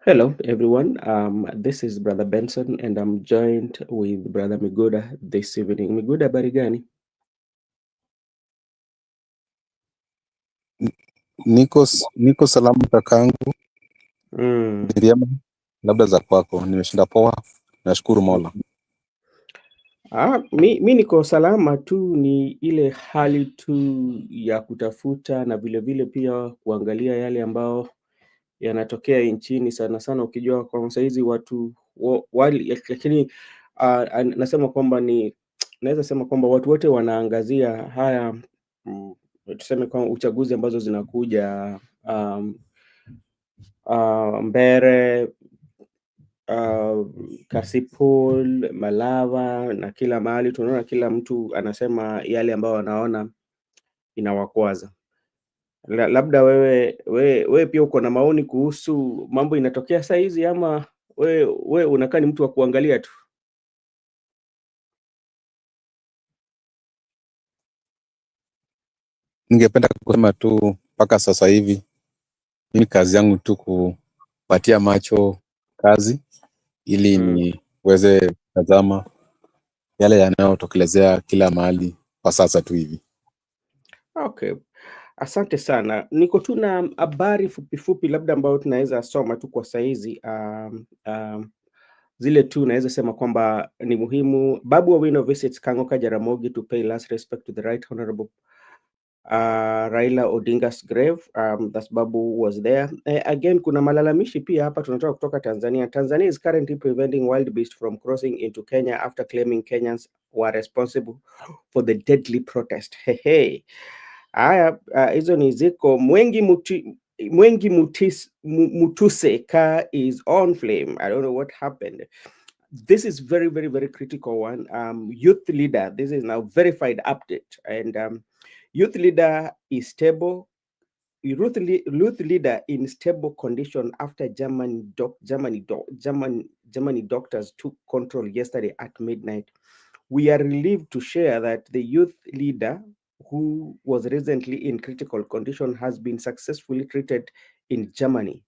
Hello, everyone. This is Brother Benson, and I'm joined with Brother Miguda this evening. Miguda, habari gani? Niko salama kakangu, Mm. vyema, labda za kwako. Nimeshinda poa, nashukuru Mola. Mi niko salama tu, ni ile hali tu ya kutafuta na vilevile pia kuangalia yale ambao yanatokea nchini, sana sana ukijua kwa saizi watu lakini nasema kwamba naweza sema kwamba watu wote wanaangazia haya, tuseme kwa uchaguzi ambazo zinakuja, um, Mbere, Kasipul, Malava na kila mahali tunaona kila mtu anasema yale ambayo anaona inawakwaza. Labda wewe pia uko na maoni kuhusu mambo inatokea saa hizi, ama wewe unakaa ni mtu wa kuangalia tu? Ningependa kusema tu mpaka sasa hivi mimi kazi yangu tu kupatia macho kazi ili niweze kutazama yale yanayotokelezea kila mahali kwa sasa tu hivi. Okay, asante sana. Niko tu na habari fupi labda ambayo tunaweza soma tu kwa saizi. Zile tu naweza sema kwamba ni muhimu. Babu Owino visits Kang'oka Jaramogi to pay last respect to the right honorable Raila Odinga's grave. That's Babu was there. Again, kuna malalamishi pia hapa tunatoka kutoka Tanzania. Tanzania is currently preventing wild beasts from crossing into Kenya after claiming Kenyans were responsible for the deadly protest. Hey. Haya, hizo ni ziko Mutuse car is on flame. I don't know what happened. This is very critical one. Youth leader, this is now verified update, and youth leader is stable. Youth leader in stable condition after Germany doctors took control yesterday at midnight. We are relieved to share that the youth leader, who was recently in critical condition, has been successfully treated in Germany.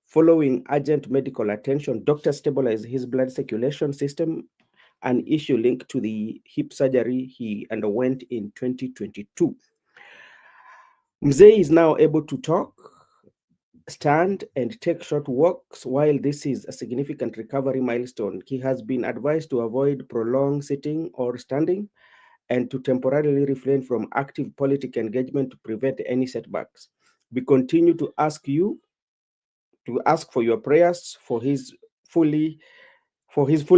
Following urgent medical attention, doctors stabilized his blood circulation system, an issue linked to the hip surgery he underwent in 2022. Mzee is now able to talk, stand, and take short walks. While this is a significant recovery milestone, he has been advised to avoid prolonged sitting or standing and to temporarily refrain from active political engagement to prevent any setbacks. We continue to ask for your prayers for his full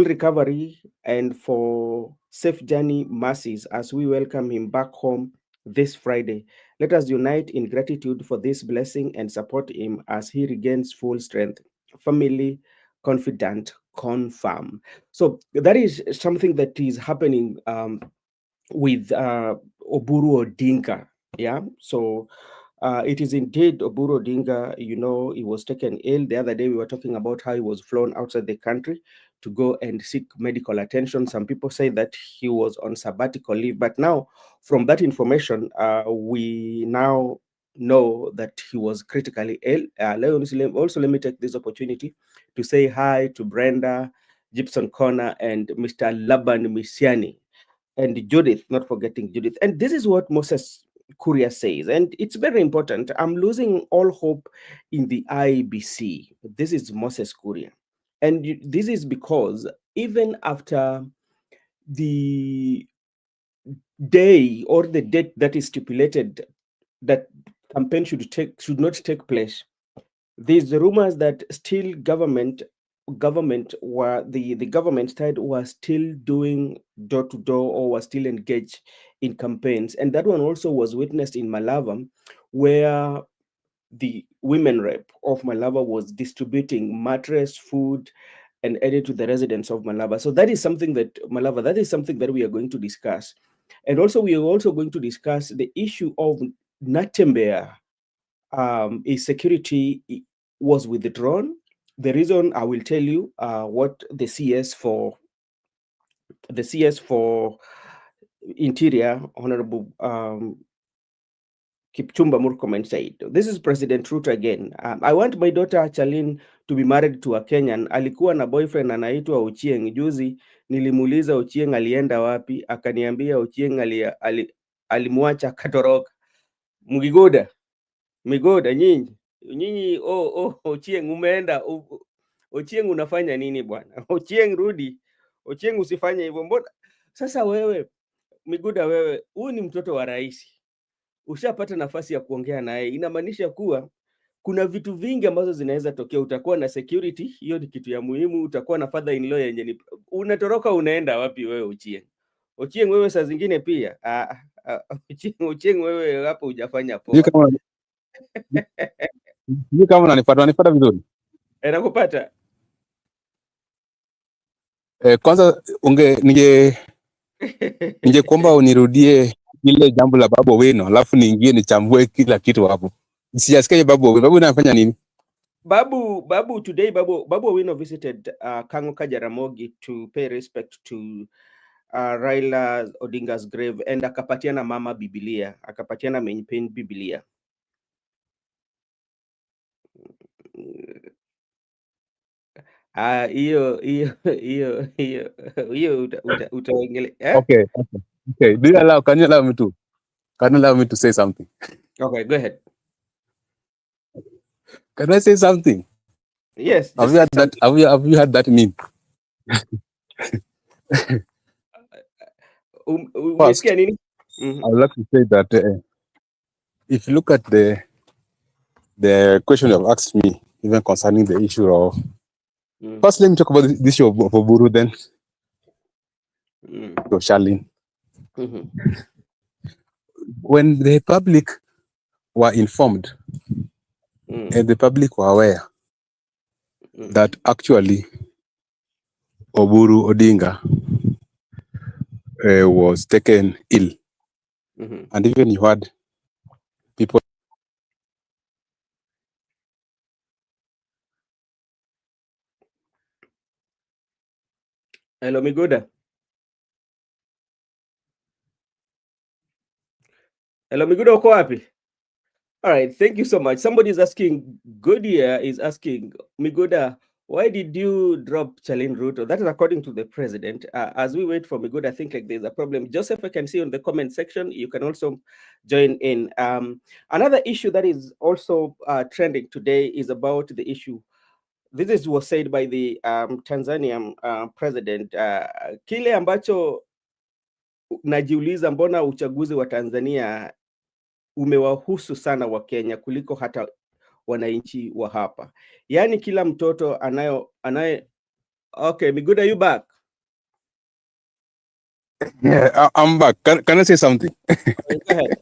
recovery and for safe journey mercies as we welcome him back home this Friday. Let us unite in gratitude for this blessing and support him as he regains full strength. Family confident confirm. So that is something that is happening with Oburu Odinga. Yeah. So it is indeed Oburu Odinga. You know, he was taken ill. The other day we were talking about how he was flown outside the country to go and seek medical attention. Some people say that he was on sabbatical leave. But now, from that information, we now know that he was critically ill. Also, let me take this opportunity to say hi to Brenda, Gibson Connor, and Mr. Laban Misiani and Judith, not forgetting Judith. And this is what Moses Kuria says, and it's very important. I'm losing all hope in the IBC. This is Moses Kuria. And this is because even after the day or the date that is stipulated that campaign should not take place, there's rumors that still government the government side was still doing door to door or was still engaged in campaigns, and that one also was witnessed in Malava, where the women rep of Malava was distributing mattress, food, and added to the residents of Malava. So that is something that we are going to discuss, and also we are also going to discuss the issue of Natembeya. Is security was withdrawn. The reason I will tell you what the CS for Interior, Honorable Kipchumba Murkomen said, this is President Ruto again. I want my daughter Charlene to be married to a Kenyan. Alikuwa na boyfriend anaitwa Ochieng. Juzi nilimuuliza Ochieng alienda wapi, akaniambia Ochieng alimwacha akatoroka. Migoda nyinyi Ochieng umeenda Ochieng unafanya nini bwana? Ochieng rudi. Ochieng usifanye hivyo. Mbona sasa wewe Migoda, wewe huyu ni mtoto wa rais, ushapata nafasi ya kuongea naye, inamaanisha kuwa kuna vitu vingi ambazo zinaweza tokea. Utakuwa na security, hiyo ni kitu ya muhimu. Utakuwa na father in law yenye ni unatoroka, unaenda wapi wewe Ochieng? Ochieng wewe saa zingine pia Ochieng wewe hapo hujafanya poa. Sijui kama unanipata vizuri. Nakupata. Kwanza ningekuomba unirudie ile jambo la Babu Owino, alafu niingie nichambue kila kitu hapo. Sijasikia Babu Owino. Babu anafanya nini? Today Babu Owino visited Kang'oka Jaramogi to pay respect to Raila Odinga's grave, and akapatiana mama Biblia, akapatiana maintain Biblia. Hiyo utaongele. Okay. Can you allow me to say something? Okay, go ahead. Can I say something? Yes. Have you heard that? Have you heard that meme? First, I would like to say that if you look at the question you have asked me, even concerning the issue of first, let me talk about the issue of Oburu, then to Charlene. When the public were informed and the public were aware that actually Oburu Odinga was taken ill, and even you had people. Hello, Migoda. Hello, Migoda, uko wapi? All right, thank you so much. Somebody is asking, Godia is asking, Migoda, why did you drop Charlene Ruto? That is according to the president. As we wait for Migoda, I think like there's a problem. Joseph, I can see on the comment section. You can also join in. Another issue that is also trending today is about the issue. This was said by the Tanzanian president. Kile ambacho najiuliza, mbona uchaguzi wa Tanzania umewahusu sana wa Kenya kuliko hata wananchi wa hapa. Yaani kila mtoto anaye. Okay, Migoda, you back? Yeah, I'm back. Can I say something? Go ahead.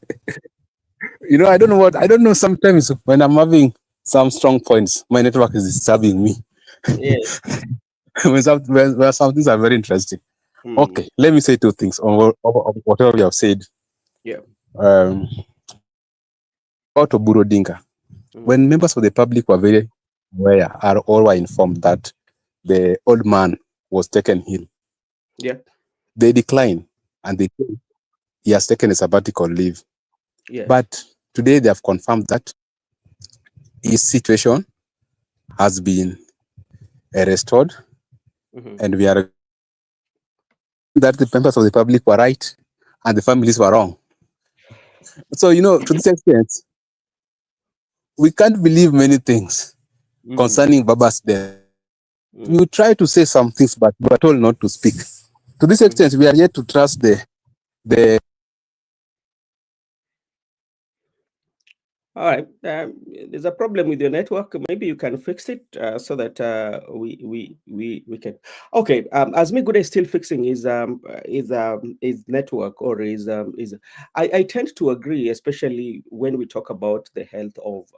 I don't know. Sometimes when I'm having some strong points, my network is disturbing me. Yes. when some things are very interesting. Okay, let me say two things on whatever you have said. Yeah. About Oburu Odinga. When members of the public were very aware or were informed that the old man was taken ill, yeah, they declined and they said he has taken a sabbatical leave. Yeah. But today they have confirmed that his situation has been restored, and we are that the members of the public were right and the families were wrong. So, to this extent, we can't believe many things concerning Baba's death. We try to say some things, but we are told not to speak. To this extent, we are yet to trust the. All right. There's a problem with your network. Maybe you can fix it so that we can. Okay. As Miguel is still fixing his network or his. I tend to agree, especially when we talk about the health of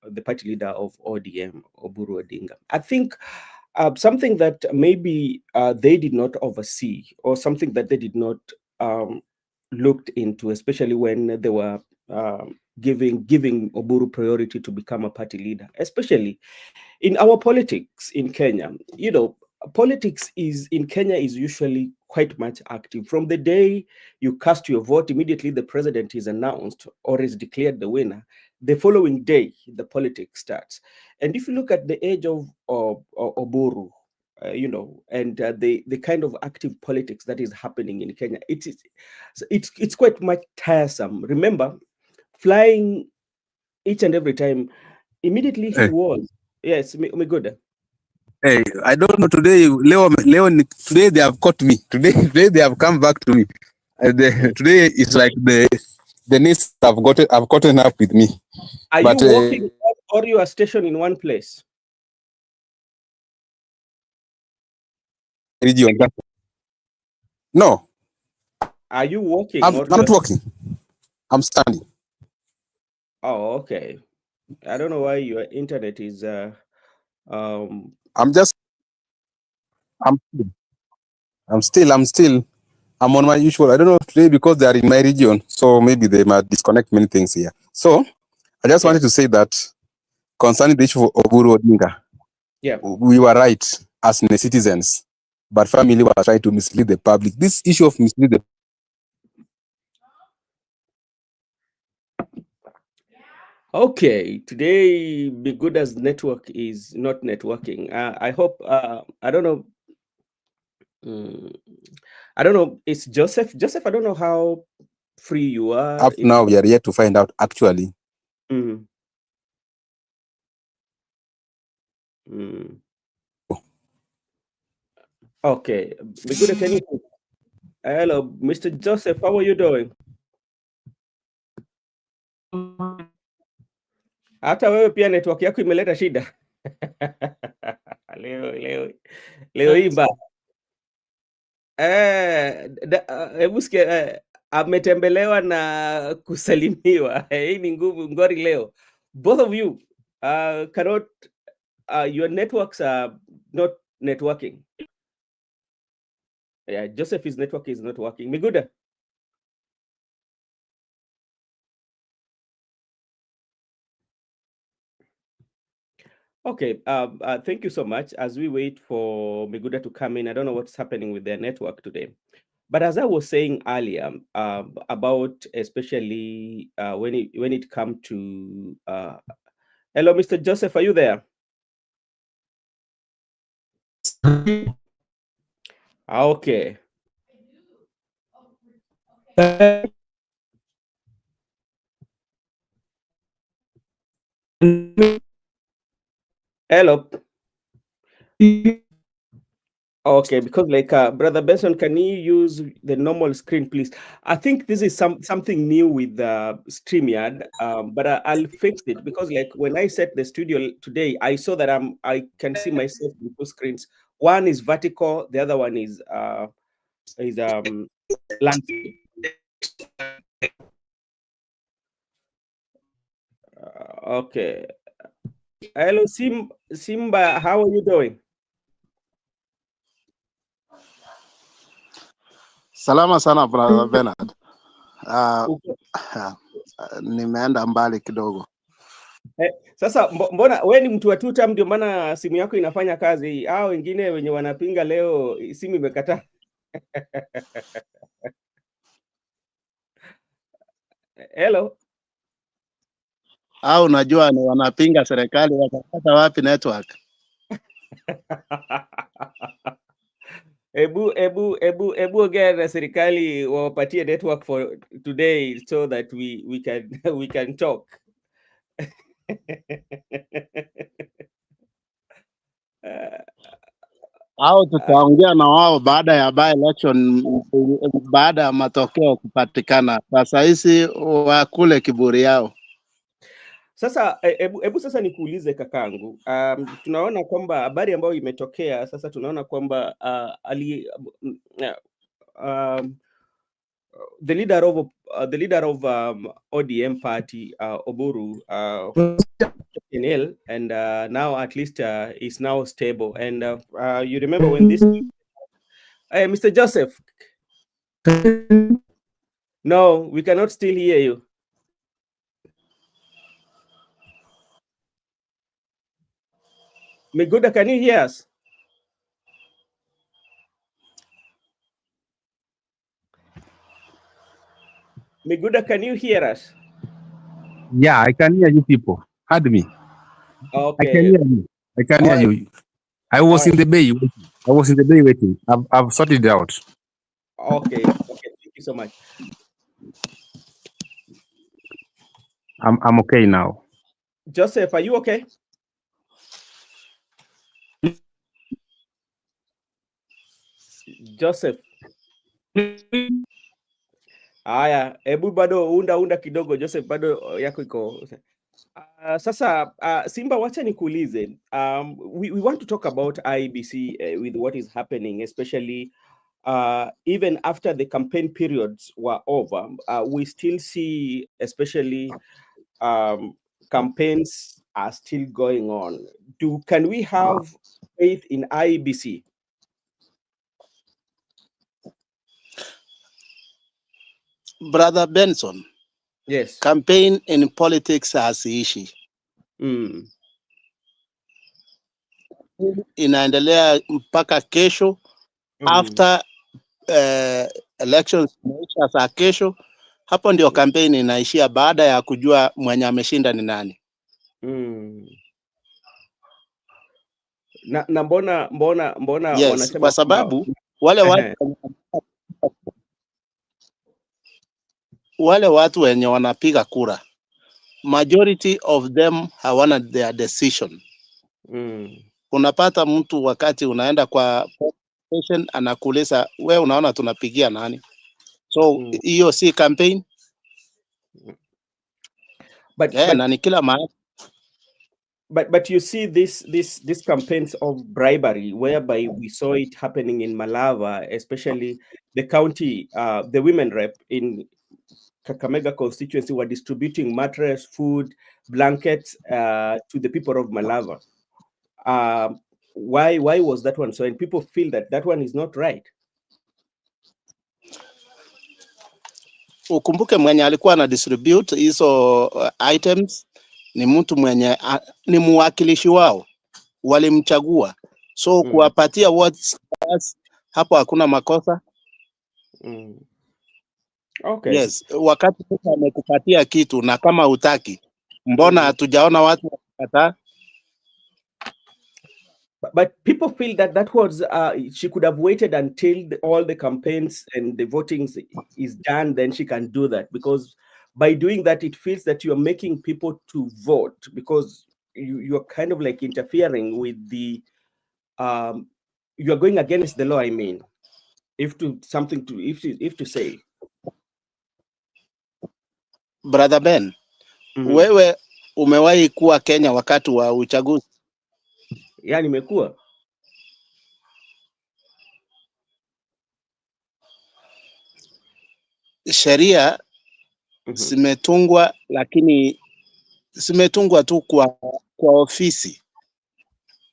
the party leader of ODM, Oburu Odinga. I think something that maybe they did not oversee, or something that they did not looked into, especially when they were giving Oburu priority to become a party leader, especially in our politics in Kenya. Politics in Kenya is usually quite much active. From the day you cast your vote, immediately the president is announced or is declared the winner. The following day, the politics starts. And if you look at the age of Oburu, and the kind of active politics that is happening in Kenya, it's quite much tiresome. Remember, flying each and every time. Immediately he Hey, was. Yes, me good. hey, I don't know today. Today they have caught me. Today they have come back to me. Today it's like the needs have gotten up with me. Are you But working or you are stationed in one place? region. No, Are you working I'm or you not are? working. I'm standing. Oh, okay. I don't know why your internet is um I'm just. I'm. I'm still. I'm on my usual. I don't know today because they are in my region, so maybe they might disconnect many things here. So I just yeah, wanted to say that concerning the issue of Oburu Odinga, yeah. we were right as citizens, but family was trying to mislead the public. This issue of mislead the Okay, today Biguda's network is not networking. I hope I don't know. mm, I don't know. It's Joseph. Joseph, I don't know how free you are. up now, we are yet to find out actually. Mm, mm. Okay, Biguda, can you? Hello, Mr. Joseph. How are you doing? Hata wewe pia network yako imeleta shida. leo hii hebu sikia, ametembelewa na kusalimiwa. Hii ni nguvu ngori leo. Both of you cannot your networks are not networking. Yeah, Joseph's network is not working. Miguda. Okay, thank you so much. As we wait for Miguda to come in, I don't know what's happening with their network today. But as I was saying earlier, about especially when it comes to hello, Mr. Joseph, are you there? Okay. Hello. Okay, because like Brother Benson, can you use the normal screen, please? I think this is something new with StreamYard, but I'll fix it because like when I set the studio today, I saw that I can see myself in two screens. One is vertical, the other one is landscape. Okay. Hello, Simba, how are you doing? Salama sana brother Bernard. Uko- Nimeenda mbali kidogo. Sasa mbona we ni mtu wa tutam, ndio maana simu yako inafanya kazi, au wengine wenye wanapinga leo simu imekataa? Hello. Au unajua ni wanapinga serikali watapata wapi network? Ebu ongea na serikali wawapatie network for today so that we can we can talk. Au tutaongea na wao baada ya by election, baada ya matokeo kupatikana. Sasa hizi wakule kiburi yao. Sasa hebu sasa nikuulize kakangu, tunaona kwamba habari ambayo imetokea sasa, tunaona kwamba um, the leader of ODM party, Oburu, ill, and now at least is now stable. And you remember when this, Mr. Joseph? No, we cannot still hear you. Miguda, can you hear us? Miguda, can you hear us? Yeah, I can hear you people. Heard me. I can Okay. hear you. I can All hear right. you. I was All in right. the bay waiting. I was in the bay waiting. I've sorted it out. Okay. Okay. Thank you so much. I'm okay now. Joseph, are you okay? Joseph. Haya, hebu bado unda kidogo. Joseph, bado yako iko. Sasa Simba, wacha nikuulize. We want to talk about IEBC with what is happening, especially even after the campaign periods were over. We still see, especially campaigns are still going on. Can we have faith in IEBC? Brother Benson, Yes. campaign in politics haziishi, inaendelea mpaka kesho. After elections inaisha saa kesho, hapo ndio campaign inaishia, baada ya kujua mwenye ameshinda ni nani. Na mbona Yes, wanasema kwa sababu wale watu wenye wanapiga kura, majority of them hawana their decision. Unapata mtu wakati unaenda kwa station anakuuliza we unaona tunapigia nani? So hiyo si campaign. Na ni kila mahali. But you see these campaigns of bribery, whereby we saw it happening in Malava, especially the county, the women rep in Kakamega constituency were distributing mattress, food, blankets to the people of Malava. Why was that one so? And people feel that one is not right. Ukumbuke mwenye alikuwa ana distribute hizo items ni mtu mwenye ni mwakilishi wao, walimchagua. So kuwapatia words hapo hakuna makosa. Okay. Yes, wakati mtu amekupatia kitu na kama hutaki, mbona hatujaona watu wakikataa? But people feel that was she could have waited until all the campaigns and the voting is done, then she can do that, because by doing that it feels that you're making people to vote, because you're kind of like interfering with the you're going against the law. I mean, if to say. Brother Ben, wewe umewahi kuwa Kenya wakati wa uchaguzi? Yeah, nimekuwa. Sheria zimetungwa, lakini zimetungwa tu kwa ofisi.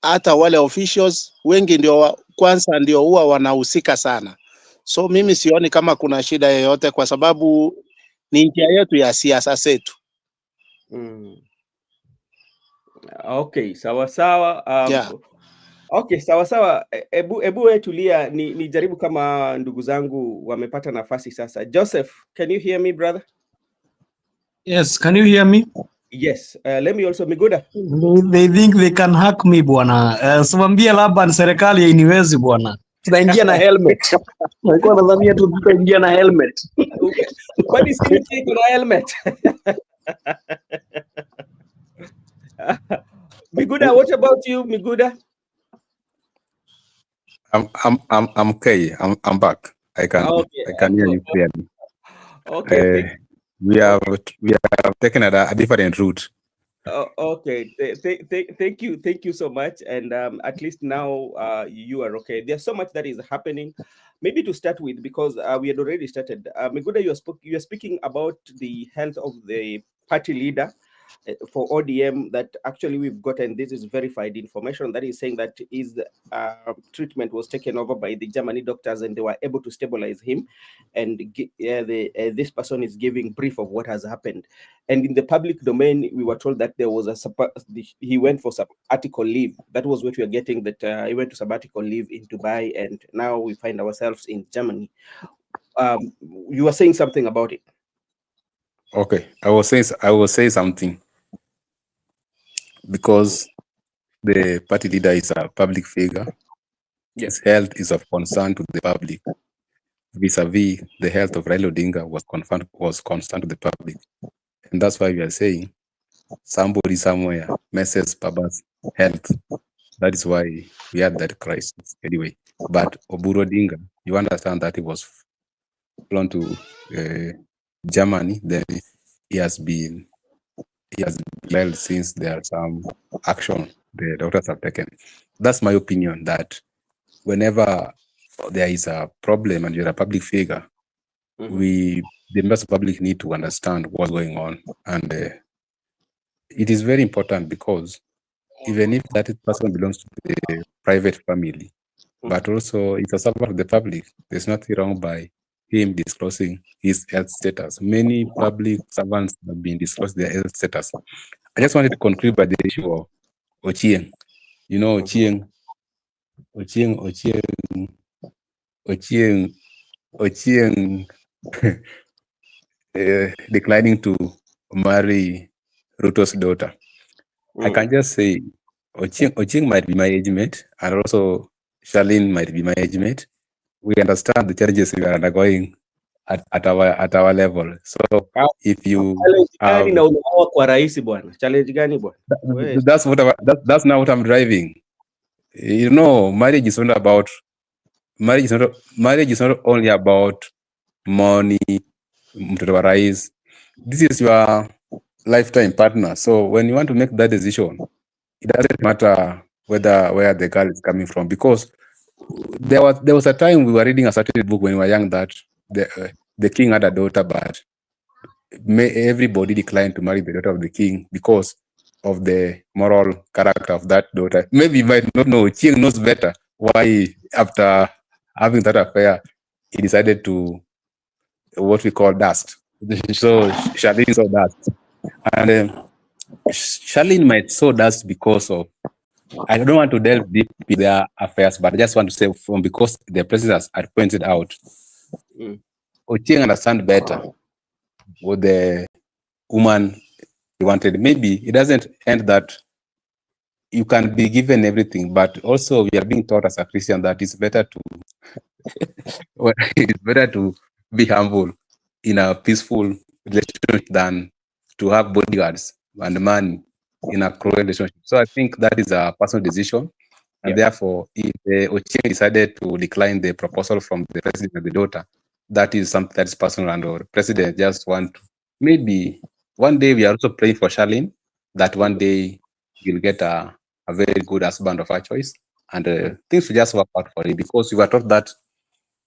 Hata wale officials wengi ndio kwanza ndio huwa wanahusika sana. So mimi sioni kama kuna shida yoyote, kwa sababu ni njia yetu ya siasa zetu. Okay, sawa sawa. Yeah. Okay, sawa sawa. Ebu we tulia, ni jaribu kama ndugu zangu wamepata nafasi sasa. Joseph, can you hear me, brother? Yes, can you hear me? Yes. Let me also Miguda. They think they can hack me bwana. Simwambie labda ni serikali hainiwezi bwana. Tunaingia na helmet. Walikuwa nadhania tu tutaingia na helmet. Kwani si iko na helmet? Miguda, what about you, Miguda? I'm okay. I'm back. I can hear you clearly. Okay. We have taken a different route. Okay. Thank you so much. And at least now you are okay. There's so much that is happening. Maybe to start with, because we had already started. Miguda, you are speaking about the health of the party leader for ODM, that actually we've gotten, this is verified information, that is saying that his treatment was taken over by the Germany doctors and they were able to stabilize him, and this person is giving brief of what has happened. And in the public domain, we were told that there was he went for sabbatical leave. That was what we are getting, that he went to sabbatical leave in Dubai, and now we find ourselves in Germany. You were saying something about it. Okay, I will say something because the party leader is a public figure. Yeah. His health is of concern to the public. Vis-a-vis the health of Raila Odinga was concerned to the public, and that's why we are saying somebody somewhere messes Baba's health. That is why we had that crisis anyway. But Oburu Odinga, you understand that he was flown to Germany. Then he has been well since there are some action the doctors have taken. That's my opinion, that whenever there is a problem and you're a public figure, the members of the public need to understand what's going on. And it is very important because even if that person belongs to the private family, but also it's a servant of the public, there's nothing wrong by him disclosing his health status. Many public servants have been disclosed their health status. I just wanted to conclude by the issue of Ochieng. You know, Ochieng declining to marry Ruto's daughter. I can just say Ochieng might be my age mate, and also Charlene might be my age mate. We understand the challenges we are undergoing at our level. So if you Challenge have gani na unaoa kwa rais bwana? Challenge gani bwana? Wewe, that's not what I'm driving. You know, marriage is not only about money, mtoto wa rais. This is your lifetime partner. So when you want to make that decision, it doesn't matter where the girl is coming from, because there was a time we were reading a certain book when we were young that the king had a daughter, but everybody declined to marry the daughter of the king because of the moral character of that daughter. Maybe you might not know. King knows better why, after having that affair, he decided to what we call dust. So Charlene saw dust, and Charlene might saw dust because of. I don't want to delve deep in their affairs, but I just want to say, because the president has pointed out, Ochieng understand better what the woman he wanted. Maybe it doesn't end that you can be given everything, but also we are being taught as a Christian that it's better to it's better to be humble in a peaceful relationship than to have bodyguards and money in a cruel relationship. So I think that is a personal decision. And therefore, if Ochieng decided to decline the proposal from the president and the daughter, that is something that is personal, and or president just want to, maybe one day we are also praying for Charlene, that one day you'll get a very good husband of her choice, and things will just work out for you, because you were taught that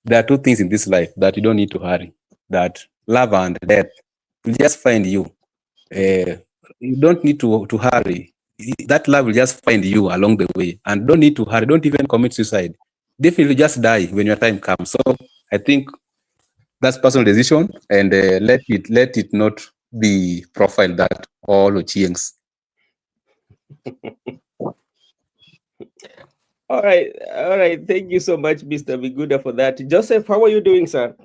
there are two things in this life that you don't need to hurry, that love and death will just find you. You don't need to hurry. That love will just find you along the way, and don't need to hurry. Don't even commit suicide. Definitely just die when your time comes. So I think that's personal decision, and let it not be profiled that all Ochiengs. all right. Thank you so much, Mr. Biguda, for that. Joseph, how are you doing, sir?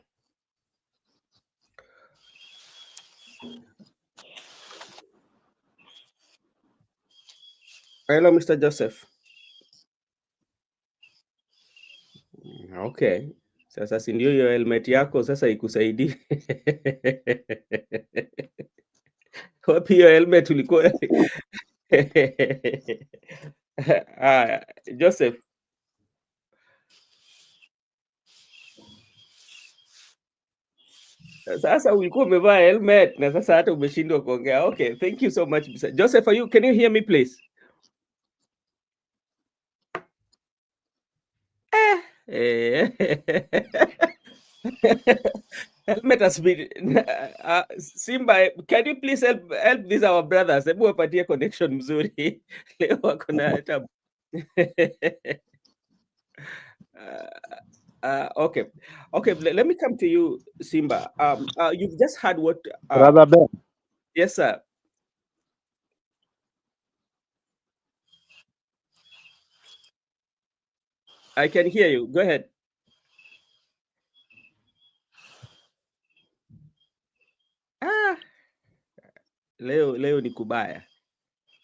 Hello, Mr. Joseph. Okay. Sasa si ndio hiyo helmet yako sasa ikusaidie. Wapi hiyo helmet ulikuwa? Joseph. Sasa ulikuwa umevaa helmet na sasa hata umeshindwa kuongea. Okay, thank you so much. Joseph, can you hear me please? Helmet has been Simba, can you please help these our brothers? Hebu wapatie connection mzuri. Leo wako na hata okay. Let me come to you, Simba. You've just heard what Brother Ben. yes, sir. I can hear you. Go ahead. leo ni kubaya.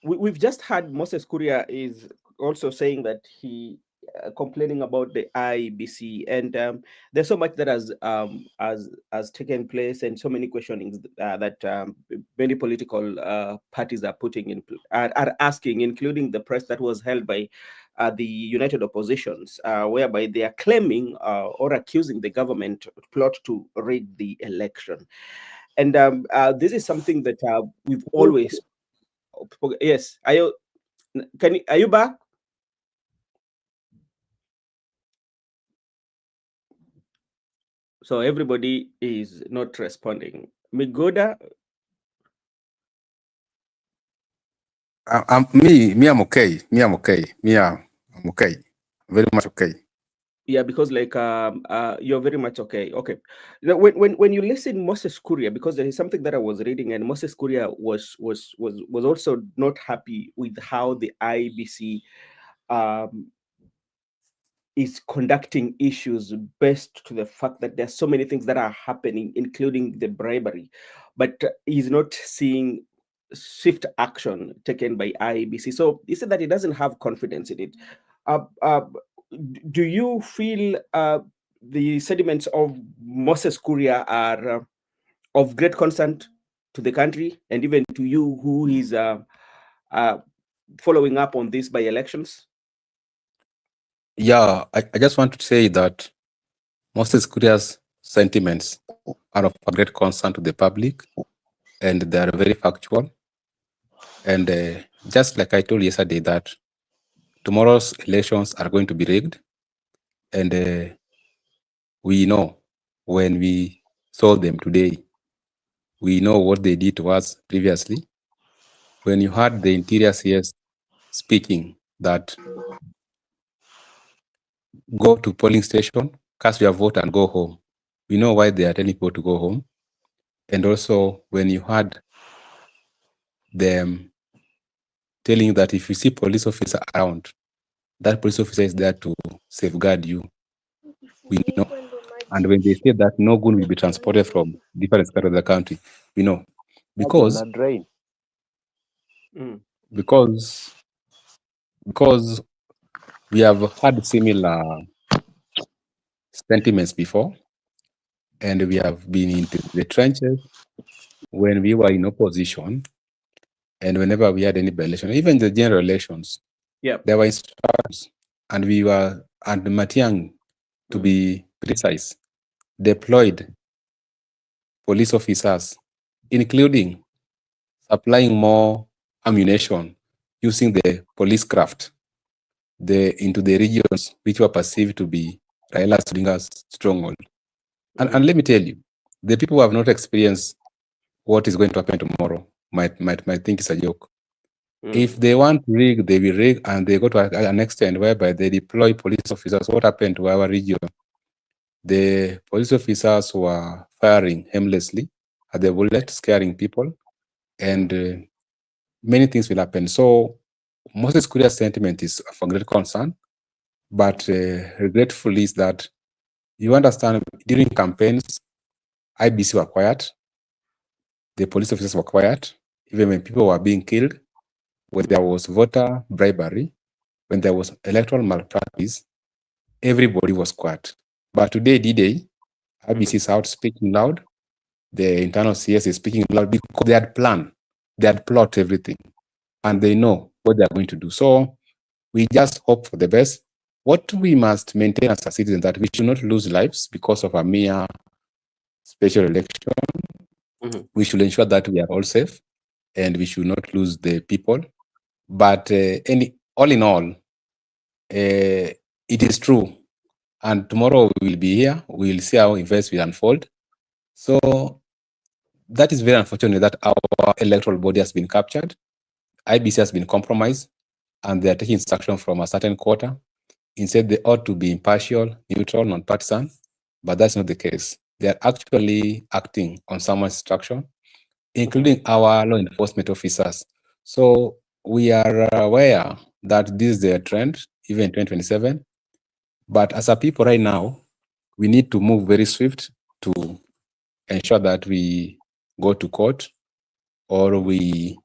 We've just heard Moses Kuria is also saying that he complaining about the IBC, and there's so much that has taken place, and so many questionings that many political parties are putting in are asking, including the press that was held by the United Oppositions, whereby they are claiming or accusing the government plot to rig the election. And this is something that we've always. Yes, are you back? So everybody is not responding. Migoda, I'm okay. I'm okay. I'm okay. Very much okay. yeah, because like you're very much okay. Okay. Now, when you listen Moses Kuria, because there is something that I was reading, and Moses Kuria was also not happy with how the IBC is conducting issues based to the fact that there's so many things that are happening, including the bribery, but he's not seeing swift action taken by IEBC. So he said that he doesn't have confidence in it. Do you feel the sentiments of Moses Kuria are of great concern to the country and even to you, who is following up on this by elections? Yeah, I just want to say that Moses Kuria's sentiments are of great concern to the public, and they are very factual. And just like I told yesterday, that tomorrow's elections are going to be rigged, and we know when we saw them today, we know what they did to us previously. When you heard the Interior CS speaking that go to polling station, cast your vote and go home, we know why they are telling people to go home. And also when you heard them telling that if you see police officer around, that police officer is there to safeguard you, we know. And when they say that no gun will be transported from different parts of the country, we know. Because because we have had similar sentiments before, and we have been into the trenches when we were in opposition, and whenever we had any by-election, even the general elections, there were instructions, and we were, and Matiang, to be precise, deployed police officers, including supplying more ammunition using the police craft into the regions which were perceived to be Raila Odinga's stronghold. And let me tell you, the people who have not experienced what is going to happen tomorrow might think it's a joke. If they want to rig, they will rig, and they go to an extent whereby they deploy police officers. What happened to our region? The police officers were firing aimlessly at the bullet, scaring people, and many things will happen. So Moses Kuria's sentiment is of great concern, but regretful is that, you understand, during campaigns, IBC were quiet, the police officers were quiet, even when people were being killed, when there was voter bribery, when there was electoral malpractice, everybody was quiet. But today, D-Day, IBC is out speaking loud, the internal CS is speaking loud, because they had planned, they had plotted everything, and they know what they are going to do. So we just hope for the best. What we must maintain as a citizen, that we should not lose lives because of a mere special election. We should ensure that we are all safe, and we should not lose the people. But all in all, it is true. And tomorrow we will be here. We will see how events will unfold. So that is very unfortunate that our electoral body has been captured. IBC has been compromised, and they are taking instruction from a certain quarter. Instead, they ought to be impartial, neutral, non-partisan, but that's not the case. They are actually acting on someone's instruction, including our law enforcement officers. So we are aware that this is a trend, even in 2027. But as a people right now, we need to move very swift to ensure that we go to court or we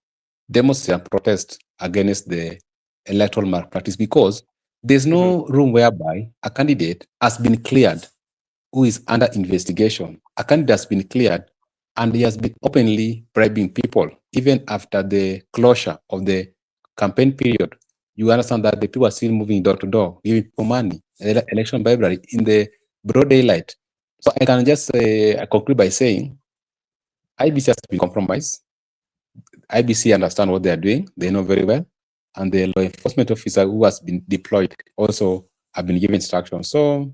demonstrate and protest against the electoral malpractice, because there's no room whereby a candidate has been cleared who is under investigation. A candidate has been cleared and he has been openly bribing people, even after the closure of the campaign period. You understand that the people are still moving door to door, giving people money, election bribery in the broad daylight. So I can just conclude by saying IBC has been compromised. IBC understand what they are doing, they know very well, and the law enforcement officer who has been deployed also have been given instructions. So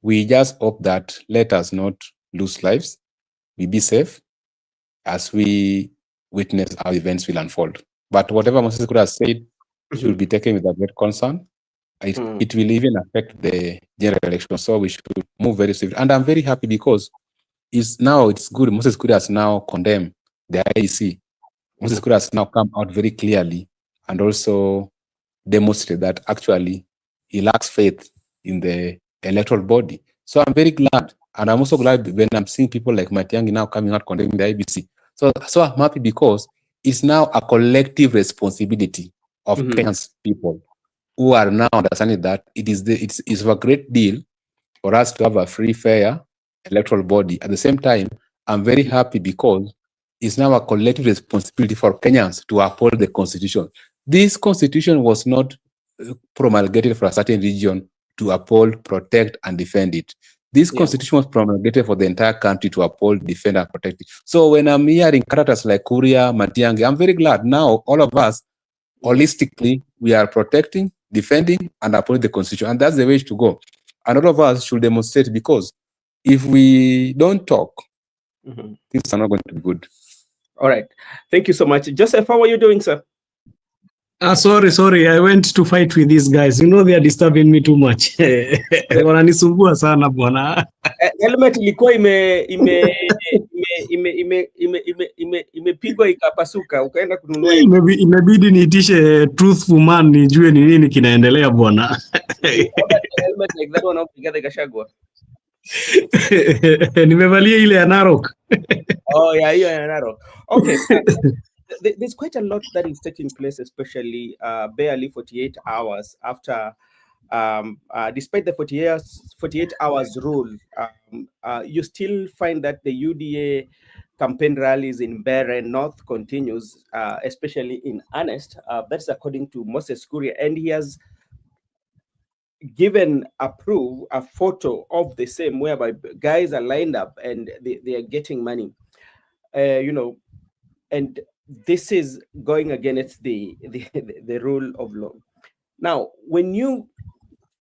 we just hope that let us not lose lives, we be safe as we witness how events will unfold. But whatever Moses could have said should be taken with a great concern. It will even affect the general election, so we should move very swiftly. And I'm very happy because it's good. Moses Kuria has now condemned the IEC. Moses Kuria has now come out very clearly and also demonstrate that actually he lacks faith in the electoral body. So I'm very glad, and I'm also glad when I'm seeing people like Matiang'i now coming out condemning the IBC. So I'm happy because it's now a collective responsibility of Kenya's people who are now understanding that it's a great deal for us to have a free, fair electoral body. At the same time, I'm very happy because it's now a collective responsibility for Kenyans to uphold the constitution. This constitution was not promulgated for a certain region to uphold, protect, and defend it. This constitution was promulgated for the entire country to uphold, defend, and protect it. So when I'm hearing characters like Kuria, Matiang'i, I'm very glad now all of us, holistically, we are protecting, defending, and upholding the constitution. And that's the way to go. And all of us should demonstrate, because if we don't talk, things are not going to be good. All right. Thank you so much. Joseph, how are you doing, sir? Sorry. I went to fight with these guys. You know they are disturbing me too much. Wananisumbua sana bwana. Helmet ilikuwa imepigwa ikapasuka, ukaenda kununua. Imebidi niitishe truthful man nijue ni nini kinaendelea bwana. Helmet like that one upiga ikashagwa. Nimevalia ile ya Narok. Oh yeah, hiyo ya Narok. Okay. There's quite a lot that is taking place, especially barely 48 hours after, despite the 48 hours rule, you still find that the UDA campaign rallies in Bere North continues, especially in earnest. That's according to Moses Kuria, and he has given a photo of the same, whereby guys are lined up and they are getting money, and this is going against the rule of law. Now, when you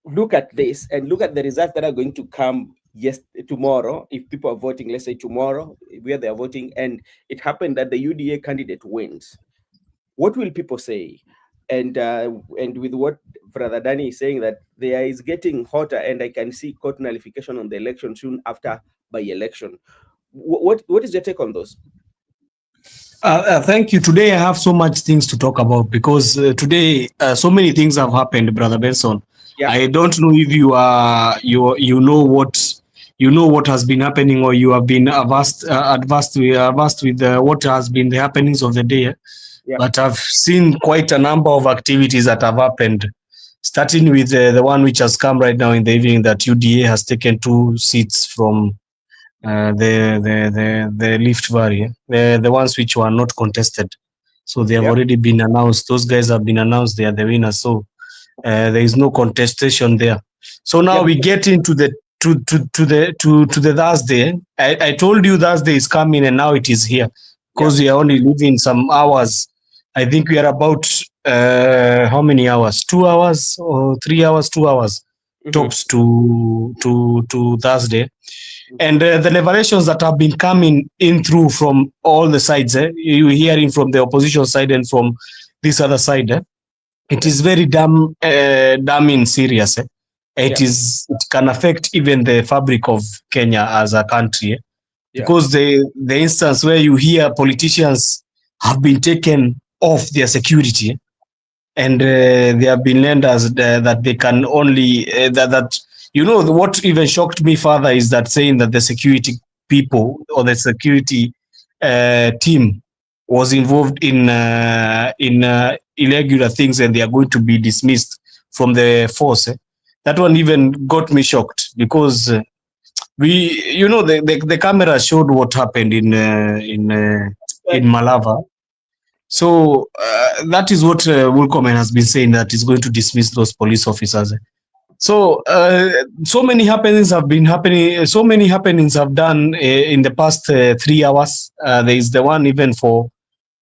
look at this and look at the results that are going to come tomorrow, if people are voting, let's say tomorrow, where they are voting, and it happened that the UDA candidate wins, what will people say? And with what Brother Danny is saying, that there is getting hotter, and I can see court nullification on the election soon after by election. What is your take on those? Thank you. Today I have so much things to talk about, because today so many things have happened, Brother Benson. Yeah. I don't know if you know what has been happening, or you have been advanced with what has been the happenings of the day. Yeah. But I've seen quite a number of activities that have happened, starting with the one which has come right now in the evening, that UDA has taken 2 seats from the Rift Valley, the ones which were not contested. So they have already been announced. Those guys have been announced. They are the winners. So there is no contestation there. So now we get into the to the Thursday. I told you Thursday is coming, and now it is here, because we are only living some hours. I think we are about how many hours? 2 hours or 3 hours? 2 hours tops to Thursday. And the revelations that have been coming in through from all the sides, you hearing from the opposition side and from this other side, it is very damning serious. It can affect even the fabric of Kenya as a country, because the instance where you hear politicians have been taken off their security, and they have been lenders that they can only what even shocked me further is that saying that the security people or the security team was involved in irregular things, and they are going to be dismissed from the force. That one even got me shocked, because the camera showed what happened in Malava. So that is what Wilcomen has been saying, that is going to dismiss those police officers. So so many happenings have been happening. So many happenings have done in the past 3 hours. There is the one even for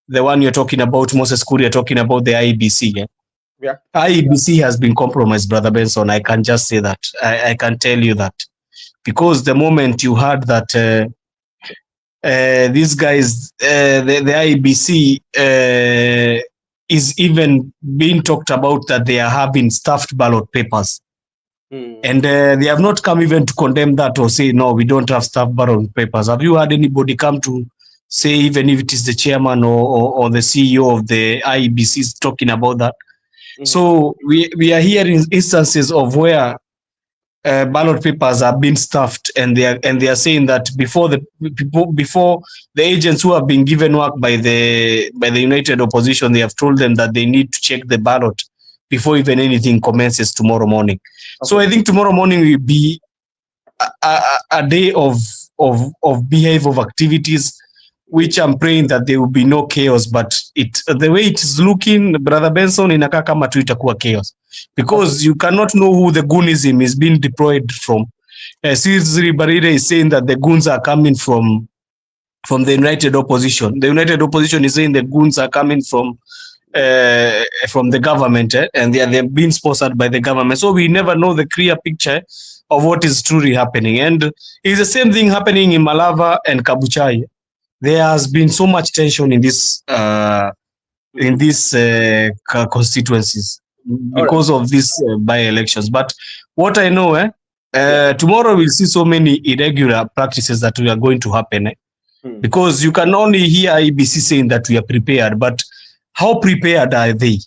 the one you're talking about, Moses Kuri, you're talking about the IEBC. Yeah. IEBC has been compromised, Brother Benson. I can just say that. I can tell you that. Because the moment you heard that these guys, the IEBC is even being talked about that they are having stuffed ballot papers. And they have not come even to condemn that or say, no, we don't have stuffed ballot papers. Have you heard anybody come to say, even if it is the chairman or the CEO of the IEBC talking about that? So we are hearing instances of where ballot papers are being stuffed, and they are saying that before the agents who have been given work by the United Opposition, they have told them that they need to check the ballot before even anything commences tomorrow morning. Okay. So I think tomorrow morning will be a day of behave of activities, which I'm praying that there will be no chaos, but the way it is looking, Brother Benson, inakaa kama tu itakuwa chaos, because you cannot know who the goonism is being deployed from. Siri Barire is saying that the goons are coming from the United Opposition. The United Opposition is saying the goons are coming from the government, and they're being sponsored by the government. So we never know the clear picture of what is truly happening. And it's the same thing happening in Malava and Kabuchai. There has been so much tension in this constituencies because of these by-elections. But what I know, tomorrow we'll see so many irregular practices that are going to happen. Because you can only hear IBC saying that we are prepared, but how prepared are they?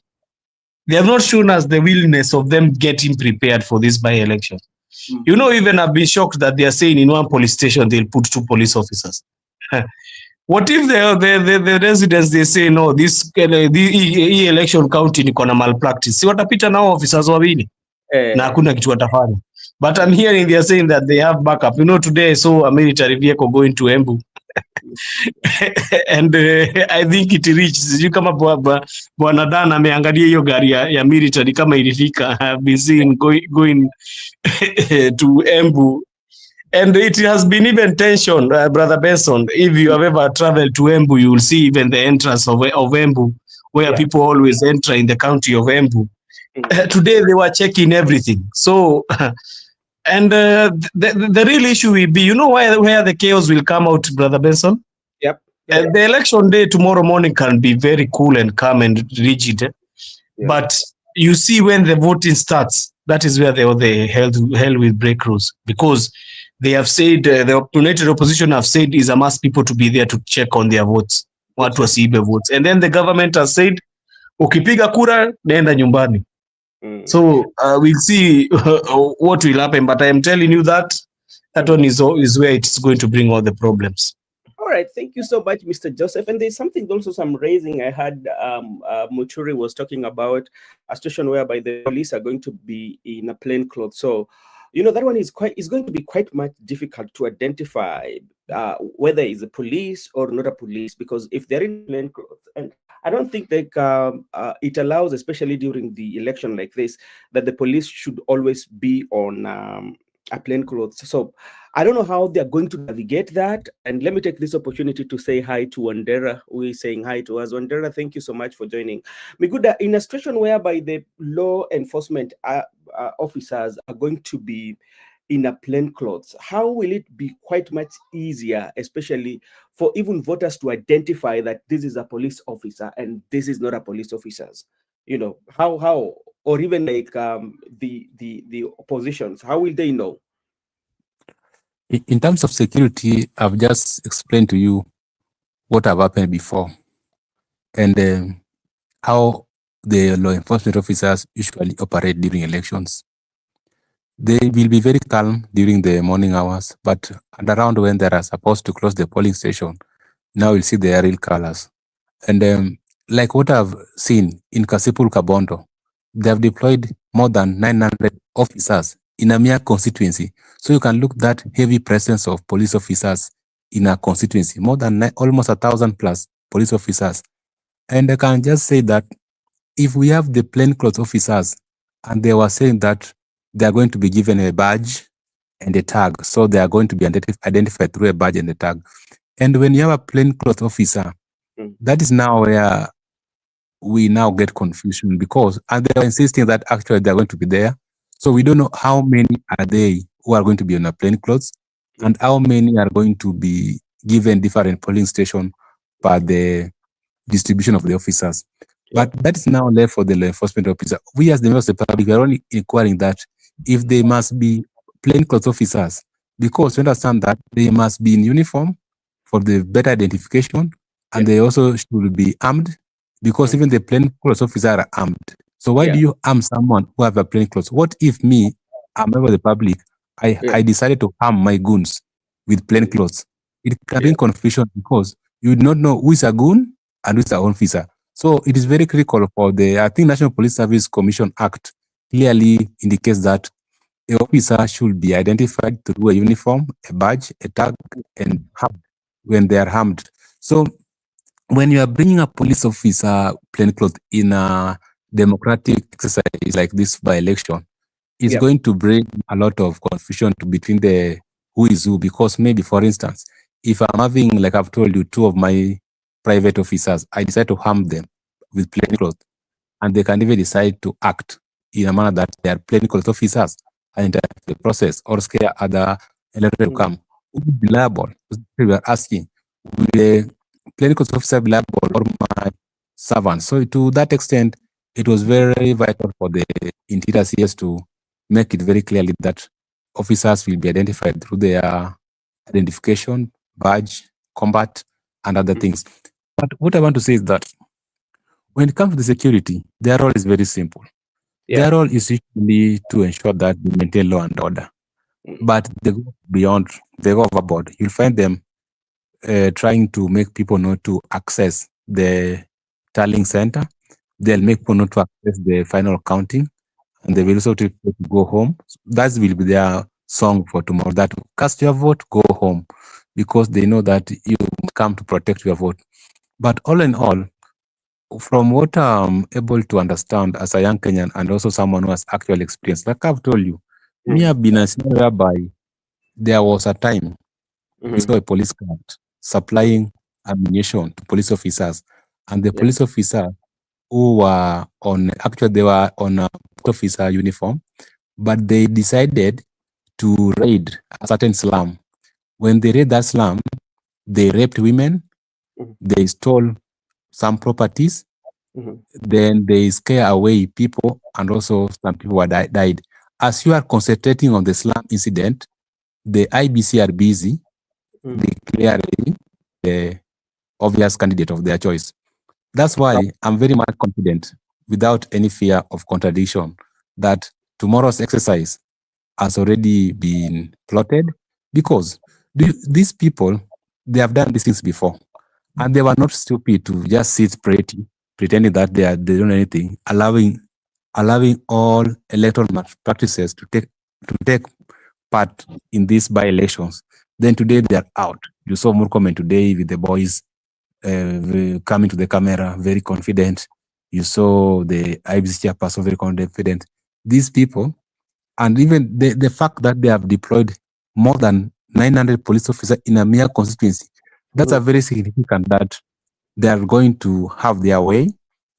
They have not shown us the willingness of them getting prepared for this by-election. You know, even I've been shocked that they are saying in one police station they'll put 2 police officers. What if the residents, they say no, this election county ni kona malpractice? Si watapita nao officers wawili na hakuna kitu watafanya. But I'm hearing they are saying that they have backup. You know, today I saw a military vehicle going to Embu. And I think it reached, sijui kama Bwana Dan ameangalia hiyo gari ya military kama ilifika. I've been seeing going to Embu. And it has been even tension, Brother Benson. If you have ever traveled to Embu, you will see even the entrance of Embu, where people always enter in the county of Embu. Today they were checking everything. So, and the real issue will be, you know, where the chaos will come out, Brother Benson? Yep. The election day tomorrow morning can be very cool and calm and rigid. But you see, when the voting starts, that is where the hell will break loose, because they have said, the United Opposition have said is a must people to be there to check on their votes, watu wasiibe votes. And then the government has said, ukipiga kura, nenda nyumbani. So we'll see what will happen, but I am telling you that one is where it's going to bring all the problems. All right, thank you so much, Mr. Joseph. And there's something also I'm raising. I heard Muchuri was talking about a situation whereby the police are going to be in a plain clothes. So, you know, that one is going to be quite much difficult to identify whether it's a police or not a police, because if they're in plain clothes, and I don't think that it allows, especially during the election like this, that the police should always be on a plain clothes. So I don't know how they're going to navigate that. And let me take this opportunity to say hi to Wandera, who is saying hi to us. Wandera, thank you so much for joining. Miguda, in a situation whereby the law enforcement officers are going to be in a plain clothes, how will it be quite much easier, especially for even voters to identify that this is a police officer and this is not a police officer? You know, how, or even like the oppositions, how will they know? In terms of security, I've just explained to you what have happened before, and how the law enforcement officers usually operate during elections. They will be very calm during the morning hours, but at around when they are supposed to close the polling station, now we'll see their real colors. And like what I've seen in Kasipul Kabondo, they have deployed more than 900 officers in a mere constituency. So you can look that heavy presence of police officers in a constituency, more than almost 1,000 plus police officers. And I can just say that if we have the plainclothes officers and they were saying that they are going to be given a badge and a tag, so they are going to be identified through a badge and a tag. And when you have a plainclothes officer, that is now where we now get confusion, because and they are insisting that actually they are going to be there. So we don't know how many are they who are going to be on a plainclothes and how many are going to be given different polling station by the distribution of the officers. But that is now left for the law enforcement officer. We as the members of the public are only inquiring that if they must be plainclothes officers, because we understand that they must be in uniform for the better identification, and they also should be armed, because even the plainclothes officers are armed. So why do you arm someone who have a plainclothes? What if me, a member of the public, I decided to arm my goons with plainclothes? It can bring confusion, because you do not know who is a goon and who is an officer. So it is very critical for I think National Police Service Commission Act clearly indicates that the officer should be identified through a uniform, a badge, a tag, and armed when they are armed. So when you are bringing a police officer plainclothes in a democratic exercise like this by election, it's going to bring a lot of confusion between the who is who, because maybe, for instance, if I'm having, like I've told you, two of my private officers, I decide to harm them with plainclothes, and they can even decide to act in a manner that they are plainclothes officers and interrupt the process or scare other electorate to come. Who will be liable? We are asking, will the plainclothes officer be liable or my servant? So to that extent, it was very vital for the interior CS to make it very clearly that officers will be identified through their identification, badge, combat, and other things. But what I want to say is that when it comes to the security, their role is very simple. Their role is usually to ensure that they maintain law and order. But they go beyond, they go overboard. You'll find them trying to make people not to access the tallying center. They'll make people not to access the final counting, and they will also tell people to go home. That will be their song for tomorrow, that cast your vote, go home, because they know that you come to protect your vote. But all in all, from what I'm able to understand as a young Kenyan and also someone who has actual experience, like I've told you, me, I've been a scenario whereby there was a time we saw a police cart supplying ammunition to police officers, and the police officers who were they were on a officer uniform, but they decided to raid a certain slum. When they raid that slum, they raped women, they stole some properties, then they scare away people, and also some people were died. As you are concentrating on the slum incident, the IBC are busy declaring the obvious candidate of their choice. That's why I'm very much confident, without any fear of contradiction, that tomorrow's exercise has already been plotted, because these people, they have done these things before, and they were not stupid to just sit pretty, pretending that they don't know anything, allowing all electoral practices to take part in these by-elections. Then today they are out. You saw Murkomen today with the boys coming to the camera, very confident. You saw the IBC chairperson very confident. These people, and even the fact that they have deployed more than 900 police officers in a mere constituency, that's a very significant that they are going to have their way.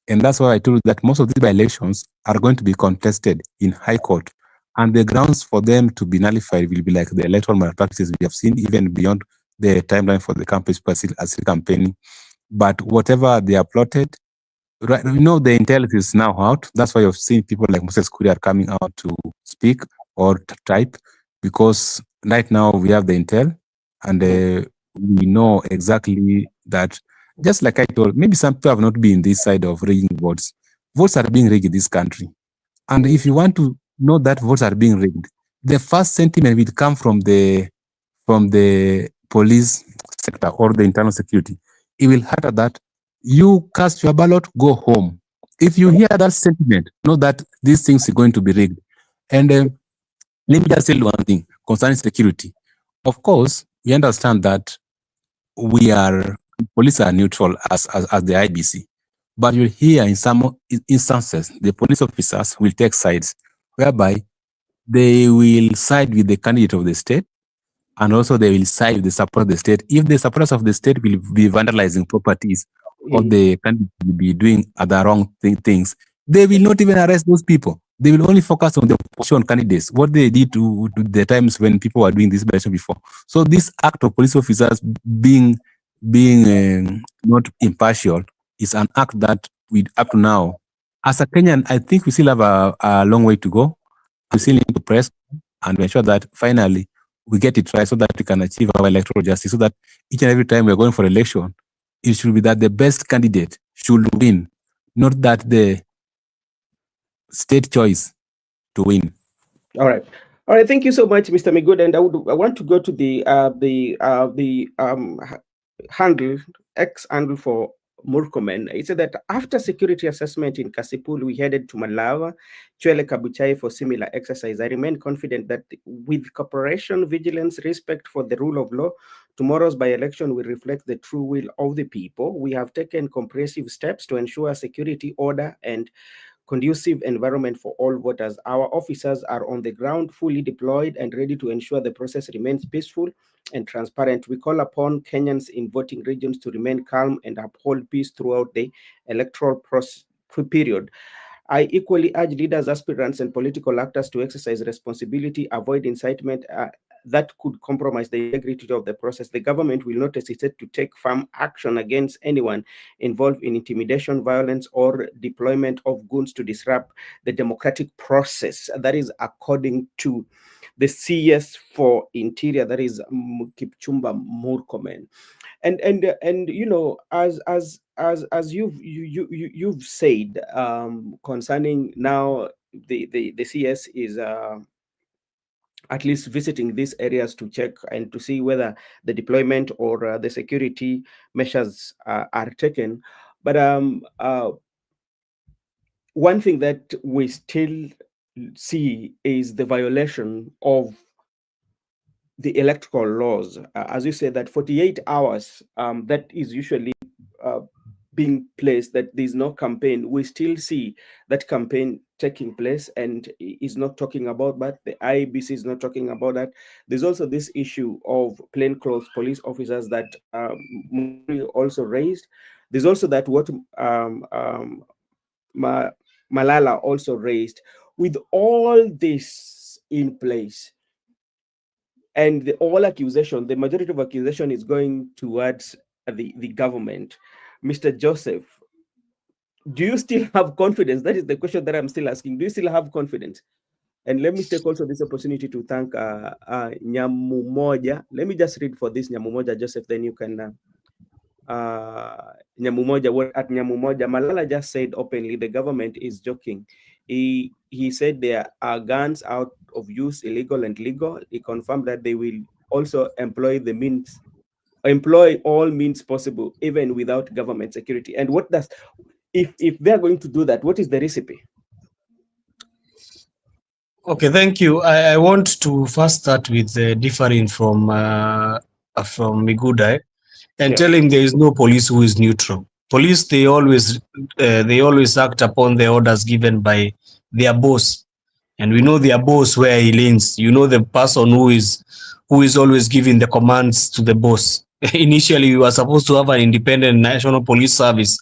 And that's why I told you that most of these by-elections are going to be contested in High Court. And the grounds for them to be nullified will be like the electoral malpractices we have seen, even beyond the timeline for the campaign, still campaigning. But whatever they are plotted, right, the intelligence is now out. That's why you've seen people like Moses Kuri are coming out to speak or to type, because right now we have the intel, and we know exactly that. Just like I told, maybe some people have not been this side of rigging votes. Votes are being rigged in this country. And if you want to know that votes are being rigged, the first sentiment will come from the police sector or the internal security. It will hurt that You cast your ballot, go home. If you hear that sentiment, know that these things are going to be rigged. And let me just tell you one thing concerning security. Of course, we understand that police are neutral as the IBC. But you hear in some instances, the police officers will take sides, whereby they will side with the candidate of the state, and also they will side with the support of the state. If the supporters of the state will be vandalizing properties, or the candidate will be doing other wrong things, they will not even arrest those people. They will only focus on the opposition candidates, what they did to the times when people were doing this election before. So this act of police officers being not impartial is an act that we up to now, as a Kenyan, I think we still have a long way to go. We still need to press and ensure that finally we get it right, so that we can achieve our electoral justice, so that each and every time we're going for election, it should be that the best candidate should win, not that the state choice to win. All right. All right. Thank you so much, Mr. Migud. And I want to go to the handle, X handle for Murkomen. He said that after security assessment in Kasipul, we headed to Malawa, Chwele Kabuchai for similar exercise. I remain confident that with cooperation, vigilance, respect for the rule of law, tomorrow's by-election will reflect the true will of the people. We have taken comprehensive steps to ensure security, order, and conducive environment for all voters. Our officers are on the ground, fully deployed and ready to ensure the process remains peaceful and transparent. We call upon Kenyans in voting regions to remain calm and uphold peace throughout the electoral period. I equally urge leaders, aspirants, and political actors to exercise responsibility, avoid incitement that could compromise the integrity of the process. The government will not hesitate to take firm action against anyone involved in intimidation, violence, or deployment of goons to disrupt the democratic process. That is according to the CS for Interior, that is Kipchumba Murkomen. And you know, as you've said, concerning now the CS is at least visiting these areas to check and to see whether the deployment or the security measures are taken. But one thing that we still see is the violation of the electoral laws. As you said, that 48 hours, that is usually being placed, that there's no campaign. We still see that campaign taking place and is not talking about that. The IBC is not talking about that. There's also this issue of plainclothes police officers that also raised. There's also that what Malala also raised. With all this in place, and all accusation, the majority of accusation is going towards the government. Mr. Joseph, do you still have confidence? That is the question that I'm still asking. Do you still have confidence? And let me take also this opportunity to thank Nyamumoja. Let me just read for this Nyamumoja, Joseph, then you can Nyamumoja, what at Nyamumoja, Malala just said openly the government is joking. He said there are guns out of use, illegal and legal. He confirmed that they will also employ all means possible, even without government security. And what does, if they're going to do that, what is the recipe? Okay, thank you. I want to first start with differing from Migudai and tell him there is no police who is neutral. Police, they always act upon the orders given by their boss, and we know their boss where he leans. You know, the person who is always giving the commands to the boss. Initially, we were supposed to have an independent national police service,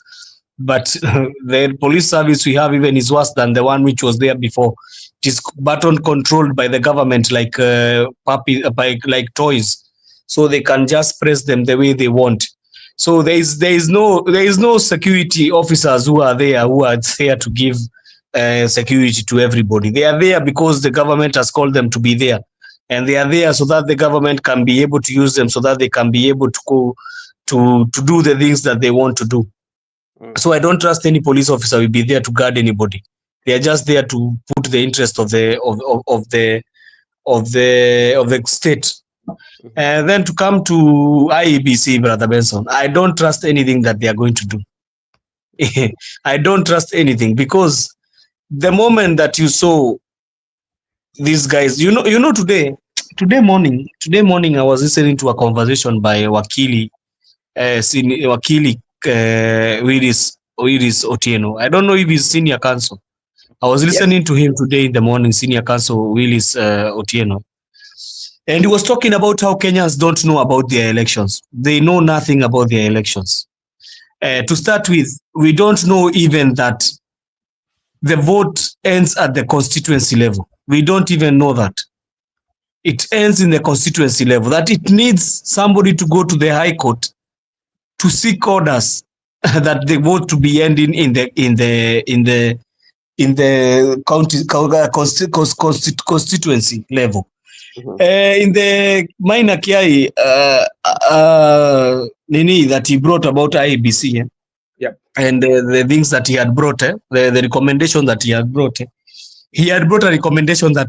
but the police service we have even is worse than the one which was there before. It is button controlled by the government, like like toys, so they can just press them the way they want. So there is no security officers who are there to give security to everybody. They are there because the government has called them to be there, and they are there so that the government can be able to use them, so that they can be able to go to do the things that they want to do. So I don't trust any police officer will be there to guard anybody. They are just there to put the interest of the state. And then to come to IEBC, Brother Benson, I don't trust anything that they are going to do. I don't trust anything, because the moment that you saw these guys, today morning I was listening to a conversation by Wakili Willis Otieno. I don't know if he's senior counsel. I was listening to him today in the morning, senior counsel Willis Otieno. And he was talking about how Kenyans don't know about their elections. They know nothing about their elections. To start with, we don't know even that the vote ends at the constituency level. We don't even know that. It ends in the constituency level, that it needs somebody to go to the High Court to seek orders that the vote to be ending in the constituency level. In the minor Kiai Nini that he brought about IEBC, and the things that he had brought, the recommendation that he had brought, he had brought a recommendation that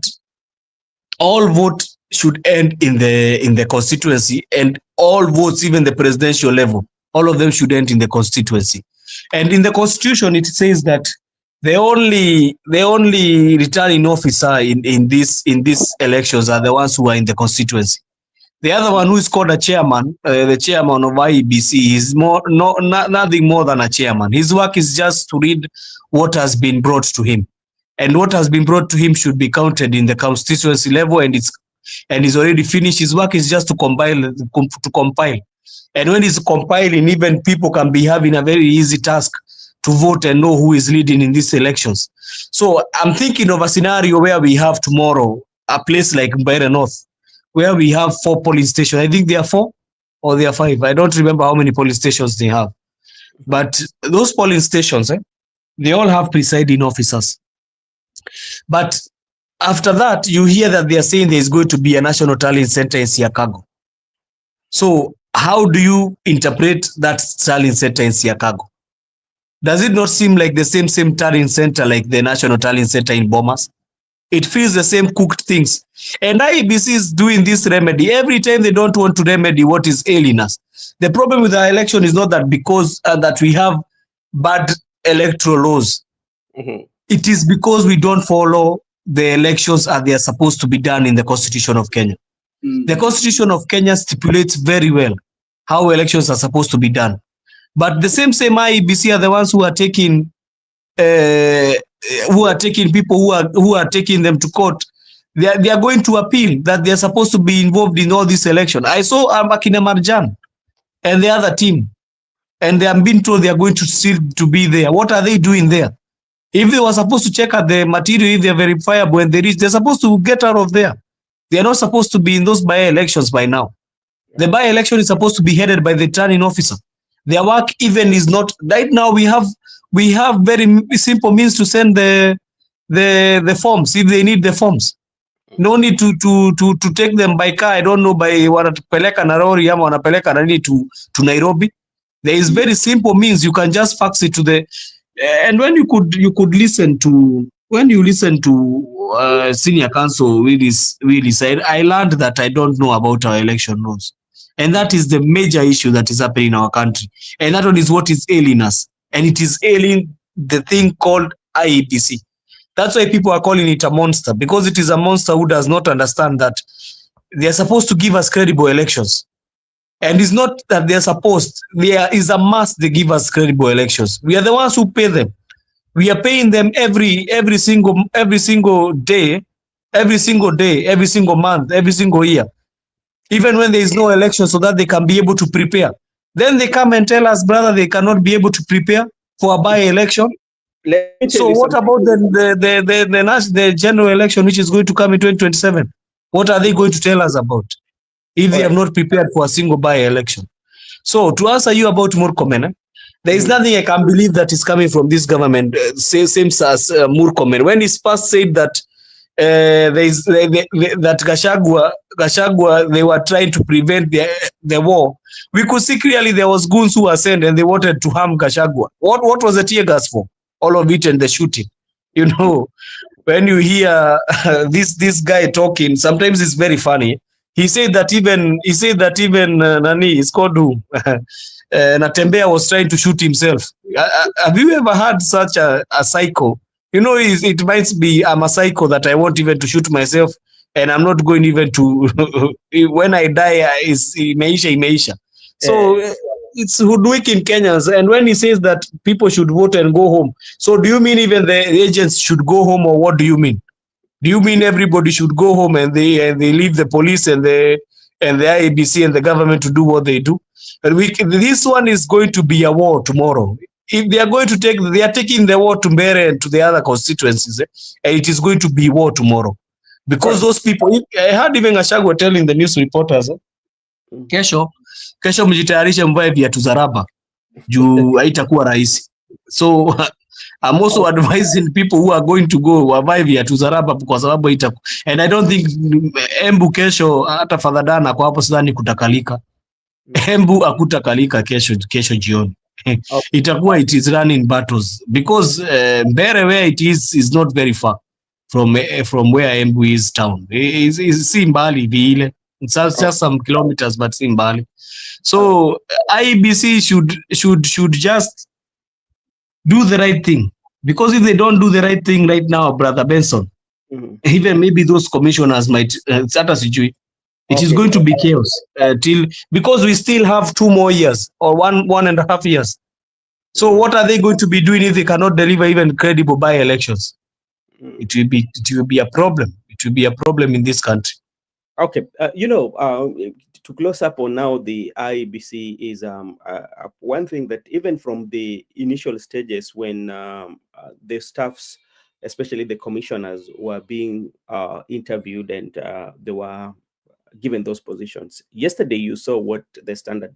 all vote should end in the constituency, and all votes, even the presidential level, all of them should end in the constituency. And in the constitution, it says that the only returning officer in these elections are the ones who are in the constituency. The other one, who is called a chairman, the chairman of IEBC, is nothing more than a chairman. His work is just to read what has been brought to him, and what has been brought to him should be counted in the constituency level, and he's already finished. His work is just to compile. And when he's compiling, even people can be having a very easy task to vote and know who is leading in these elections. So I'm thinking of a scenario where we have tomorrow a place like Mbeere North, where we have 4 polling stations. I think there are 4 or there are 5. I don't remember how many polling stations they have. But those polling stations, they all have presiding officers. But after that, you hear that they are saying there is going to be a national tallying center in Siakago. So how do you interpret that tallying center in Siakago? Does it not seem like the same tallying center like the national tallying center in Bomas? It feels the same cooked things. And IEBC is doing this remedy. Every time they don't want to remedy what is ailing us. The problem with our election is not that because that we have bad electoral laws. It is because we don't follow the elections as they are supposed to be done in the Constitution of Kenya. The Constitution of Kenya stipulates very well how elections are supposed to be done. But the same IEBC are the ones who are taking people who are taking them to court. They are going to appeal that they are supposed to be involved in all this election. I saw Akina Marjan and the other team, and they have been told they are going to still to be there. What are they doing there? If they were supposed to check out the material, if they are verifiable and they're supposed to get out of there. They are not supposed to be in those by-elections by now. The by-election is supposed to be headed by the returning officer. Their work even is not right now. We have very simple means to send the forms if they need the forms. No need to take them by car. I don't know, by wanapeleka na lori ama wanapeleka nani to Nairobi. There is very simple means. You can just fax it to the and when you could listen to senior counsel Willis, I learned that I don't know about our election laws. And that is the major issue that is happening in our country. And that one is what is ailing us. And it is ailing the thing called IEBC. That's why people are calling it a monster, because it is a monster who does not understand that they are supposed to give us credible elections. And it's not that they are supposed, there is a must they give us credible elections. We are the ones who pay them. We are paying them every single day, every single month, every single year. Even when there is no election, so that they can be able to prepare. Then they come and tell us, brother, they cannot be able to prepare for a by-election. So what about the general election, which is going to come in 2027? What are they going to tell us about if they have not prepared for a single by-election? So to answer you about Murkomen, there is nothing I can believe that is coming from this government, same as Murkomen. When he first said that that Gachagua, they were trying to prevent the war, we could see clearly there was goons who were sent and they wanted to harm Gachagua. What was the tear gas for? All of it and the shooting. You know, when you hear this guy talking, sometimes it's very funny. He said that even Nani is called who? Natembeya was trying to shoot himself. Have you ever had such a psycho? You know, it might be I'm a psycho that I want even to shoot myself, and I'm not going even to. When I die, is imeisha. So it's hoodwinking Kenyans. And when he says that people should vote and go home, so do you mean even the agents should go home, or what do you mean? Do you mean everybody should go home and they leave the police and the IEBC and the government to do what they do? And this one is going to be a war tomorrow. If they are going to they are taking the war to Mbere and to the other constituencies, and it is going to be war tomorrow. Because those people, I heard even Gachagua telling the news reporters, kesho mjitayarishe mvae viatu za raba juu haitakuwa rahisi. So I'm also advising people who are going to go wavae viatu za raba kwa sababu itakuwa, and I don't think Embu kesho hata Fadhadana kwa hapo sidhani kutakalika. Embu akutakalika kesho jioni. Itakuwa it is running battles because Mbere where it is not very far from where Embu is town. Is si mbali vile. It's just some kilometers, but si mbali. So IEBC should just do the right thing, because if they don't do the right thing right now, brother Benson, even maybe those commissioners might it is going to be chaos till, because we still have 2 more years or one and a half years. So what are they going to be doing if they cannot deliver even credible by-elections? It will be a problem. It will be a problem in this country. Okay, to close up on now, the IEBC is one thing that even from the initial stages when the staffs, especially the commissioners, were being interviewed and they were given those positions. Yesterday, you saw what the Standard,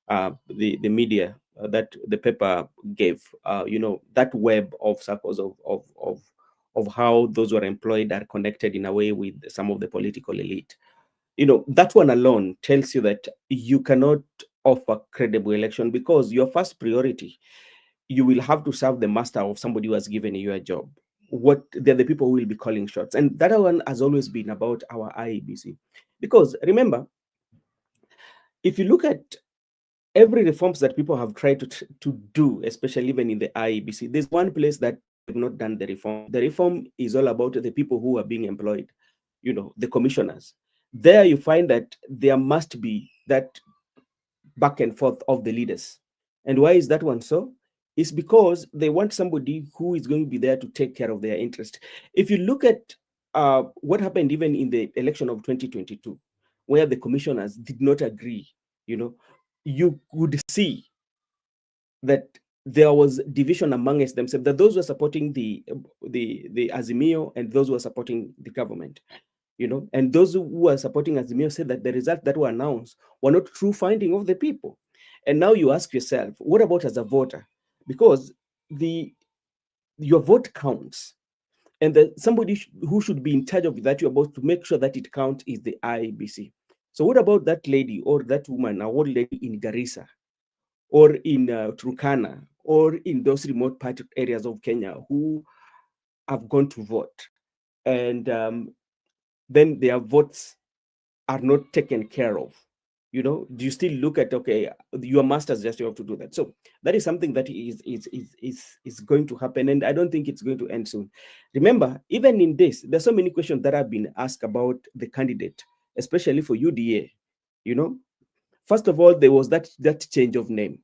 the media, that the paper gave, that web of circles of how those who are employed are connected in a way with some of the political elite. That one alone tells you that you cannot offer credible election, because your first priority, you will have to serve the master of somebody who has given you a job. They're the people who will be calling shots. And that one has always been about our IEBC. Because remember, if you look at every reforms that people have tried to do, especially even in the IEBC, there's one place that they've not done the reform. The reform is all about the people who are being employed, the commissioners. There you find that there must be that back and forth of the leaders. And why is that one so? It's because they want somebody who is going to be there to take care of their interest. If you look at what happened even in the election of 2022, where the commissioners did not agree, you could see that there was division amongst themselves, that those who are supporting the Azimio and those who are supporting the government. And those who are supporting Azimio said that the results that were announced were not true finding of the people. And now you ask yourself, what about as a voter? Because your vote counts. And somebody who should be in charge of that, you're about to make sure that it counts, is the IEBC. So what about that lady or that woman, or old lady in Garissa, or in Turkana, or in those remote part areas of Kenya who have gone to vote? And then their votes are not taken care of. Do you still look at, okay, your masters just have to do that? So that is something that is going to happen, and I don't think it's going to end soon. Remember, even in this, there's so many questions that have been asked about the candidate, especially for UDA. First of all, there was that change of name.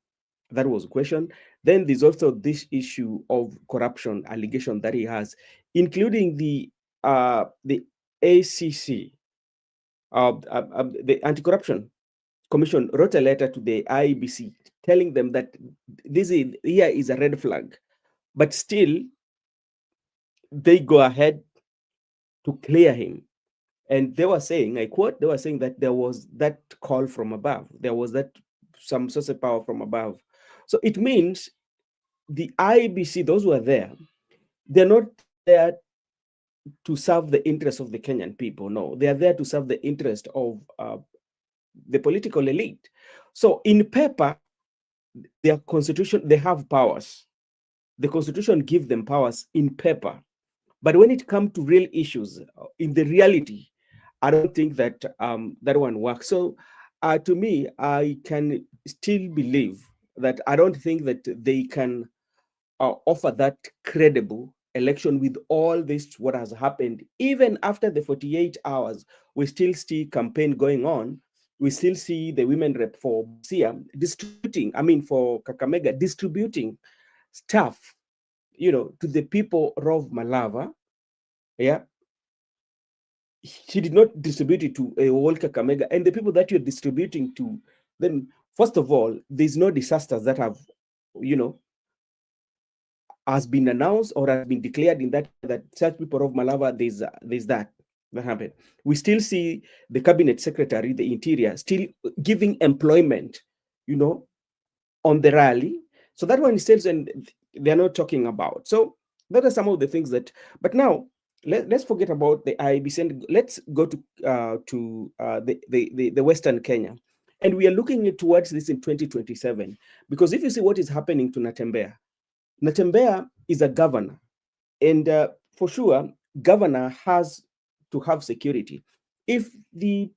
That was a question. Then there's also this issue of corruption allegation that he has, including the ACC, the Anti-Corruption Commission wrote a letter to the IEBC telling them that here is a red flag, but still they go ahead to clear him. And they were saying, I quote, they were saying that there was that call from above. There was that some source of power from above. So it means the IEBC, those who are there, they're not there to serve the interest of the Kenyan people. No, they are there to serve the interest of the political elite. So in paper, their constitution, they have powers. The constitution gives them powers in paper. But when it comes to real issues, in the reality, I don't think that that one works. So to me, I can still believe that I don't think that they can offer that credible election with all this what has happened. Even after the 48 hours, we still see campaign going on. We still see the women rep for Busia distributing, I mean for Kakamega, distributing stuff, to the people of Malava. Yeah, she did not distribute it to a whole Kakamega, and the people that you're distributing to, then first of all, there's no disasters that have, has been announced or has been declared in that such people of Malava, there's that happened. We still see the cabinet secretary, the interior, still giving employment, on the rally. So that one is and they're not talking about. So that are some of the things that. But now let's forget about the IBC and let's go to the Western Kenya, and we are looking towards this in 2027, because if you see what is happening to Natembeya is a governor, and for sure, governor has to have security. If the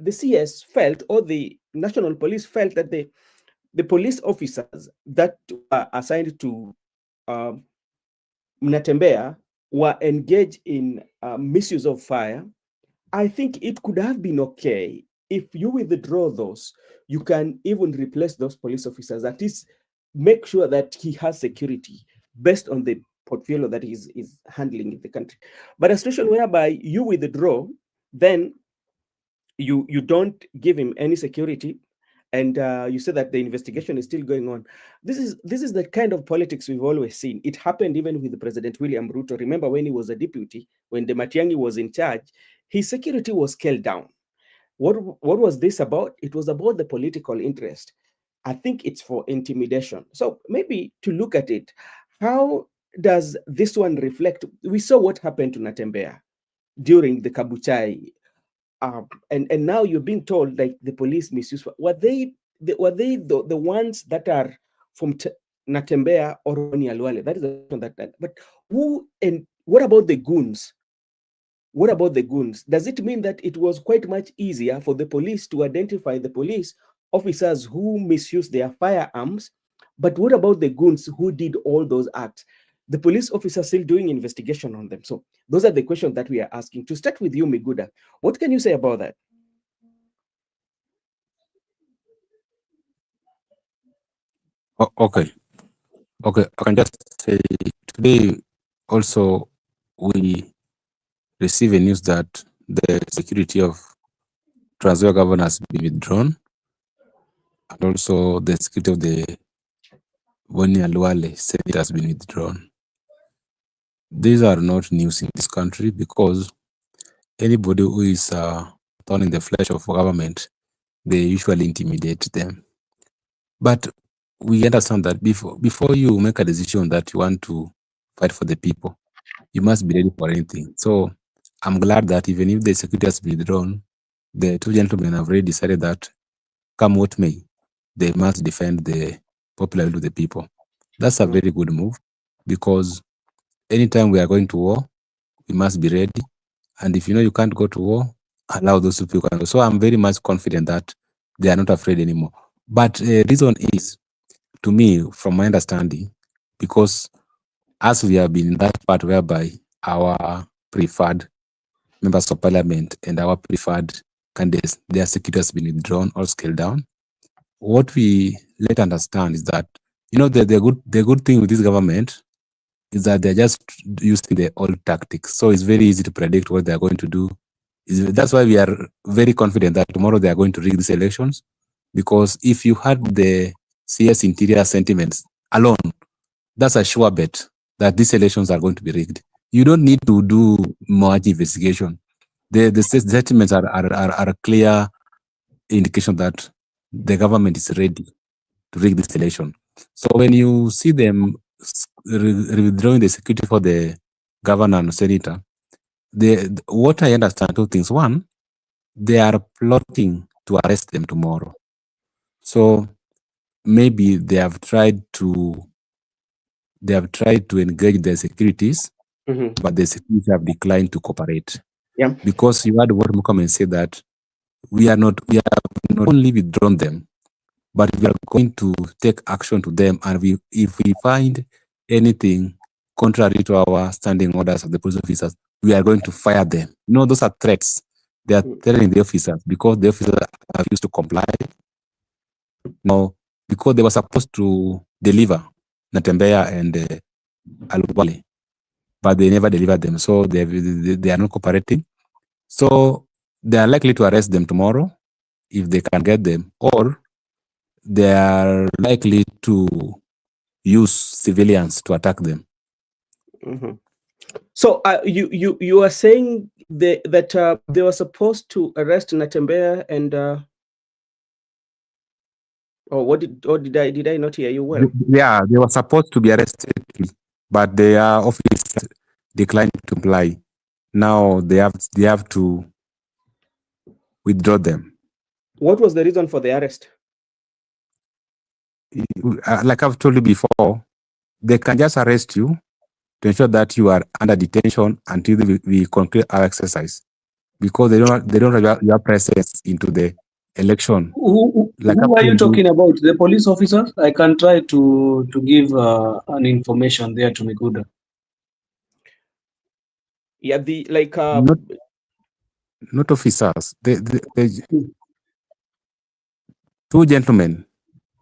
CS felt, or the national police felt, that the police officers that were assigned to Natembeya were engaged in misuse of fire, I think it could have been okay if you withdraw those. You can even replace those police officers. At least make sure that he has security based on the portfolio that is handling in the country. But a situation whereby you withdraw, then you don't give him any security, and you say that the investigation is still going on. This is the kind of politics we've always seen. It happened even with President William Ruto. Remember when he was a deputy, when the Matiang'i was in charge, his security was scaled down. What was this about? It was about the political interest. I think it's for intimidation. So maybe to look at it, how does this one reflect? We saw what happened to Natembeya during the Kabuchai, and now you're being told like the police misuse. Were they the ones that are from Natembeya or Alwale? That is the question that. But who, and what about the goons? What about the goons? Does it mean that it was quite much easier for the police to identify the police officers who misuse their firearms? But what about the goons who did all those acts? The police officers still doing investigation on them. So those are the questions that we are asking. To start with you, Miguda, what can you say about that? Okay. I can just say today also we receive a news that the security of Trans Nzoia governor has been withdrawn, and also the security of the Boni Alwale Senate has been withdrawn. These are not news in this country, because anybody who is thorn in the flesh of government, they usually intimidate them. But we understand that before you make a decision that you want to fight for the people, you must be ready for anything. So I'm glad that even if the security has been withdrawn, the two gentlemen have already decided that come what may, they must defend the popular will of the people. That's a very good move, because anytime we are going to war, we must be ready. And if you know you can't go to war, allow those people to go. So I'm very much confident that they are not afraid anymore. But the reason is, to me, from my understanding, because as we have been in that part whereby our preferred members of parliament and our preferred candidates, their security has been withdrawn or scaled down, what we let understand is that, the good thing with this government is that they're just using the old tactics. So it's very easy to predict what they're going to do. That's why we are very confident that tomorrow they are going to rig these elections, because if you had the CS interior sentiments alone, that's a sure bet that these elections are going to be rigged. You don't need to do much investigation. The sentiments are a clear indication that the government is ready to rig this election. So when you see them withdrawing the security for the governor and senator, what I understand, two things. One, they are plotting to arrest them tomorrow. So maybe they have tried to engage their securities, but the securities have declined to cooperate. Yeah. Because you had what Mukamen say, that we have not only withdrawn them, but we are going to take action to them, and if we find anything contrary to our standing orders of the police officers, we are going to fire them. Those are threats. They are telling the officers because the officers are used to comply. Now, because they were supposed to deliver Natembeya and Alubale, but they never delivered them, so they are not cooperating. So they are likely to arrest them tomorrow if they can get them, or they are likely to use civilians to attack them. So you are saying that they were supposed to arrest Natembeya and did I not hear you well? Yeah, they were supposed to be arrested, but their officers declined to comply. Now they have to withdraw them. What was the reason for the arrest? Like I've told you before, they can just arrest you to ensure that you are under detention until we conclude our exercise, because they don't have your presence into the election. Who are you talking about? The police officers? I can try to give an information there to Mikuda. Yeah, not officers. Two gentlemen,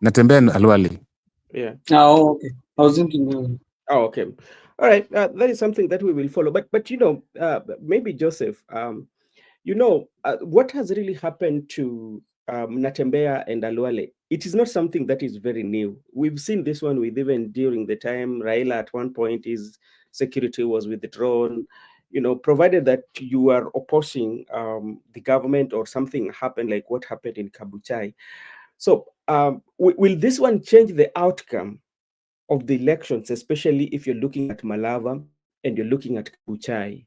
Natembeya and Alwali. Yeah. Oh, okay. I was thinking. Oh, okay. All right. That is something that we will follow. But maybe Joseph, what has really happened to Natembeya and Alwale? It is not something that is very new. We've seen this one with even during the time Raila at one point his security was withdrawn. Provided that you are opposing the government or something happened like what happened in Kabuchai. So will this one change the outcome of the elections, especially if you're looking at Malava and you're looking at Kabuchai?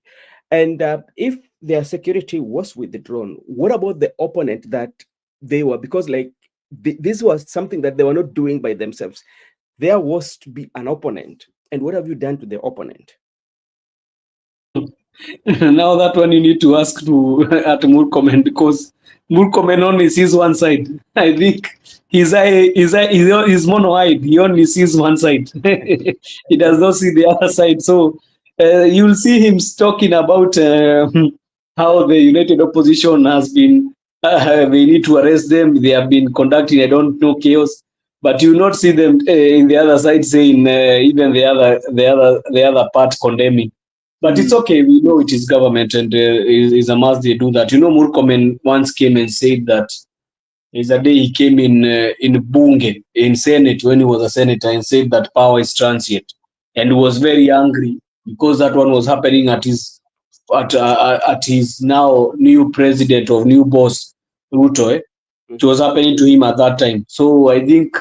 And if their security was withdrawn, what about the opponent that they were? Because this was something that they were not doing by themselves. There was to be an opponent. And what have you done to the opponent? Now that one you need to ask to at Murkomen, because Murkomen only sees one side. I think his mono-eyed. He only sees one side. He does not see the other side. So you'll see him talking about how the United Opposition has been. They need to arrest them. They have been conducting, I don't know, chaos. But you will not see them in the other side saying even the other part condemning. But it's okay. We know it is government, and is a must they do that. Murkomen once came and said that there's a day he came in Bunge, in Senate, when he was a senator, and said that power is transient, and was very angry because that one was happening at his now new president of new boss Ruto. It was happening to him at that time. So I think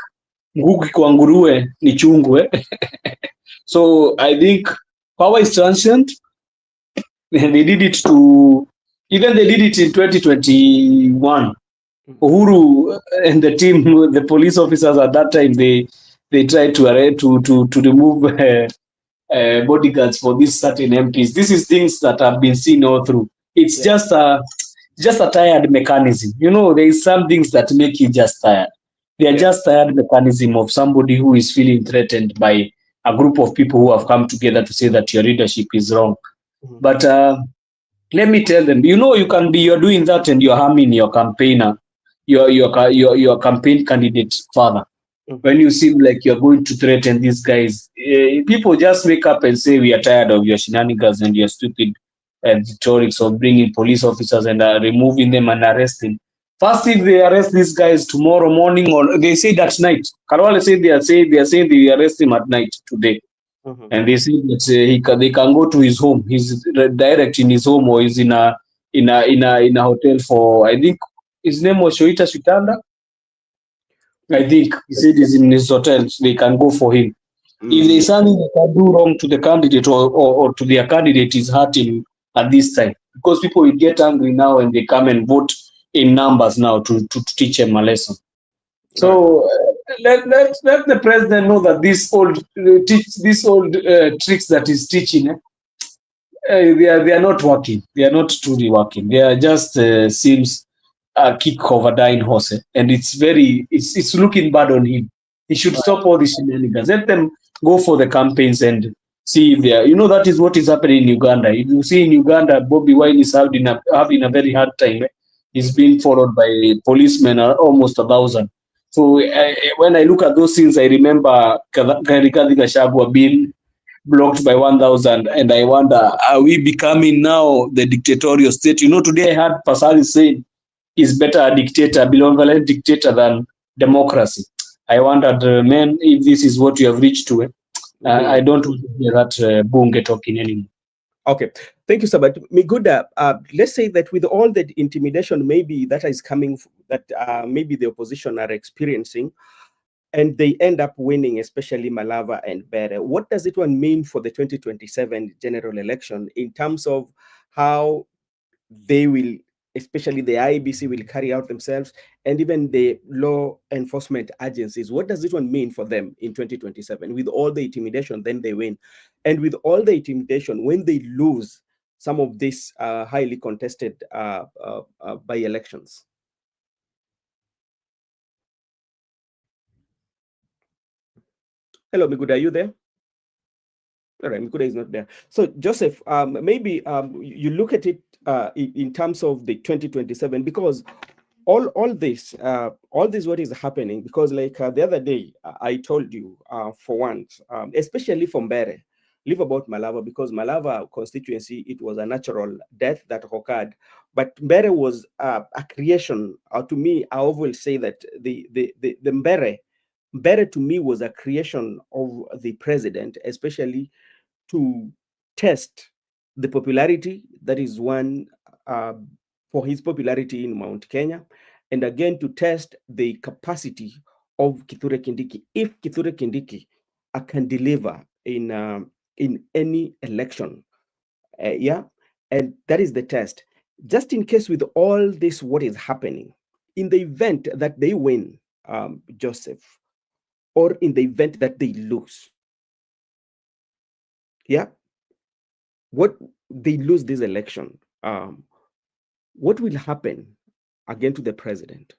nguki kwa nguruwe ni chungu. So I think power is transient. They did it they did it in 2021. Uhuru and the team, the police officers at that time, they tried to remove bodyguards for these certain MPs. This is things that have been seen all through. It's just a tired mechanism. There is some things that make you just tired. They are just tired mechanism of somebody who is feeling threatened by a group of people who have come together to say that your leadership is wrong. But let me tell them, you're doing that and you're harming your campaigner, your campaign candidate father. When you seem like you're going to threaten these guys, people just wake up and say, we are tired of your shenanigans and your stupid rhetorics of bringing police officers and removing them and arresting. First, if they arrest these guys tomorrow morning, or they say that night, Karwale said they are saying they arrest him at night today. And they say that they can go to his home. He's direct in his home, or he's in a hotel for, I think his name was Shoita Shitanda. I think he said he's in his hotel, so they can go for him. If there's something they can do wrong to the candidate or to their candidate, is hurting at this time, because people will get angry now and they come and vote in numbers now to teach them a lesson. So let the president know that these old tricks that he's teaching, they are not working. They are not truly working. They are just seems a kick of a dying horse, and it's looking bad on him. He should stop all these shenanigans. Let them go for the campaigns and see if they are. That is what is happening in Uganda. If you see in Uganda, Bobby Wine is having a very hard time. He's being followed by policemen, almost 1,000. So when I look at those things, I remember Rigathi Gachagua being blocked by 1,000, and I wonder, are we becoming now the dictatorial state? Today I heard Pasali saying is better a dictator, benevolent dictator than democracy. I wondered, man, if this is what you have reached to. I don't want to hear that Bunge talking anymore. Okay, thank you, sir. But Miguda, let's say that with all the intimidation, maybe that is coming, that maybe the opposition are experiencing, and they end up winning, especially Malava and Bere. What does it one mean for the 2027 general election in terms of how they will, especially the IEBC will carry out themselves, and even the law enforcement agencies? What does it one mean for them in 2027? With all the intimidation, then they win. And with all the intimidation, when they lose some of these highly contested by-elections? Hello, Miguda, are you there? All right, Mikuda is not there. So, Joseph, maybe you look at it in terms of the 2027, because all this what is happening, because like the other day, I told you for once, especially from Bere, leave about Malava, because Malava constituency, it was a natural death that occurred, but Bere was a creation. To me, I will say that the Bere to me was a creation of the president, especially to test the popularity, that is one, for his popularity in Mount Kenya, and again to test the capacity of Kithure Kindiki, if Kithure Kindiki can deliver in any election. Yeah, and that is the test. Just in case with all this, what is happening, in the event that they win, Joseph, or in the event that they lose, yeah, what they lose this election, what will happen again to the president,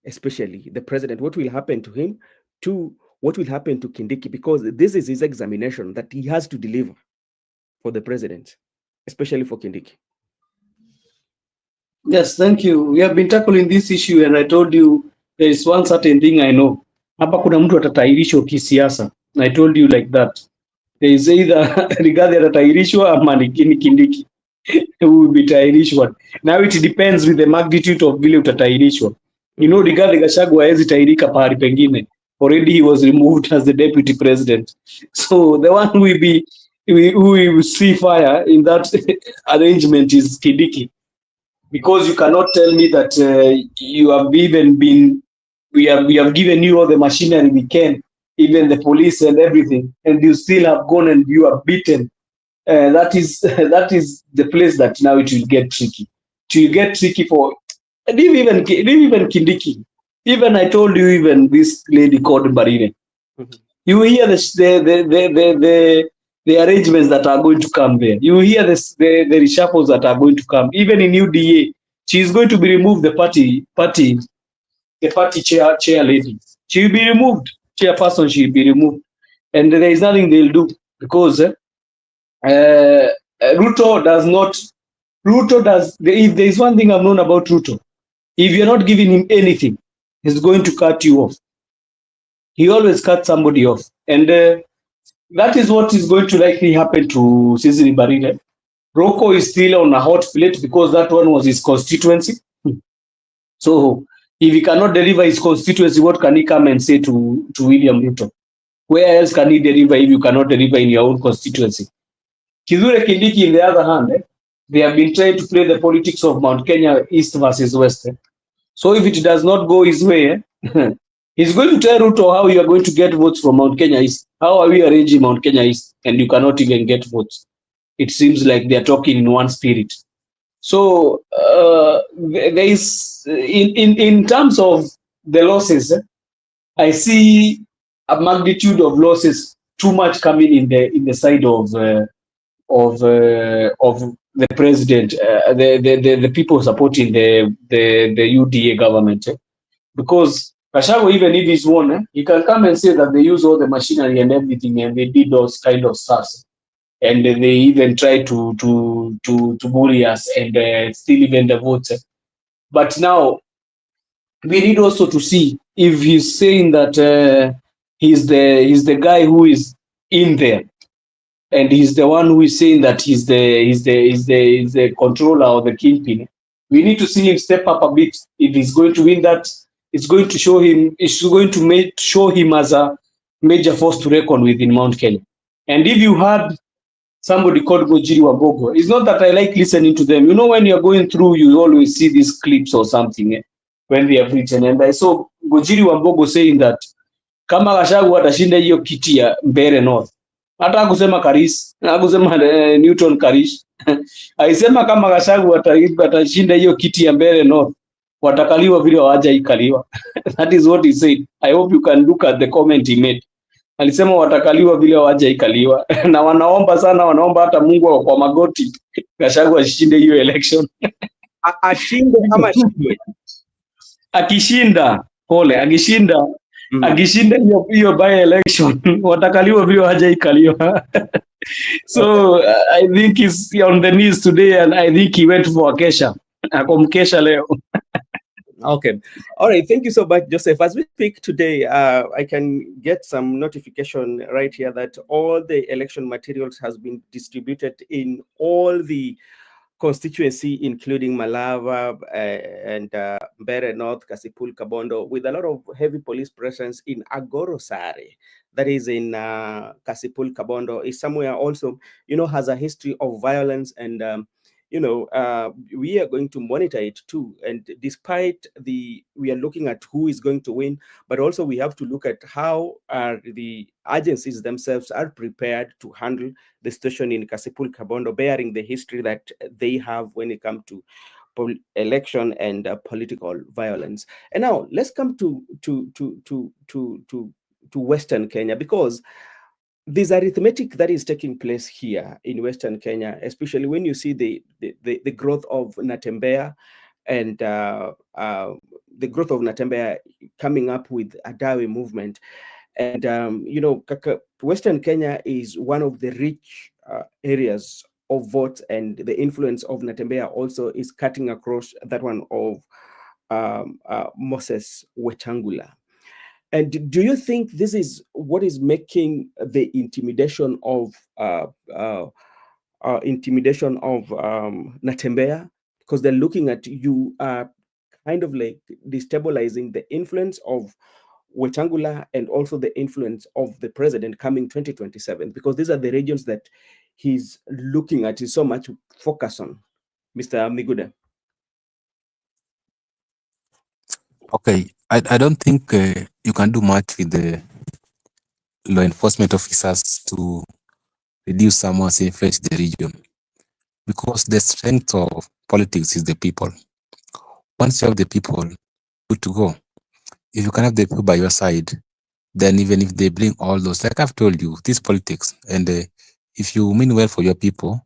especially the president? What will happen to him? To what will happen to Kindiki? Because this is his examination that he has to deliver for the president, especially for Kindiki. Yes, thank you. We have been tackling this issue, and I told you there is one certain thing I know. Hapa kuna mtu atatairishwa kisiasa. I told you like that. There is either Rigathi atatairishwa ama ni Kindiki who will be tairishwa. Now it depends with the magnitude of vile utatairishwa. Rigathi Gachagua hawezi tairika pahali pengine. Already he was removed as the deputy president. So the one who will see fire in that arrangement is Kindiki. Because you cannot tell me that you have even been, we have given you all the machinery we can, even the police and everything, and you still have gone and you are beaten. That is the place that now it will get tricky. It will get tricky for leave even Kindiki. Even I told you, even this lady called Barine. You hear the arrangements that are going to come there. You hear the reshuffles that are going to come. Even in UDA, she is going to be removed. The party chair lady. She will be removed. Chairperson, she will be removed, and there is nothing they'll do, because Ruto does not. Ruto does. If there is one thing I've known about Ruto, if you're not giving him anything, he's going to cut you off. He always cuts somebody off, and that is what is going to likely happen to Cecily Barine. Rocco is still on a hot plate because that one was his constituency. So if he cannot deliver his constituency, what can he come and say to William Ruto? Where else can he deliver if you cannot deliver in your own constituency? Kithure Kindiki, on the other hand, they have been trying to play the politics of Mount Kenya East versus West. So if it does not go his way, he's going to tell Ruto how you are going to get votes from Mount Kenya East. How are we arranging Mount Kenya East and you cannot even get votes? It seems like they're talking in one spirit. So there is, in terms of the losses, I see a magnitude of losses too much coming in the side of the president, the people supporting the UDA government, because Kashago, even if he's won, he can come and say that they use all the machinery and everything, and they did those kind of stuff, and they even try to bully us and steal even the votes. But now we need also to see if he's saying that he's the guy who is in there, and he's the one who is saying that he's the controller or the kingpin. We need to see him step up a bit. If he's going to win that, it's going to show him. It's going to show him as a major force to reckon with in Mount Kenya. And if you had somebody called Gojiri Wagogo, it's not that I like listening to them. You know, when you're going through, you always see these clips or something when they have written. And I saw Gojiri Wagogo saying that kama Gachagua atashinda hiyo kiti ya Mbeere North, hata kusema Karis, na kusema Newton Karish aisema kama Gachagua atashinda hiyo kiti ya Mbeere North, watakaliwa vile hawajaikaliwa. That is what he said. I hope you can look at the comment he made. Alisema watakaliwa vile hawajaikaliwa na wanaomba sana, wanaomba hata Mungu kwa magoti Gachagua ashinde hiyo election. Ashinde kama ashinde. Akishinda, pole, akishinda akishinda hiyo by election watakaliwa vile hawajaikaliwa. So I think he's on the knees today, and I think he went for a kesha. Akomkesha leo. Okay. All right. Thank you so much, Joseph. As we speak today, I can get some notification right here that all the election materials has been distributed in all the constituency, including Malava and Mbeere North, Kasipul, Kabondo, with a lot of heavy police presence in Agorosare. That is in Kasipul, Kabondo, is somewhere also, has a history of violence. And, we are going to monitor it too. And despite we are looking at who is going to win, but also we have to look at how the agencies themselves are prepared to handle the situation in Kasipul, Kabondo, bearing the history that they have when it comes to election and political violence. And now let's come to Western Kenya, because there's arithmetic that is taking place here in Western Kenya, especially when you see the growth of Natembeya and the growth of Natembeya coming up with a Dawe movement. And, Western Kenya is one of the rich areas of votes, and the influence of Natembeya also is cutting across that one of Moses Wetangula. And do you think this is what is making the intimidation of Natembeya? Because they're looking at you kind of like destabilizing the influence of Wetangula and also the influence of the president coming 2027, because these are the regions that he's looking at, is so much focus on. Mr. Miguda. Okay, I don't think you can do much with the law enforcement officers to reduce someone's influence in the region, because the strength of politics is the people. Once you have the people, good to go. If you can have the people by your side, then even if they bring all those, like I've told you, this politics, and if you mean well for your people,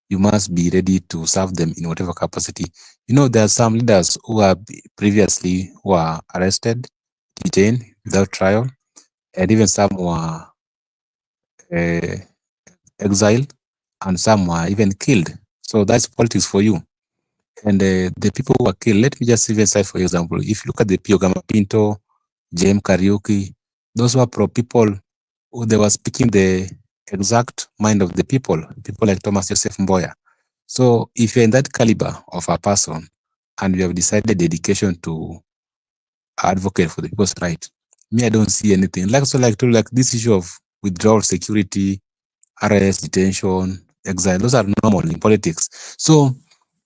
you must be ready to serve them in whatever capacity. There are some leaders who are previously were arrested, detained without trial, and even some were exiled, and some were even killed. So that's politics for you. And the people who were killed, let me just even cite for example, if you look at the Piogama Pinto, Jem Kariuki, those were people who they were speaking the exact mind of the people like Thomas Joseph Mboya. So if you're in that caliber of a person and you have decided dedication to advocate for the people's right, me, I don't see anything. Like this issue of withdrawal security, arrest, detention, exile, those are normal in politics. So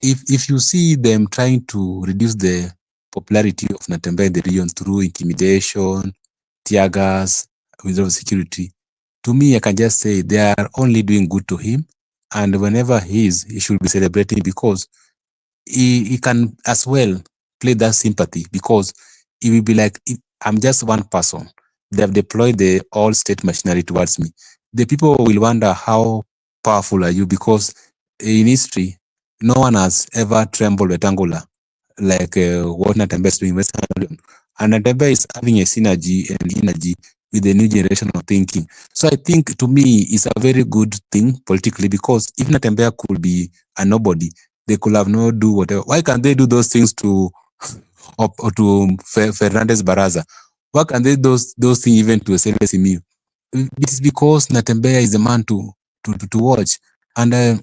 if you see them trying to reduce the popularity of Natembeya in the region through intimidation, tear gas, withdrawal security, to me, I can just say they are only doing good to him. And whenever he should be celebrating, because he can as well play that sympathy, because he will be like, I'm just one person. They have deployed the all state machinery towards me. The people will wonder, how powerful are you? Because in history, No one has ever trembled Wetangula like what Natembeya is doing in Western region. And Natembeya is having a synergy and energy with the new generation of thinking. So I think, to me, it's a very good thing politically, because if Natembeya could be a nobody, they could have not do whatever. Why can't they do those things to or to Fernandez Baraza? Why can't they do those things even to Simi? It is because Natembeya is the man to watch. And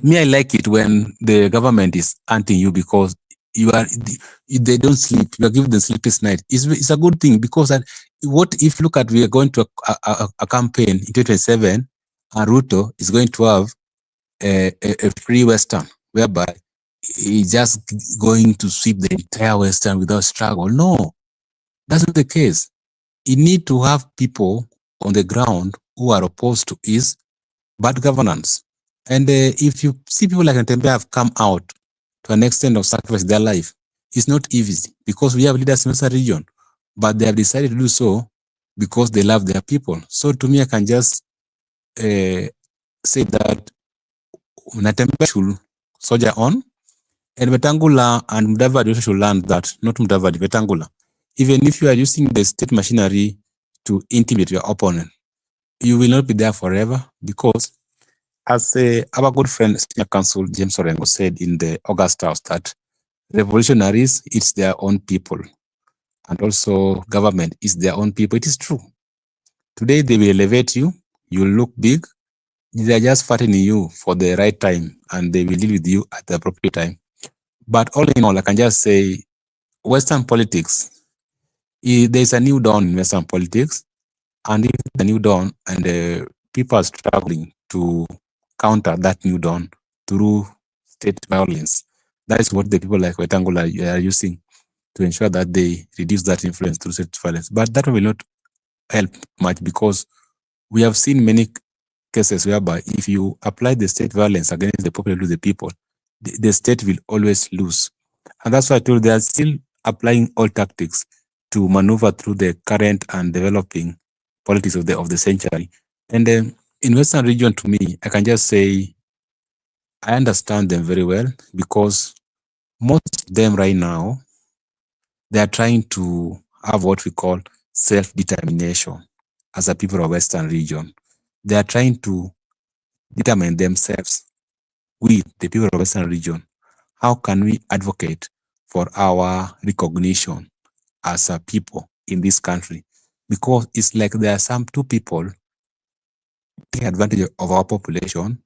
me, I like it when the government is hunting you, because they don't sleep. You are giving them sleepless night. It's a good thing, because what if, look at, we are going to a campaign in 2027, and Ruto is going to have a free Western, whereby he's just going to sweep the entire Western without struggle. No, that's not the case. You need to have people on the ground who are opposed to his bad governance. And if you see people like Natembeya have come out to an extent of sacrifice their life, it's not easy, because we have leaders in the region, but they have decided to do so because they love their people. So to me, I can just say that Natembeya should soldier on, and Wetangula and Mudavadi also should learn that, not Mudavadi, Wetangula. Even if you are using the state machinery to intimidate your opponent, you will not be there forever, because as our good friend, Senior Counsel James Orengo said in the August House, that revolutionaries, it's their own people, and also government is their own people. It is true. Today they will elevate you, you look big, they are just fattening you for the right time, and they will deal with you at the appropriate time. But all in all, I can just say, Western politics, there's a new dawn in Western politics, and it's a new dawn, and people are struggling to counter that new dawn through state violence. That is what the people like Wetangula are using to ensure that they reduce that influence through state violence. But that will not help much, because we have seen many cases whereby if you apply the state violence against the popular to the people, the state will always lose. And that's why I told you, they are still applying all tactics to maneuver through the current and developing politics of the century. And in Western region, to me, I can just say I understand them very well, because most of them right now, they are trying to have what we call self-determination as a people of Western region. They are trying to determine themselves, we, the people of Western region, how can we advocate for our recognition as a people in this country? Because it's like there are some two people taking advantage of our population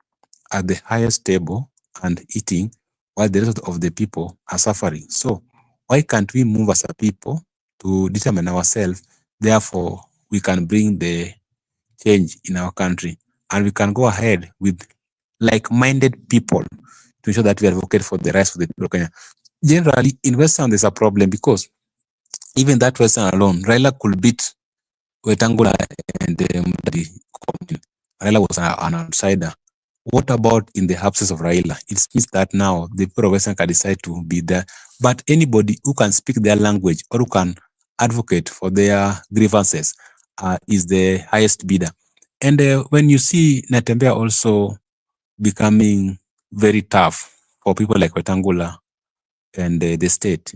at the highest table and eating, while the rest of the people are suffering. So why can't we move as a people to determine ourselves? Therefore, we can bring the change in our country, and we can go ahead with like-minded people to ensure that we advocate for the rights of the people of Kenya. Generally, in Western, there's a problem, because even that Western alone, Raila could beat Wetangula and Mudavadi. Raila was an outsider. What about in the absence of Raila? It means that now the people of Western can decide to be there. But anybody who can speak their language or who can advocate for their grievances is the highest bidder. And when you see Natembeya also becoming very tough for people like Wetangula and the state,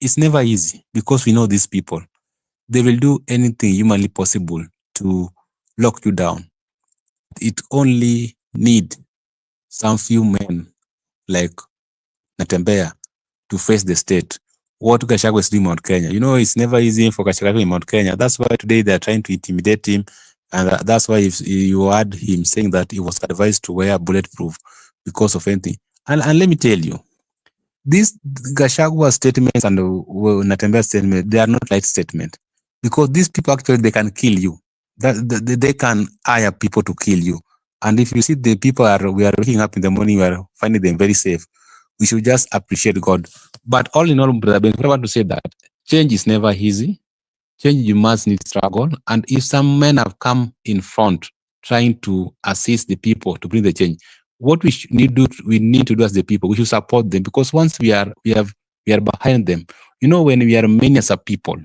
it's never easy, because we know these people. They will do anything humanly possible to lock you down. It only need some few men like Natembeya to face the state. What Gachagua is doing in Mount Kenya. You know, it's never easy for Gachagua in Mount Kenya. That's why today they're trying to intimidate him. And that's why if you heard him saying that he was advised to wear bulletproof because of anything. And let me tell you, these Gachagua statements and Natembeya statements, they are not light statements. Because these people actually, they can kill you. They can hire people to kill you. And if you see the people we are waking up in the morning, we are finding them very safe. We should just appreciate God. But all in all, brother, I want to say that change is never easy. Change, you must need struggle. And if some men have come in front trying to assist the people to bring the change, what we need to do as the people, we should support them, because once we are behind them. You know, when we are many as a people,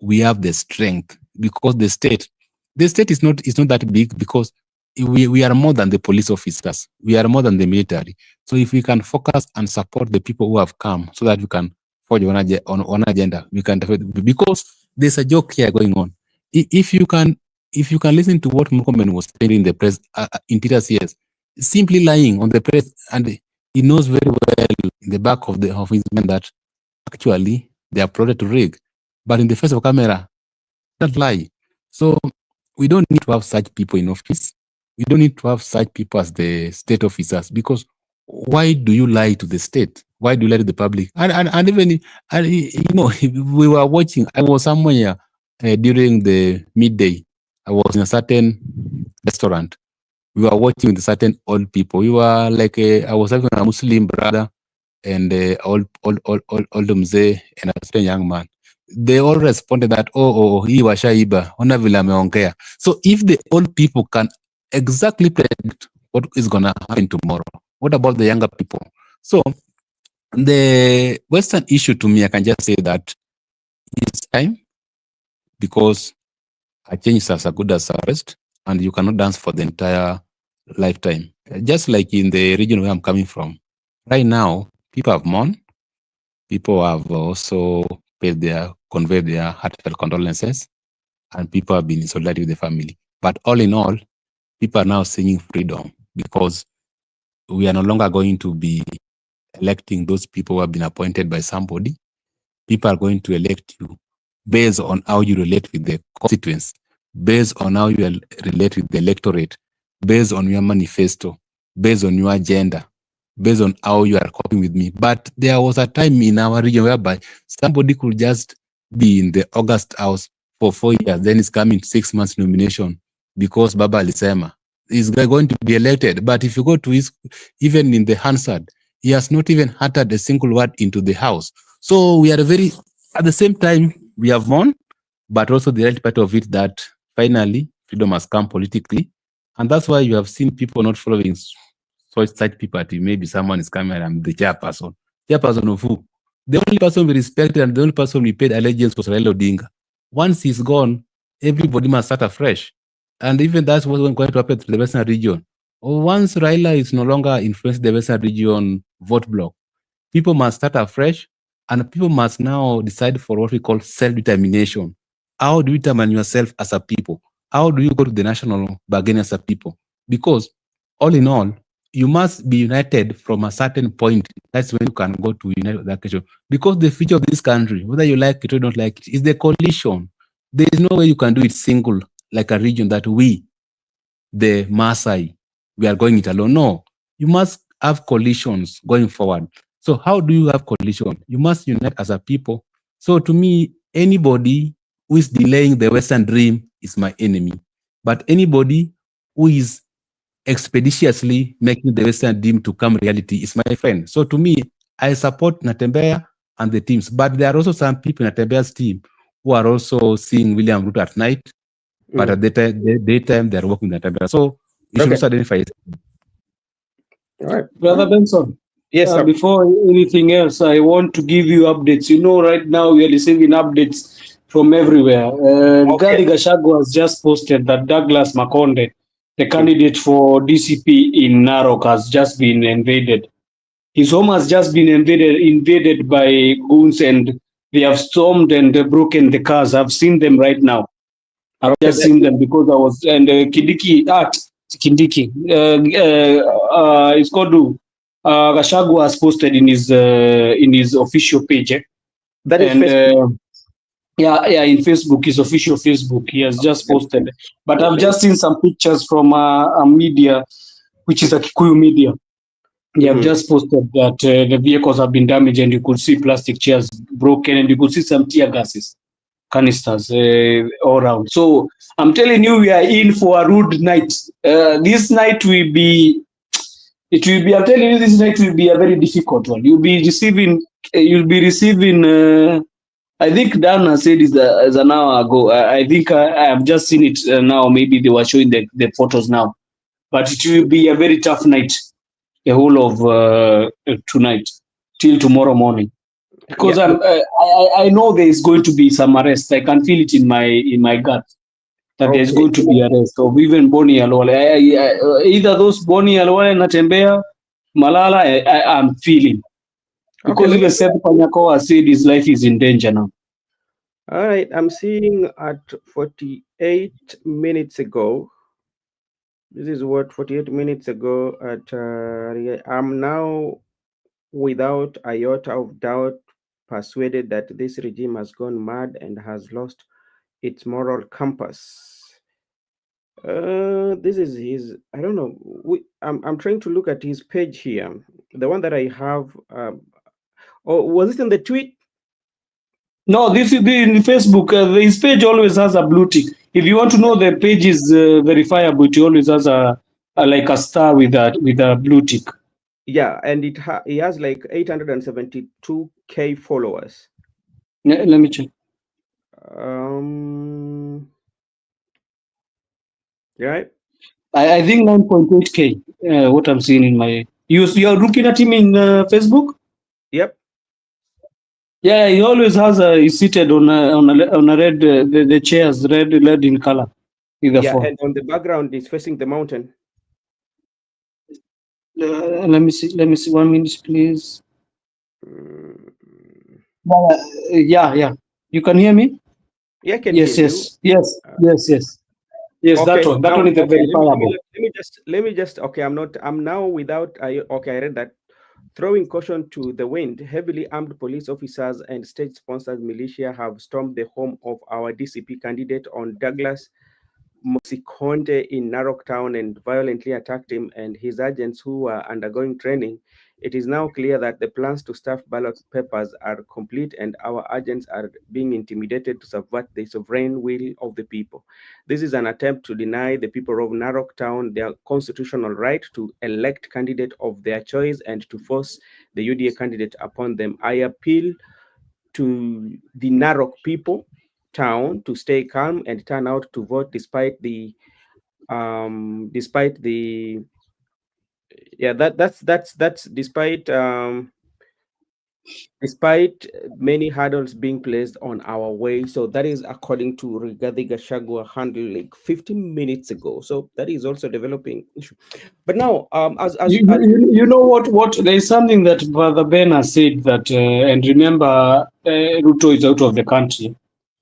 we have the strength, because the state is not that big, because we are more than the police officers. We are more than the military. So if we can focus and support the people who have come so that we can forge on agenda, we can definitely, because there's a joke here going on. If you can listen to what Murkomen was saying in the press in Tita's ears, simply lying on the press, and he knows very well in the back of his mind that actually they are plotted to rig, but in the face of camera, that lie. So we don't need to have such people in office. We don't need to have such people as the state officers, because why do you lie to the state? Why do you lie to the public? And even, we were watching, I was somewhere during the midday. I was in a certain restaurant. We were watching with certain old people. We were like, I was having a Muslim brother and old mzee and a certain young man. They all responded that, hii washaiba, ona vile ameongea. So if the old people can exactly predict what is going to happen tomorrow, what about the younger people? So the Western issue, to me, I can just say that it's time, because a change is as good as a rest, and you cannot dance for the entire lifetime. Just like in the region where I'm coming from, right now, people have mourned. People have also conveyed their heartfelt condolences, and people have been in solidarity with the family. But all in all, people are now singing freedom, because we are no longer going to be electing those people who have been appointed by somebody. People are going to elect you based on how you relate with the constituents, based on how you relate with the electorate, based on your manifesto, based on your agenda, based on how you are coping with me. But there was a time in our region whereby somebody could just be in the August House for 4 years, then it's coming 6 months nomination because Baba Alisema is going to be elected. But if you go to even in the Hansard, he has not even uttered a single word into the house. So we are at the same time, we have won, but also the right part of it that finally freedom has come politically. And that's why you have seen people not following such people. Maybe someone is coming and I'm the chairperson. Chairperson of who? The only person we respected and the only person we paid allegiance was Raila Odinga. Once he's gone, everybody must start afresh. And even that's what's going to happen to the Western region. Once Raila is no longer influencing the Western region vote block, people must start afresh, and people must now decide for what we call self-determination. How do you determine yourself as a people? How do you go to the national bargain as a people? Because all in all, you must be united from a certain point. That's when you can go to unite with that country. Because the future of this country, whether you like it or don't like it, is the coalition. There is no way you can do it single, like a region that we, the Maasai, we are going it alone. No, you must have coalitions going forward. So how do you have coalition? You must unite as a people. So to me, anybody who is delaying the Western dream is my enemy. But anybody who is expeditiously making the Western dream to come reality is my friend. So to me, I support Natembeya and the teams. But there are also some people in Natembeya's team who are also seeing William Ruto at night, but at the daytime they're working with Natembeya. So you should also identify it. All right. Brother Benson. Yes, sir. Before anything else, I want to give you updates. You know, right now we are receiving updates from everywhere. Rigathi Gachagua has just posted that Douglas Makonde, the candidate for DCP in Narok, has just been invaded. His home has just been invaded by goons, and they have stormed and broken the cars. I've seen them right now. I've just seen them because I was, and Kindiki, it's called Gachagua has posted in his official page. That is and Facebook. In Facebook, his official Facebook, he has just posted. But I've just seen some pictures from a media, which is a Kikuyu media. They have just posted that the vehicles have been damaged, and you could see plastic chairs broken, and you could see some tear gases, canisters all around. So I'm telling you, we are in for a rude night. This night will be, I'm telling you, this night will be a very difficult one. You'll be receiving, I think Dana said it as an hour ago. I think I have just seen it now. Maybe they were showing the photos now. But it will be a very tough night, the whole of tonight till tomorrow morning. Because I know there is going to be some arrest. I can feel it in my gut. that there's Okay. going to be arrest of even Boni Alwale. Either those Boni Alwale, Natembeya, Malala, I'm feeling. Okay, Because let me. even Seth Panyako has said his life is in danger now. All right, I'm seeing at 48 minutes ago. This is what 48 minutes ago at I'm now without a iota of doubt persuaded that this regime has gone mad and has lost its moral compass. This is his. I don't know. I'm trying to look at his page here. The one that I have. Oh, was it in the tweet? No, this is in Facebook. His page always has a blue tick. If you want to know the page is verifiable, it always has a like a star with a blue tick. Yeah, and he has like 872K followers. Let me check. Right. I think 9.8K. What I'm seeing in my you're looking at him in Facebook. Yep. Yeah, he always has he's seated on a red the chairs red in color. Yeah, and on the background is facing the mountain. Let me see. Let me see. 1 minute, please. Mm. Yeah. You can hear me? Yeah, I can Yes, hear you. yes. Yes, Okay, that one is the okay. verifiable. Let me just. Okay, I'm now without. Okay, I read that. Throwing caution to the wind, heavily armed police officers and state-sponsored militia have stormed the home of our DCP candidate on Douglas Musikonde in Narok Town and violently attacked him and his agents who were undergoing training. It is now clear that the plans to stuff ballot papers are complete and our agents are being intimidated to subvert the sovereign will of the people. This is an attempt to deny the people of Narok Town their constitutional right to elect candidate of their choice and to force the UDA candidate upon them. I appeal to the Narok people town to stay calm and turn out to vote despite the yeah that's despite many hurdles being placed on our way. So that is according to Rigathi Gachagua handle like 15 minutes ago. So that is also developing issue. But now You know what? There is something that Brother Ben has said that, and remember, Ruto is out of the country.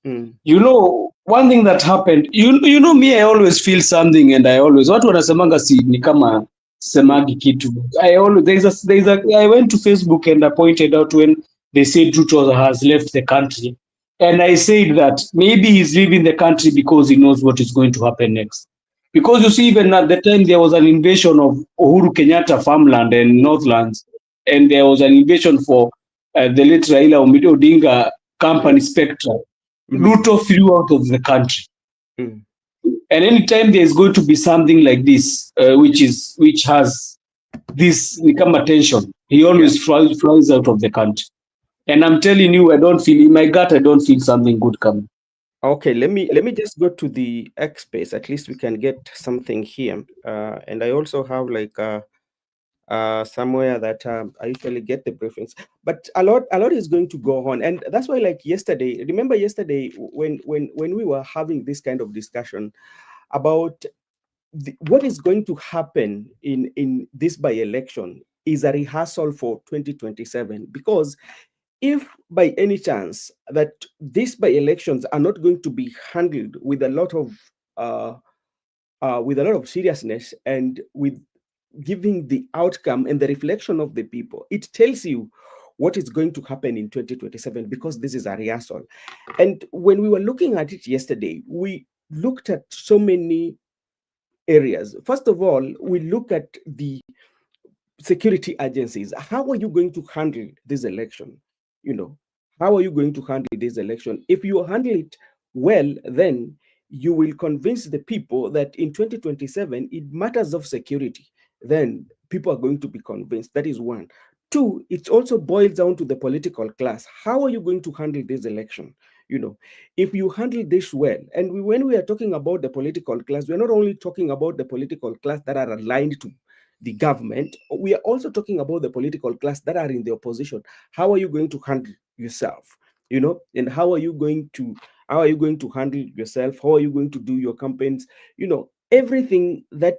mm, You know, one thing that happened. You know me. I always feel something, and I always watu wanasemanga si ni kama mm, semagi kitu. I always there's a I went to Facebook and I pointed out when they said Ruto has left the country, and I said that maybe he's leaving the country because he knows what is going to happen next. Because you see, even at the time there was an invasion of Uhuru Kenyatta farmland and Northlands, and there was an invasion for the late Raila Odinga mm, company Spectra. mm, Ruto flew out of the country. mm, And anytime there is going to be something like this, which has this become attention, he yeah. always flies out of the country. And I'm telling you, I don't feel in my gut. I don't feel something good coming. Okay, let me just go to the X space. At least we can get something here. And I also have like somewhere that I usually get the briefings. But a lot is going to go on, and that's why, like yesterday, remember yesterday when we were having this kind of discussion about what is going to happen in this by-election is a rehearsal for 2027, because if by any chance that these by-elections are not going to be handled uh, with a lot of seriousness and with giving the outcome and the reflection of the people, it tells you what is going to happen in 2027, because this is a rehearsal. And when we were looking at it yesterday, we looked at so many areas. First of all, we look at the security agencies. How are you going to handle this election? You know, how are you going to handle this election? If you handle it well, then you will convince the people that in 2027 it matters of security. Then people are going to be convinced. That is one. Two, it also boils down to the political class. How are you going to handle this election? You know, if you handle this well, and when we are talking about the political class, we're not only talking about the political class that are aligned to the government, we are also talking about the political class that are in the opposition. How are you going to handle yourself? You know, and how are you going to How are you going to handle yourself? How are you going to do your campaigns? Everything that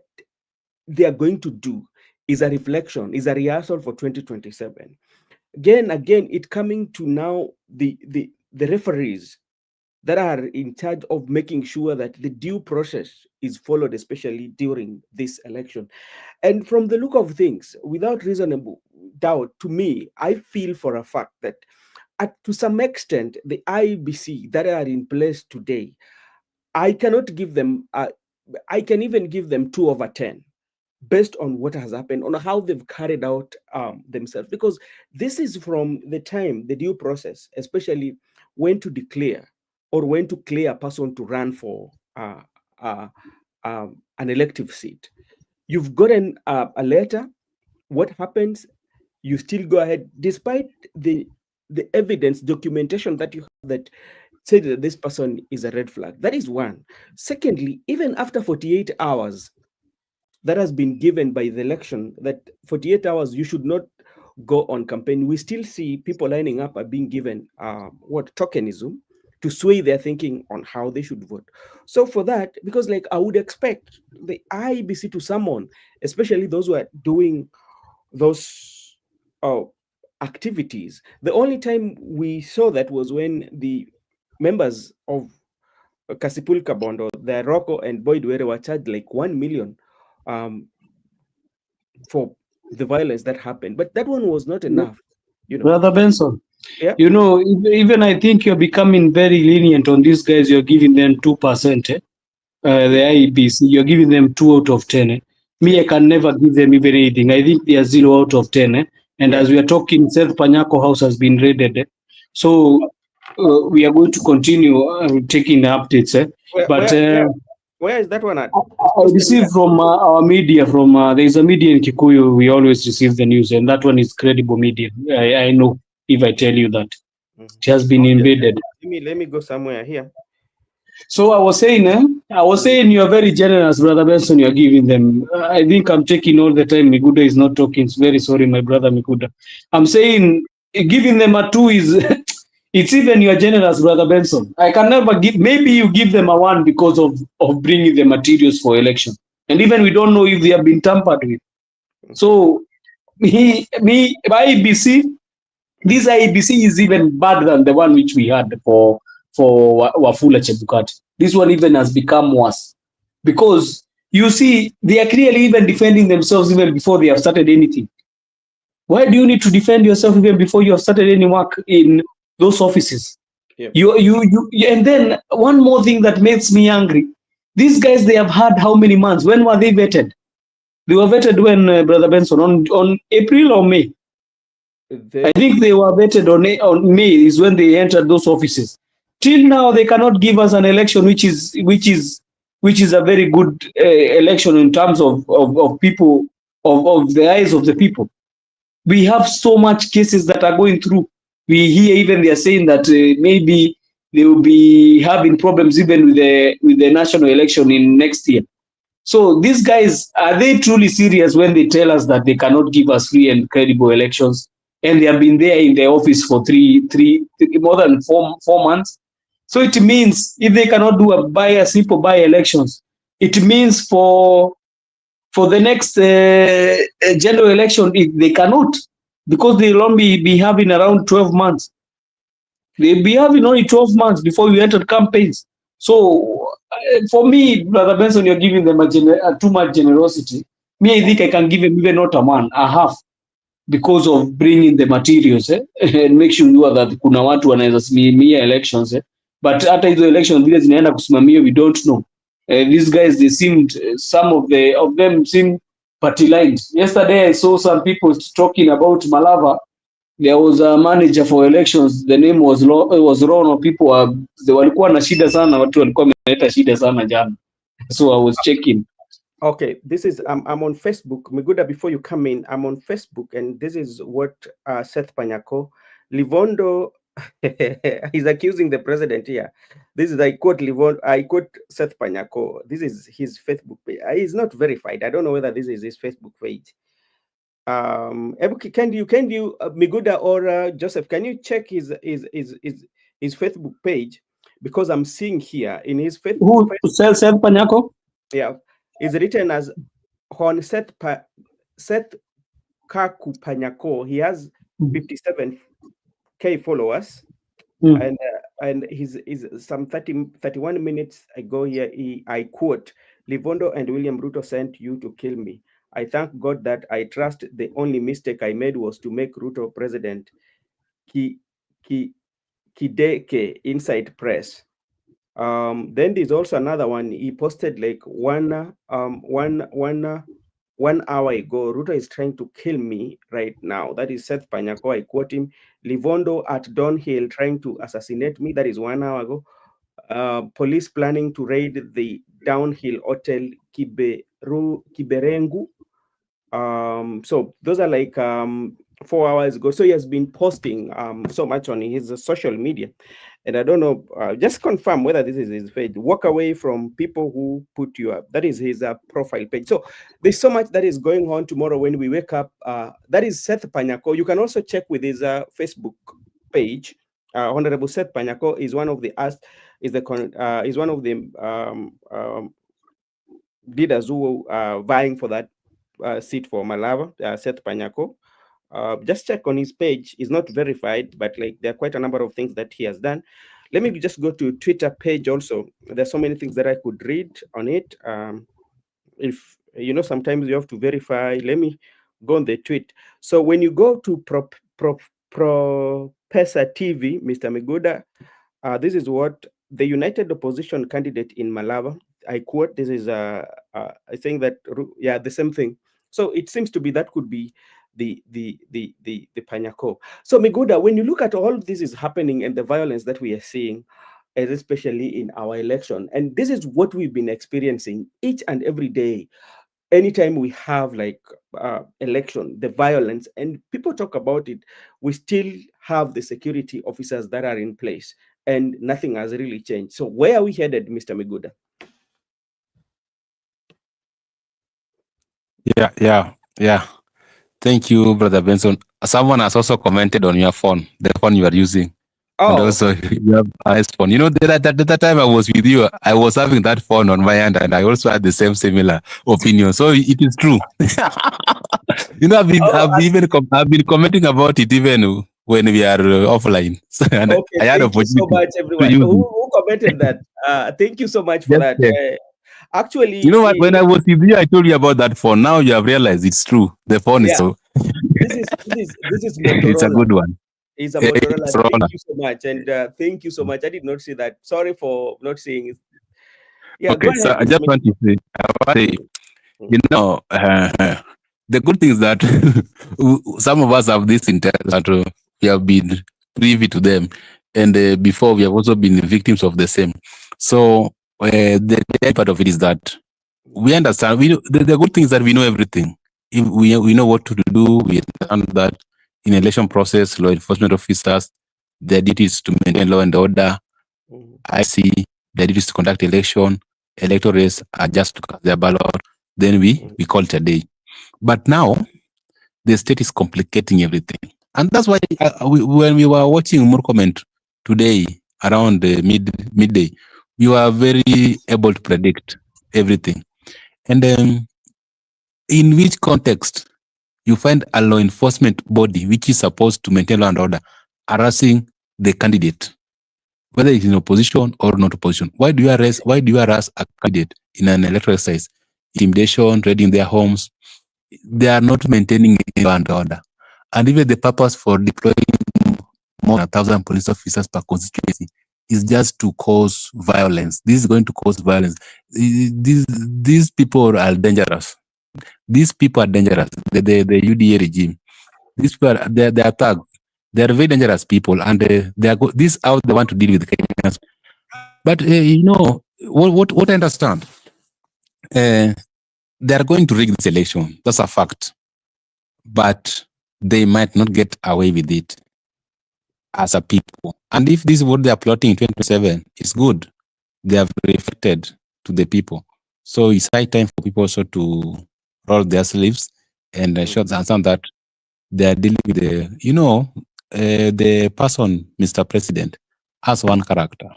they are going to do is a reflection, is a rehearsal for 2027. Again, it coming to now the referees that are in charge of making sure that the due process is followed, especially during this election. And from the look of things, without reasonable doubt, to me, I feel for a fact that to some extent, the IBC that are in place today, I cannot give them, I can even give them 2/10 based on what has happened, on how they've carried out themselves. Because this is from the time, the due process, especially when to declare or when to clear a person to run for uh, an elective seat. You've gotten a letter. What happens? You still go ahead, despite the evidence, documentation that you have that say that this person is a red flag. That is one. Secondly, even after 48 hours that has been given by the election, that 48 hours you should not go on campaign, we still see people lining up are being given tokenism to sway their thinking on how they should vote. So for that, because like I would expect the IBC to summon, especially those who are doing those activities. The only time we saw that was when the members of Kasipul Kabondo, the Rocco and Boyd were charged like 1 million for the violence that happened. But that one was not enough, Brother Benson, Yeah. even I think you're becoming very lenient on these guys. You're giving them 2%. The IEBC, you're giving them 2 out of 10. Me, I can never give them even anything. I think they are 0 out of 10. And as we are talking, Seth Panyako house has been raided. So we are going to continue taking the updates. Where is that one at? I received from our media, there is a media in Kikuyu, we always receive the news, and that one is credible media. I know if I tell you that. It has been invaded. Let me go somewhere here. So I was saying you are very generous, Brother Benson, you are giving them. I think I'm taking all the time. Miguda is not talking. It's very sorry, my brother Miguda. I'm saying giving them a 2 is, it's even you are generous, Brother Benson. I can never give, maybe you give them a 1 because of bringing the materials for election. And even we don't know if they have been tampered with. So IEBC, this IEBC is even bad than the one which we had for Wafula Chebukati. This one even has become worse because you see they are clearly even defending themselves even before they have started anything. Why do you need to defend yourself even before you have started any work in those offices? Yep. And then one more thing that makes me angry. These guys, they have had how many months? When were they vetted? They were vetted when, Brother Benson, on April or May? I think they were vetted on May is when they entered those offices. Till now, they cannot give us an election which is a very good election in terms of people, of the eyes of the people. We have so much cases that are going through. We hear even they are saying that maybe they will be having problems even with the national election in next year. So these guys, are they truly serious when they tell us that they cannot give us free and credible elections? And they have been there in the office for more than four months. So it means if they cannot do a simple by-elections, it means for the next general election, they cannot, because they'll only be having around 12 months. They'll be having only 12 months before you enter campaigns. So for me, Brother Benson, you're giving them too much generosity. Me, I think I can give them even not a 1, a half, because of bringing the materials and make sure that kuna watu wanaweza simamia elections but hata hizo elections vile zinaenda kusimamia, we don't know. These guys, they seemed, some of them seem party lined. Yesterday I saw some people talking about Malava. There was a manager for elections, the name was Rono. People they walikuwa na shida sana, watu walikuwa wameleta shida sana jana. So I was checking. Okay, this is I'm on Facebook. Miguda, before you come in, I'm on Facebook, and this is what Seth Panyako, Livondo, he's accusing the president here. This is, I quote Seth Panyako. This is his Facebook page. He's not verified. I don't know whether this is his Facebook page. Can you Miguda or Joseph, can you check his Facebook page? because I'm seeing here in his Who Seth Panyako? Yeah, is written as Hon Seth Kaku Panyako. He has 57K followers, and he's some 31 minutes ago here. I quote, "Livondo and William Ruto sent you to kill me. I thank God that I trust the only mistake I made was to make Ruto president." Kideke Inside Press. Then there's also another one he posted like 1 hour ago. Ruto is trying to kill me right now. That is Seth Panyako. I quote him. Livondo at Donhill trying to assassinate me. That is 1 hour ago. Police planning to raid the Downhill Hotel Kiberengu. So those are like 4 hours ago. So he has been posting so much on his social media, and I don't know, just confirm whether this is his page. Walk away from people who put you up. That is his profile page. So there's so much that is going on tomorrow when we wake up. That is Seth Panyako. You can also check with his Facebook page. Honorable Seth Panyako is one of the leaders who are vying for that seat for Malava, Seth Panyako. Just check on his page. It's not verified, but like there are quite a number of things that he has done. Let me just go to Twitter page also. There's so many things that I could read on it. If you know, sometimes you have to verify. Let me go on the tweet. So when you go to Professor TV, Mr. Miguda, this is what the United Opposition candidate in Malava. I quote. This is I think that the same thing. So it seems to be that could be the Panyako. So Miguda, when you look at all this is happening and the violence that we are seeing, especially in our election, and this is what we've been experiencing each and every day. Anytime we have like election, the violence, and people talk about it, we still have the security officers that are in place, and nothing has really changed. So where are we headed, Mr. Miguda? Yeah. Thank you, Brother Benson. Someone has also commented on your phone, the phone you are using. And also, you have a nice phone. You know, that time I was with you, I was having that phone on my hand, and I also had the same similar opinion. So it is true. You know, I've been commenting about it even when we are offline. So, and okay, I had thank you so much, everyone. Who commented that? Thank you so much for that. Actually, you know what? When I was with you, I told you about that phone. Now you have realized it's true. The phone is so. This is Motorola. It's a good one. It's a Motorola. Thank you so much, and thank you so much. I did not see that. Sorry for not seeing it. Yeah. Okay, so I just want to say, you know, the good thing is that some of us have this intent that we have been privy to them, and before we have also been victims of the same. So the part of it is that we understand. We know, the good thing is that we know everything. If we know what to do. We understand that in election process, law enforcement officers, their duty is to maintain law and order. I see their duty is to conduct election. Electors are just to cast their ballot. Then we call it a day. But now the state is complicating everything, and that's why when we were watching more comment today around midday, we were very able to predict everything. And in which context you find a law enforcement body which is supposed to maintain law and order harassing the candidate, whether it's in opposition or not opposition? Why do you harass a candidate in an electoral exercise? Intimidation, raiding their homes. They are not maintaining law and order. And even the purpose for deploying more than 1,000 police officers per constituency is just to cause violence. This is going to cause violence. These people are dangerous. These people are dangerous. The UDA regime. These people they are thugs. They are very dangerous people, and this is how they want to deal with Kenyans. But you know what I understand. They are going to rig this election. That's a fact. But they might not get away with it as a people. And if this is what they are plotting in 2027, it's good. They have reflected to the people. So it's high time for people also to roll their sleeves and understand that they are dealing with the person, Mr. President, as one character.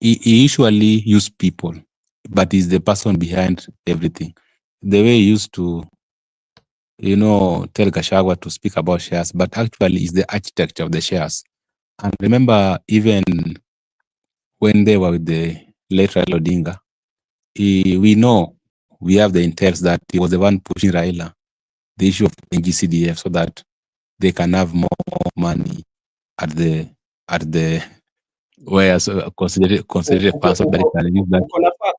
he usually use people, but he's the person behind everything. The way he used to, tell Gachagua to speak about shares, but actually is the architect of the shares. And remember, even when they were with the late Raila Odinga, we have the intel that he was the one pushing Raila the issue of NGCDF so that they can have more money at the where considered person that can use that.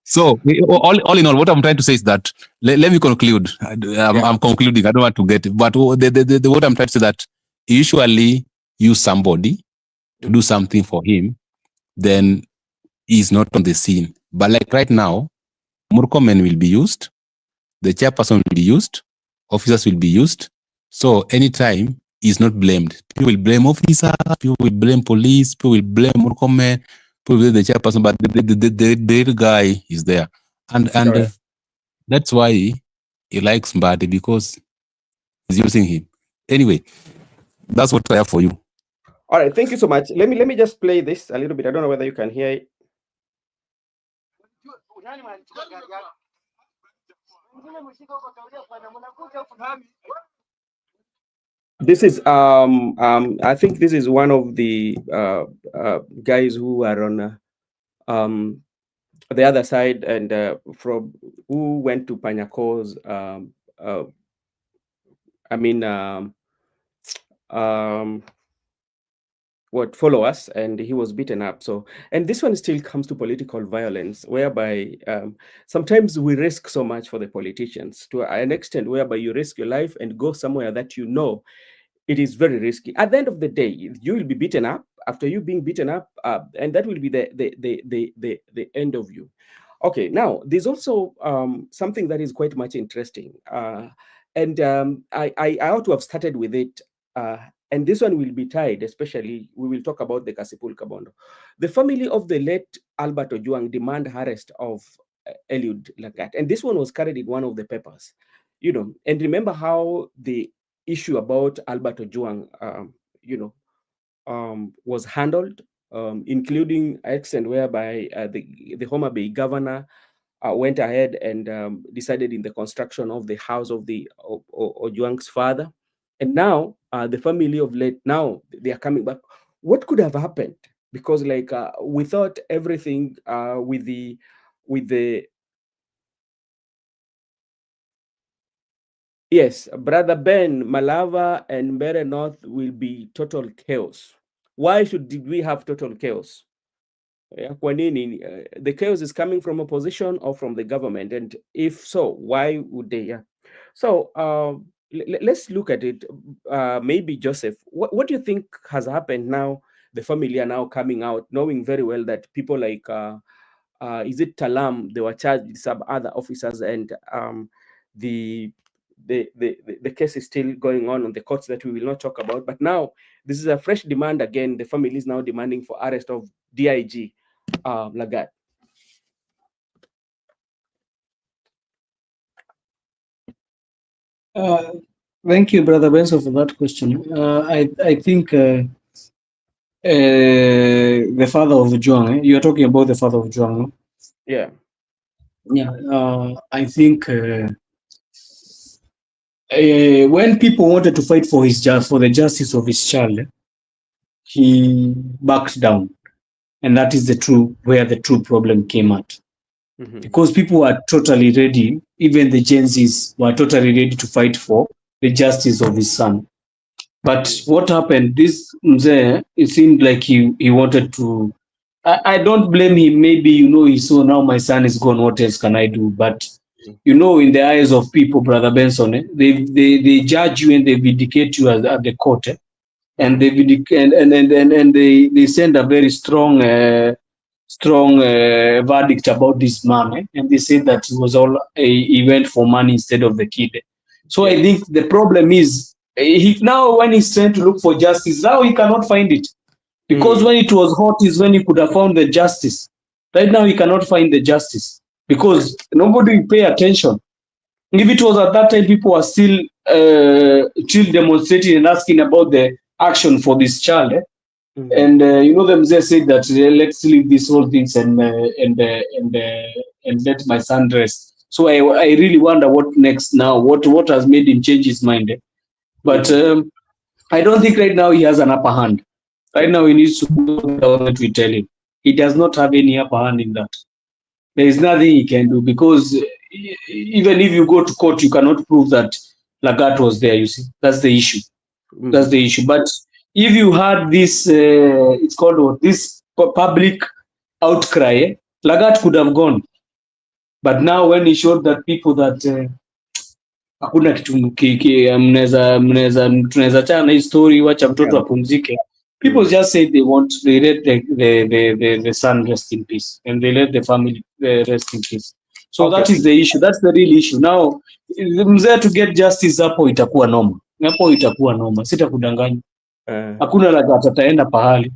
So all in all, what I'm trying to say is that let me conclude. I'm concluding. I don't want to get it, but what I'm trying to say that he usually use somebody to do something for him, then he's not on the scene. But like right now, Murkomen will be used, the chairperson will be used, officers will be used. So anytime he's not blamed. People will blame officers, people will blame police, people will blame Murkomen, people will blame the chairperson, but the guy is there. And that's why he likes Mbadi, because he's using him. Anyway, that's what I have for you. All right, thank you so much. Let me just play this a little bit. I don't know whether you can hear it. This is I think this is one of the guys who are on the other side, and from who went to Panyako's follow us, and he was beaten up. So, and this one still comes to political violence, whereby sometimes we risk so much for the politicians to an extent whereby you risk your life and go somewhere that you know it is very risky. At the end of the day, you will be beaten up. After you being beaten up, and that will be the end of you. Okay, now there's also something that is quite much interesting, and I ought to have started with it. And this one will be tied, especially, we will talk about the Kasipul Kabondo. The family of the late Albert Ojwang demand arrest of Eliud Lagat. And this one was carried in one of the papers, and remember how the issue about Albert Ojwang, was handled, including accent whereby the Homa Bay governor went ahead and decided in the construction of the house of the Ojwang's father. And now the family of late, now they are coming back. What could have happened? Because we thought everything with the yes, Brother Ben, Malava and Mbere North will be total chaos. Why did we have total chaos? The chaos is coming from opposition or from the government, and if so, why would they? So let's look at it. Maybe Joseph, what do you think has happened now? The family are now coming out, knowing very well that people like is it Talam? They were charged with some other officers, and the case is still going on the courts that we will not talk about. But now this is a fresh demand again. The family is now demanding for arrest of DIG Lagat. Thank you, Brother Benson, for that question. I think the father of Ojwang, you are talking about the father of Ojwang, no? Yeah. I think when people wanted to fight for the justice of his child, he backed down, and that is where the true problem came at. Because people were totally ready, even the Gen Zs were totally ready to fight for the justice of his son. But what happened? This Mzee, it seemed like he wanted to. I don't blame him. Maybe he saw now my son is gone. What else can I do? But in the eyes of people, Brother Benson, they judge you and they vindicate you at the court, and they and they send a very strong verdict about this man, and they said that he went for money instead of the kid. So I think the problem is now when he's trying to look for justice, now he cannot find it, because when it was hot is when he could have found the justice. Right now he cannot find the justice because nobody will pay attention. If it was at that time, people were still demonstrating and asking about the action for this child. And the Mzee said that let's leave these whole things and let my son rest. So I really wonder what next now. What has made him change his mind? But I don't think right now he has an upper hand. Right now he needs to do what the government will tell him. He does not have any upper hand in that. There is nothing he can do because even if you go to court, you cannot prove that Lagat was there. You see, that's the issue. That's the issue. But if you had this, it's called what? This public outcry, Lagat could have gone. But now when he showed that people that hakuna kitu tunaweza chana hii story, wacha mtoto apumzike. People just say they let the son rest in peace, and they let the family rest in peace. So that is the issue. That's the real issue. Now mzee to get justice hapo itakuwa noma, sitakudanganya. Hakuna Lagat ataenda pahali.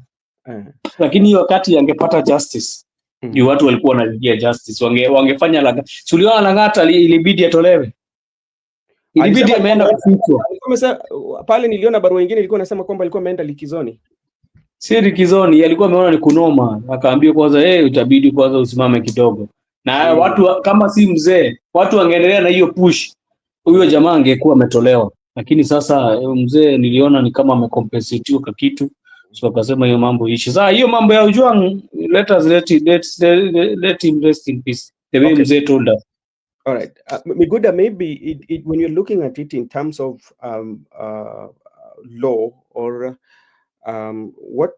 Lakini wakati angepata justice, ni watu walikuwa wanalilia justice, wangefanya Lagat. Suliona Lagat ilibidi atolewe. Ilibidi ameenda kufichwa. Pale niliona barua nyingine ilikuwa nasema kwamba alikuwa ameenda likizoni. Si likizoni, alikuwa ameona ni kunoma, akaambia kwanza utabidi kwanza usimame kidogo. Na watu kama si mzee, watu wangeendelea na hiyo push. Huyo jamaa angekuwa ametolewa. Lakini sasa mzee niliona ni kama amecompensate kwa kitu. So akasema hiyo mambo ishi. Sasa hiyo mambo ya Ojwang, let him rest in peace. The way mzee told us. All right, Miguda, maybe when you're looking at it in terms of law or what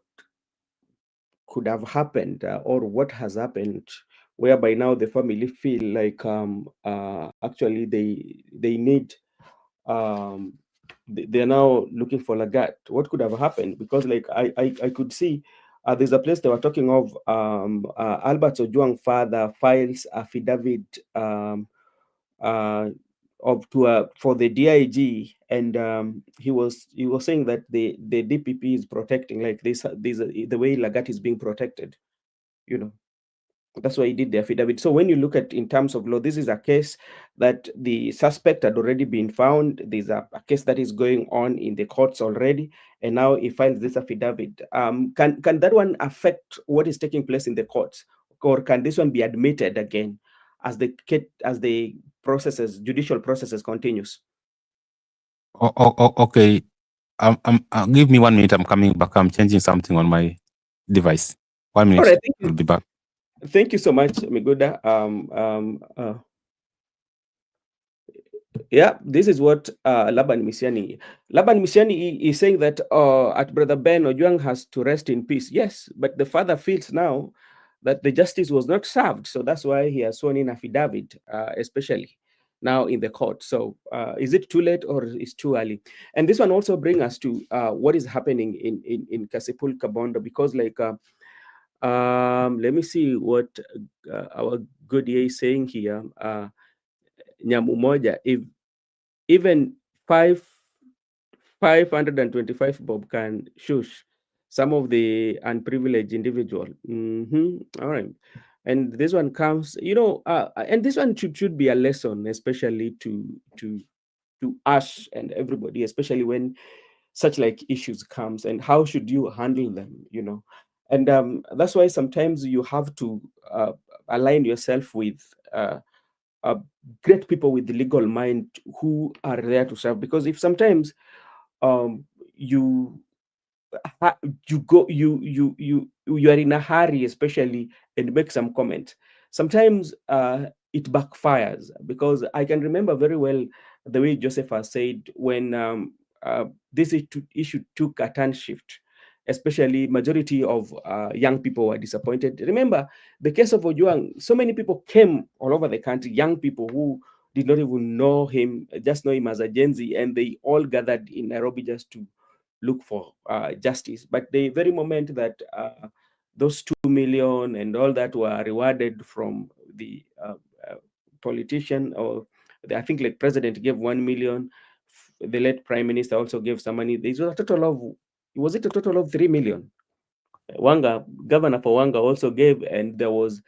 could have happened or what has happened, whereby now the family feel like actually they need they're now looking for Lagat. What could have happened? Because like I could see there's a place they were talking of Albert Ojwang father files affidavit for the DIG, and he was saying that the DPP is protecting like this the way Lagat is being protected, That's why he did the affidavit. So when you look at in terms of law, this is a case that the suspect had already been found. There's a case that is going on in the courts already, and now he files this affidavit. Can that one affect what is taking place in the courts, or can this one be admitted again as the judicial processes continues? Okay. Give me 1 minute. I'm coming back. I'm changing something on my device. 1 minute. All right, I'll be back. Thank you so much, Miguda. Yeah, this is what Laban Misiani is saying, that at Brother Ben, Ojwang has to rest in peace. Yes, but the father feels now that the justice was not served, so that's why he has sworn in affidavit, especially now in the court. So is it too late or is too early? And this one also brings us to what is happening in Kasipul Kabondo, because like let me see what our good year is saying here. Nyamumoja, if even 525 bob can shush some of the unprivileged individual. All right. And this one comes, and this one should be a lesson, especially to us and everybody, especially when such like issues comes, and how should you handle them, And that's why sometimes you have to align yourself with great people with the legal mind who are there to serve. Because if sometimes you are in a hurry, especially, and make some comment, sometimes it backfires. Because I can remember very well the way Joseph has said when this issue took a turn shift, especially majority of young people were disappointed. Remember the case of Ojwang, so many people came all over the country, young people who did not even know him, just know him as a Gen Z, and they all gathered in Nairobi just to look for justice. But the very moment that those 2 million and all that were rewarded from the politician, or I think like president gave 1 million, the late prime minister also gave some money. There was a total of 3 million. Wanga, governor for Wanga, also gave, and there was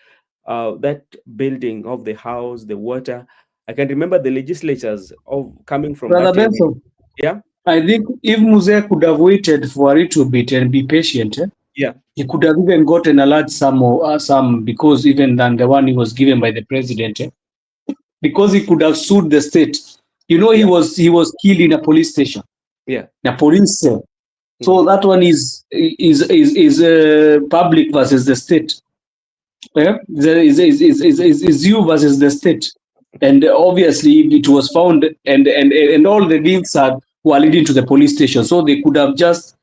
that building of the house, the water. I can remember the legislatures of coming from Brother that area. Benson. Yeah. I think if Muzee could have waited for a little bit and be patient, Yeah. he could have even gotten a large sum or some, because even than the one he was given by the president, because he could have sued the state. You know, Yeah. he was killed in a police station, Yeah. in a police cell. So Mhm. that one is public versus the state. Yeah? Is you versus the state. And obviously it was found, and all the deals were leading to the police station. So they could have just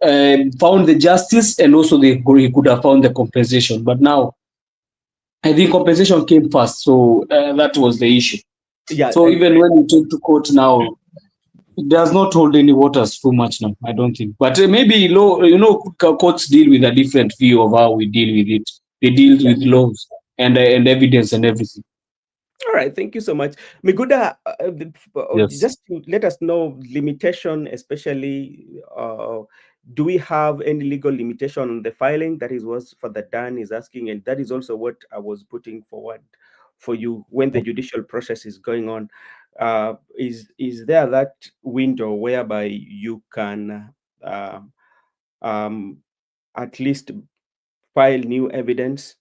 found the justice, and also he could have found the compensation. But now I think compensation came first. So that was the issue. Yeah. So even when we take to court now, it does not hold any waters too much now, I don't think. But maybe law, courts deal with a different view of how we deal with it. They deal with laws and evidence and everything. All right, thank you so much. Miguda, Yes. just to let us know limitation, especially, do we have any legal limitation on the filing? That is what Father Dan is asking, and that is also what I was putting forward for you when the judicial process is going on. Is there that window whereby you can um, at least file new evidence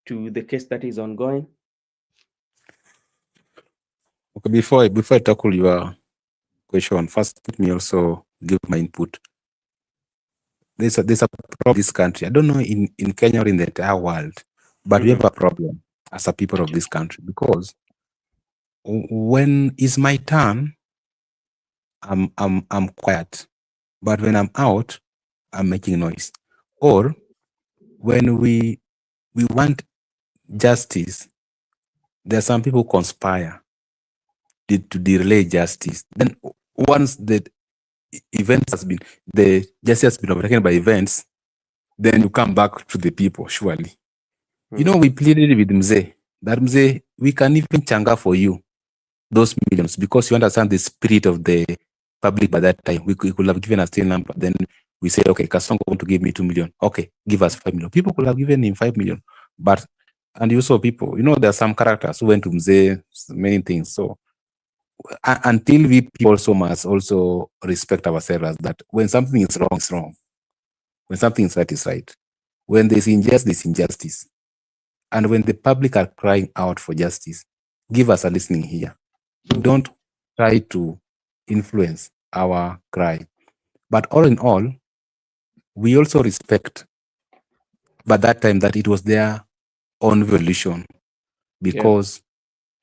to the case that is ongoing? Okay, before I tackle your question, first let me also give my input. There's a problem in this country. I don't know in Kenya or in the entire world, but we have a problem as a people of this country, because when it's my turn, I'm quiet, but when I'm out, I'm making noise. Or when we want justice, there are some people conspire to delay justice. Then once the event has been, the justice has been overtaken by events, then you come back to the people, surely. You know, we pleaded with Mzee, that Mzee, we can even changa for you those millions, because you understand the spirit of the public by that time. We could have given a still number. Then we say, okay, Kasongo want to give me 2 million. Okay, give us 5 million. People could have given him 5 million. But, and you saw people, there are some characters who went to Mzee, many things. So until we people also must also respect ourselves, as that when something is wrong, it's wrong. When something is right, it's right. When there's injustice, there's injustice. And when the public are crying out for justice, give us a listening here. Don't try to influence our cry. But all in all, we also respect by that time that it was their own volition, because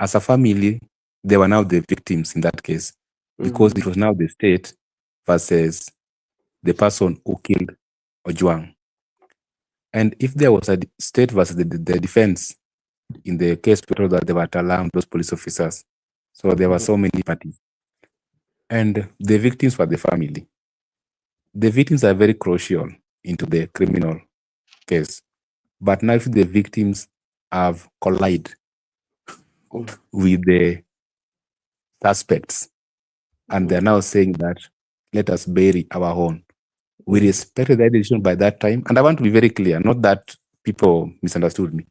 as a family, they were now the victims in that case, because it was now the state versus the person who killed Ojwang. And if there was a state versus the defense, in the case, we told that they were alarmed, those police officers. So there were so many parties. And the victims were the family. The victims are very crucial into the criminal case. But now if the victims have collided with the suspects, and they're now saying that, let us bury our own. We respected that decision by that time. And I want to be very clear, not that people misunderstood me.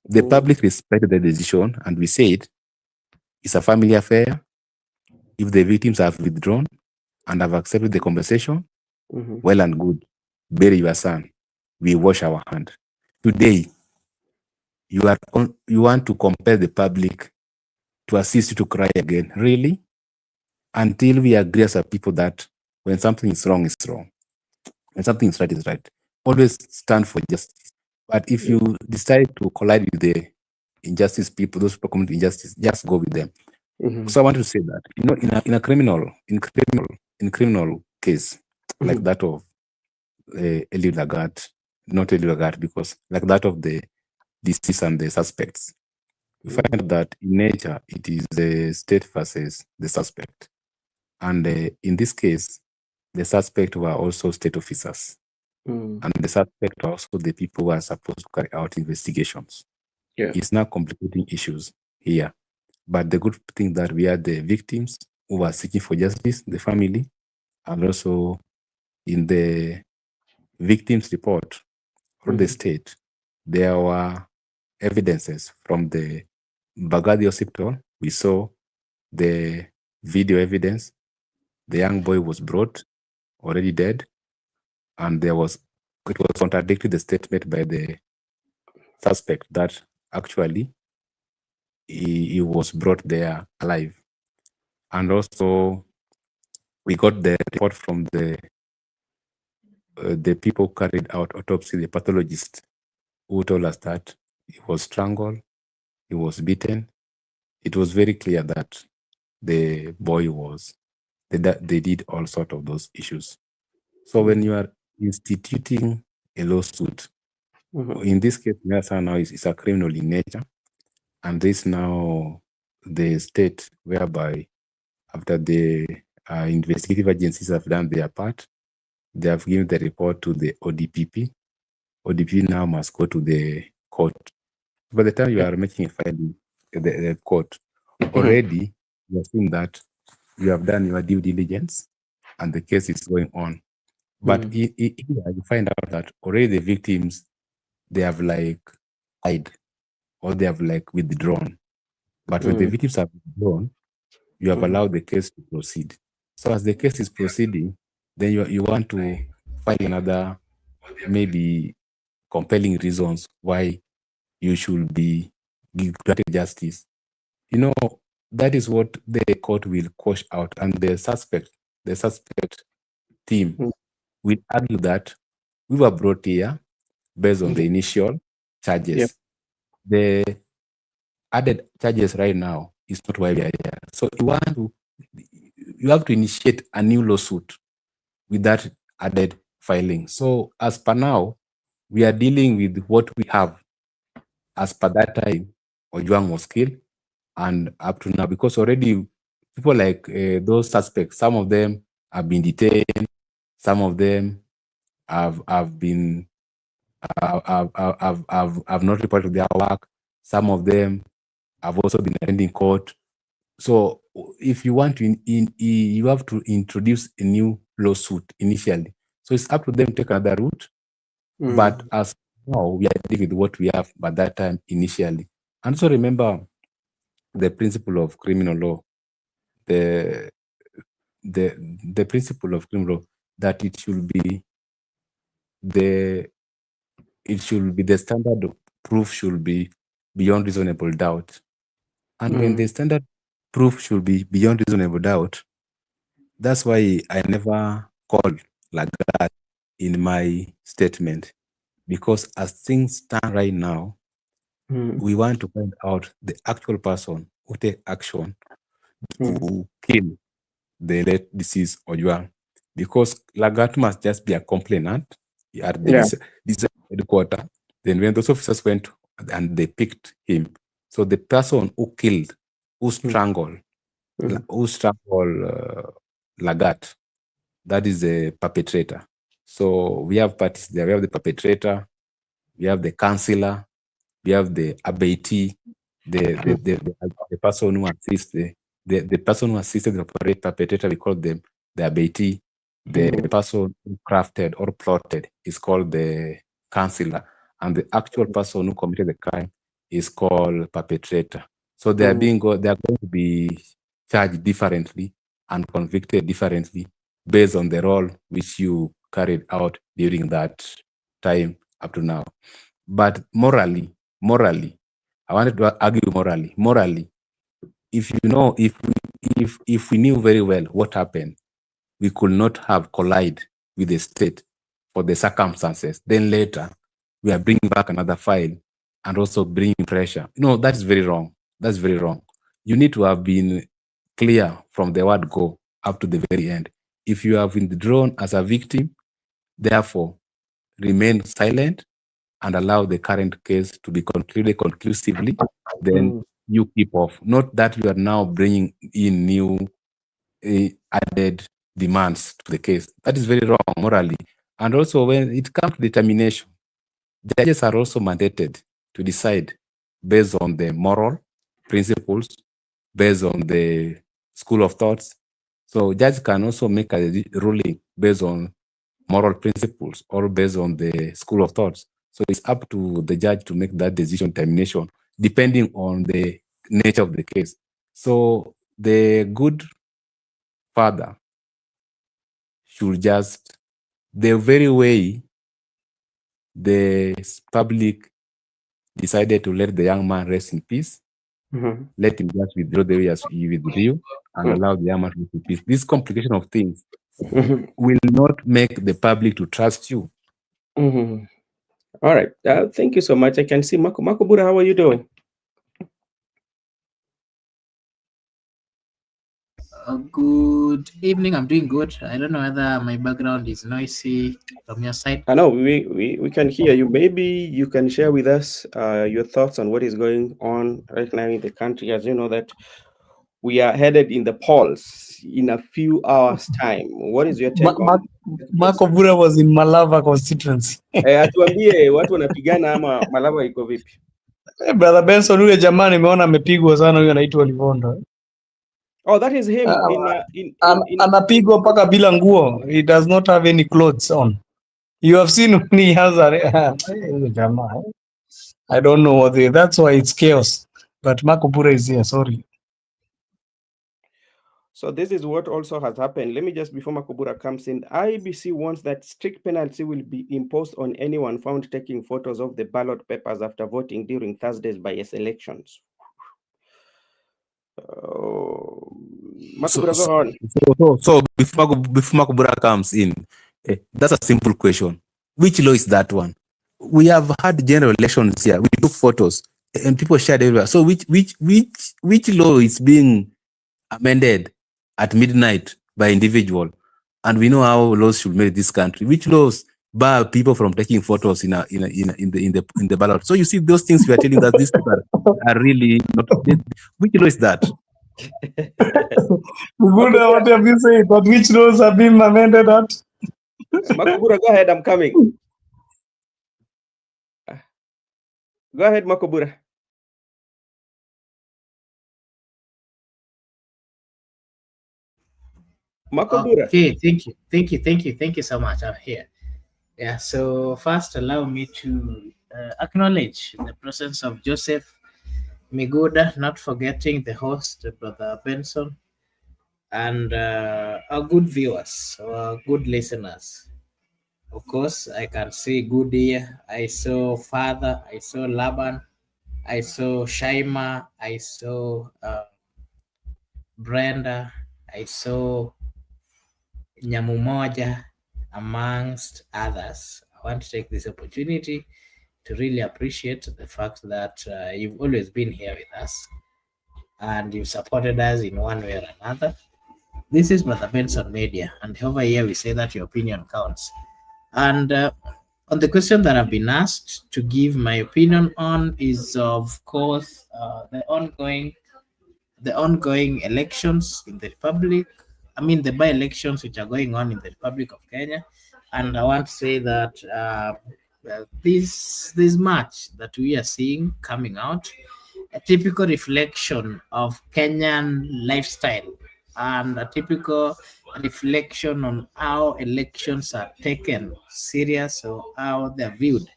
The public respected the decision, and we said it's a family affair. If the victims have withdrawn and have accepted the compensation, well and good. Bury your son. We wash our hand. Today, you want to compel the public to assist you to cry again. Really? Until we agree as a people that when something is wrong, it's wrong. When something is right. Always stand for justice. But if you decide to collide with the injustice people, those people commit injustice, just go with them. So I want to say that, in a criminal case, like that of Eli Lagat, not Eli Lagat, because like that of the deceased and the suspects, we find that in nature, it is the state versus the suspect. And in this case, the suspect were also state officers. And the suspect are also the people who are supposed to carry out investigations. It's not complicating issues here. But the good thing that we are the victims who are seeking for justice, the family, and also in the victims report or the state, there were evidences from the Bagadi hospital. We saw the video evidence. the young boy was brought already dead, and it was contradicted the statement by the suspect that actually he was brought there alive. And also we got the report from the people carried out autopsy, the pathologist, who told us that he was strangled, he was beaten. It was very clear that the boy was, they did all sort of those issues. So when you are instituting a lawsuit, in this case, Nyasa now is a criminal in nature, and this now the state whereby after the investigative agencies have done their part, they have given the report to the ODPP. ODPP now must go to the court. By the time you are making a filing at the court, already you have seen that you have done your due diligence and the case is going on. But here you find out that already the victims, they have like hide or they have like withdrawn. But when the victims have withdrawn, you have allowed the case to proceed. So as the case is proceeding, then you want to find another maybe compelling reasons why you should be granted justice. You know, that is what the court will quash out, and the suspect team will argue that we were brought here based on the initial charges. The added charges right now is not why we are here. So you have to initiate a new lawsuit with that added filing. So as per now, we are dealing with what we have as per that time Ojwang was killed and up to now, because already people like those suspects, some of them have been detained, some of them have been have not reported their work, some of them have also been attending court. So if you want to, you have to introduce a new lawsuit initially. So it's up to them to take another route. But as now, we are dealing with what we have by that time initially. And so remember the principle of criminal law, the principle of criminal law, that it should be the standard of proof should be beyond reasonable doubt. And when the standard proof should be beyond reasonable doubt, that's why I never called like that in my statement, because as things stand right now, we want to find out the actual person who take action to kill the late deceased Ojwang, because Lagat must just be a complainant at the this headquarters. Then when those officers went and they picked him, so the person who killed, who strangled Lagat, that is the perpetrator. So we have parties there. We have the perpetrator, we have the counselor, we have the abaitee, the person who assists the person who assisted the perpetrator. We call them the abaitee. The person who crafted or plotted is called the counselor, and the actual person who committed the crime is called perpetrator. So they are going to be charged differently and convicted differently based on the role which you carried out during that time up to now. But morally, I wanted to argue morally, if you know, if we knew very well what happened, we could not have collided with the state for the circumstances. Then later, we are bringing back another file and also bringing pressure. No, that is very wrong. That's very wrong. You need to have been clear from the word go up to the very end. If you have withdrawn as a victim, therefore, remain silent and allow the current case to be concluded conclusively, then you keep off. Not that you are now bringing in new added demands to the case. That is very wrong morally. And also when it comes to determination, judges are also mandated to decide based on the moral principles, based on the school of thoughts. So judge can also make a ruling based on moral principles or based on the school of thoughts. So it's up to the judge to make that decision determination depending on the nature of the case. So the good father should just, the very way the public decided to let the young man rest in peace, let him just withdraw the way as he withdrew and allow the young man to rest in peace. This complication of things will not make the public to trust you. All right. Thank you so much. I can see Makobura. How are you doing? Good evening. I'm doing good. I don't know whether my background is noisy from your side. I know we can hear you. Maybe you can share with us your thoughts on what is going on right now in the country. As you know that we are headed in the polls in a few hours' time. What is your take on? Marco Bura was in Malava constituency. Atuambie watu wanapigana ama Malava iko vipi? Brother Benson, huyo jamani nimeona amepigwa sana, huyo anaitwa Livondo. Oh, that is him. Anapigwa mpaka bila nguo. He does not have any clothes on. You have seen when he has a I don't know what that's why it's chaos. But Marco Bura is here, sorry. So this is what also has happened. Let me just, before Makobura comes in, IBC wants that strict penalty will be imposed on anyone found taking photos of the ballot papers after voting during Thursday's bias elections. Makobura, go on. So before Makobura comes in, that's a simple question. Which law is that one? We have had general elections here. We took photos and people shared everywhere. So which law is being amended at midnight by individual? And we know how laws should make this country. Which laws bar people from taking photos in the ballot? So you see those things we are telling that these people are really not. Which law is that? What have you said? But which laws have been amended at? Makobura, go ahead. I'm coming. Go ahead, Makobura. Makobura. Okay, thank you so much. I'm here. Yeah, so first allow me to acknowledge the presence of Joseph Miguda, not forgetting the host, Brother Benson, and our good viewers, our good listeners. Of course, I can see good here. I saw Father, I saw Laban, I saw Shaima, I saw Brenda, I saw Nyamumoja, amongst others. I want to take this opportunity to really appreciate the fact that you've always been here with us and you've supported us in one way or another. This is Brother Benson Media, and over here we say that your opinion counts. And on the question that I've been asked to give my opinion on is, of course, the ongoing elections in the Republic. I mean, the by-elections which are going on in the Republic of Kenya. And I want to say that this match that we are seeing coming out, a typical reflection of Kenyan lifestyle and a typical reflection on how elections are taken serious or how they're viewed.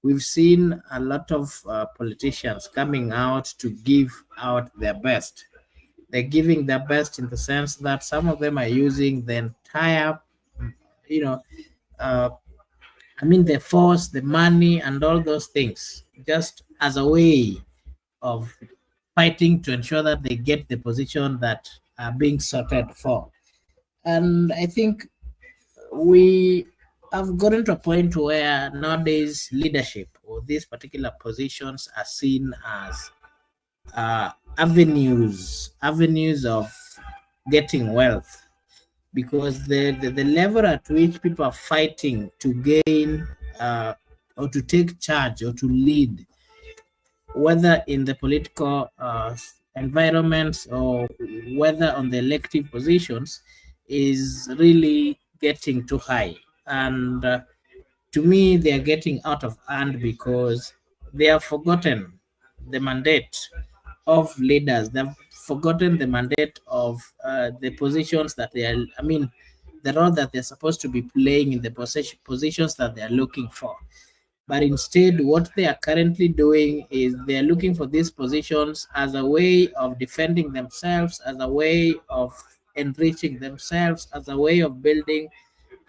We've seen a lot of politicians coming out to give out their best. They're giving their best in the sense that some of them are using the entire, the force, the money, and all those things just as a way of fighting to ensure that they get the position that are being sorted for. And I think we have gotten to a point where nowadays leadership or these particular positions are seen as avenues of getting wealth, because the level at which people are fighting to gain or to take charge or to lead, whether in the political environments or whether on the elective positions, is really getting too high. And to me, they are getting out of hand because they have forgotten the mandate of leaders. They've forgotten the mandate of the positions that they are, the role that they're supposed to be playing in the positions that they are looking for. But instead, what they are currently doing is they are looking for these positions as a way of defending themselves, as a way of enriching themselves, as a way of building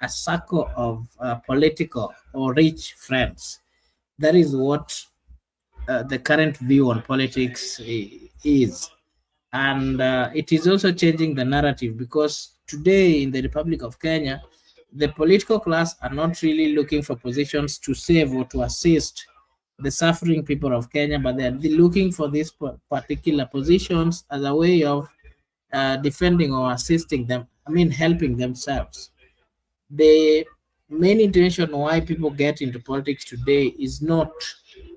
a circle of political or rich friends. That is what the current view on politics is. And it is also changing the narrative, because today in the Republic of Kenya, the political class are not really looking for positions to save or to assist the suffering people of Kenya, but they are looking for these particular positions as a way of defending or assisting them, helping themselves. The main intention why people get into politics today is not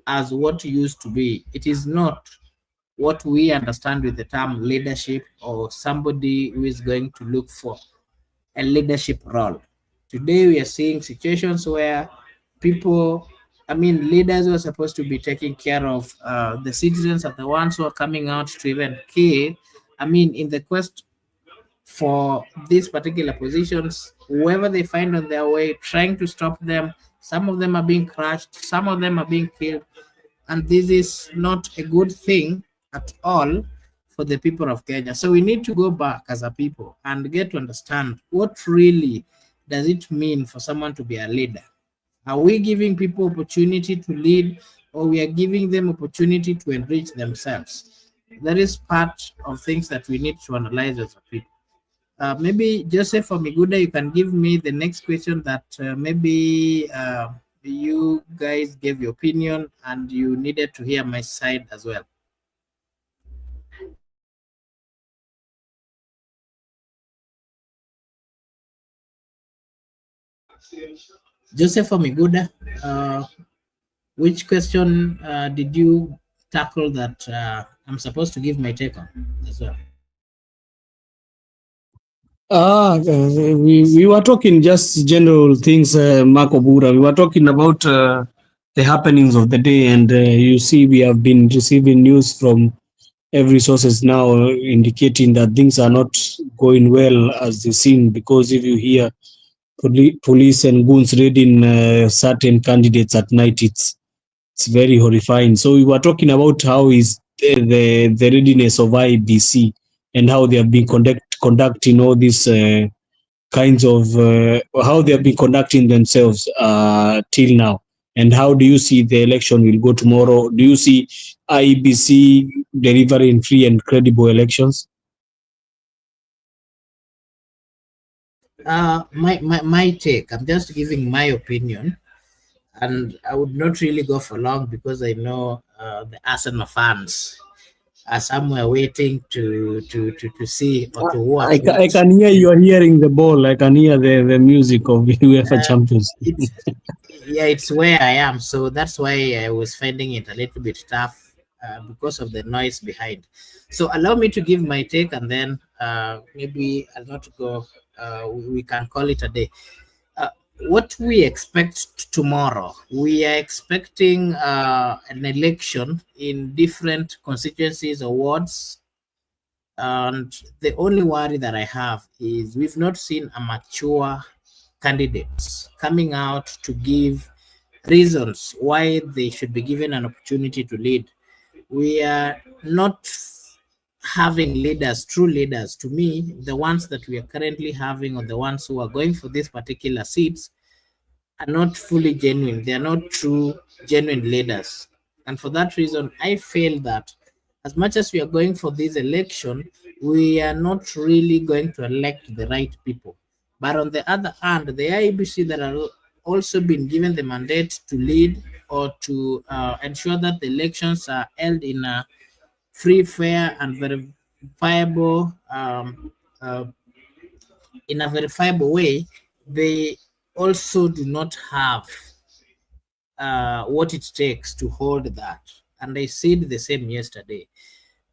as what used to be. It is not what we understand with the term leadership, or somebody who is going to look for a leadership role. Today we are seeing situations where people, leaders who are supposed to be taking care of the citizens, are the ones who are coming out to even kill, in the quest for these particular positions, whoever they find on their way, trying to stop them. Some of them are being crushed, some of them are being killed, and this is not a good thing at all for the people of Kenya. So we need to go back as a people and get to understand what really does it mean for someone to be a leader. Are we giving people opportunity to lead, or we are giving them opportunity to enrich themselves? That is part of things that we need to analyze as a people. Maybe Joseph or Miguda, you can give me the next question that maybe you guys gave your opinion and you needed to hear my side as well. Joseph or Miguda, which question did you tackle that I'm supposed to give my take on as well? We were talking just general things, Marco Bura. We were talking about the happenings of the day, and you see, we have been receiving news from every sources now indicating that things are not going well as they seem, because if you hear police and goons raiding certain candidates at night, it's very horrifying. So we were talking about how is the readiness of IBC and how they have been conducting all these kinds of how they have been conducting themselves till now, and how do you see the election will go tomorrow? Do you see IBC delivering free and credible elections? My take, I'm just giving my opinion, and I would not really go for long because I know the Arsenal fans are somewhere waiting to see or to watch. I can hear you are hearing the ball. I can hear the music of UEFA Champions. It's where I am, so that's why I was finding it a little bit tough because of the noise behind. So allow me to give my take, and then maybe I'll not go. We can call it a day. What we expect tomorrow, we are expecting an election in different constituencies or wards, and the only worry that I have is we've not seen a mature candidates coming out to give reasons why they should be given an opportunity to lead. We are not having leaders, true leaders. To me, the ones that we are currently having, or the ones who are going for these particular seats, are not fully genuine. They are not true, genuine leaders. And for that reason, I feel that as much as we are going for this election, we are not really going to elect the right people. But on the other hand, the IEBC that are also been given the mandate to lead or to ensure that the elections are held in a free, fair, and verifiable in a verifiable way, they also do not have what it takes to hold that. And I said the same yesterday.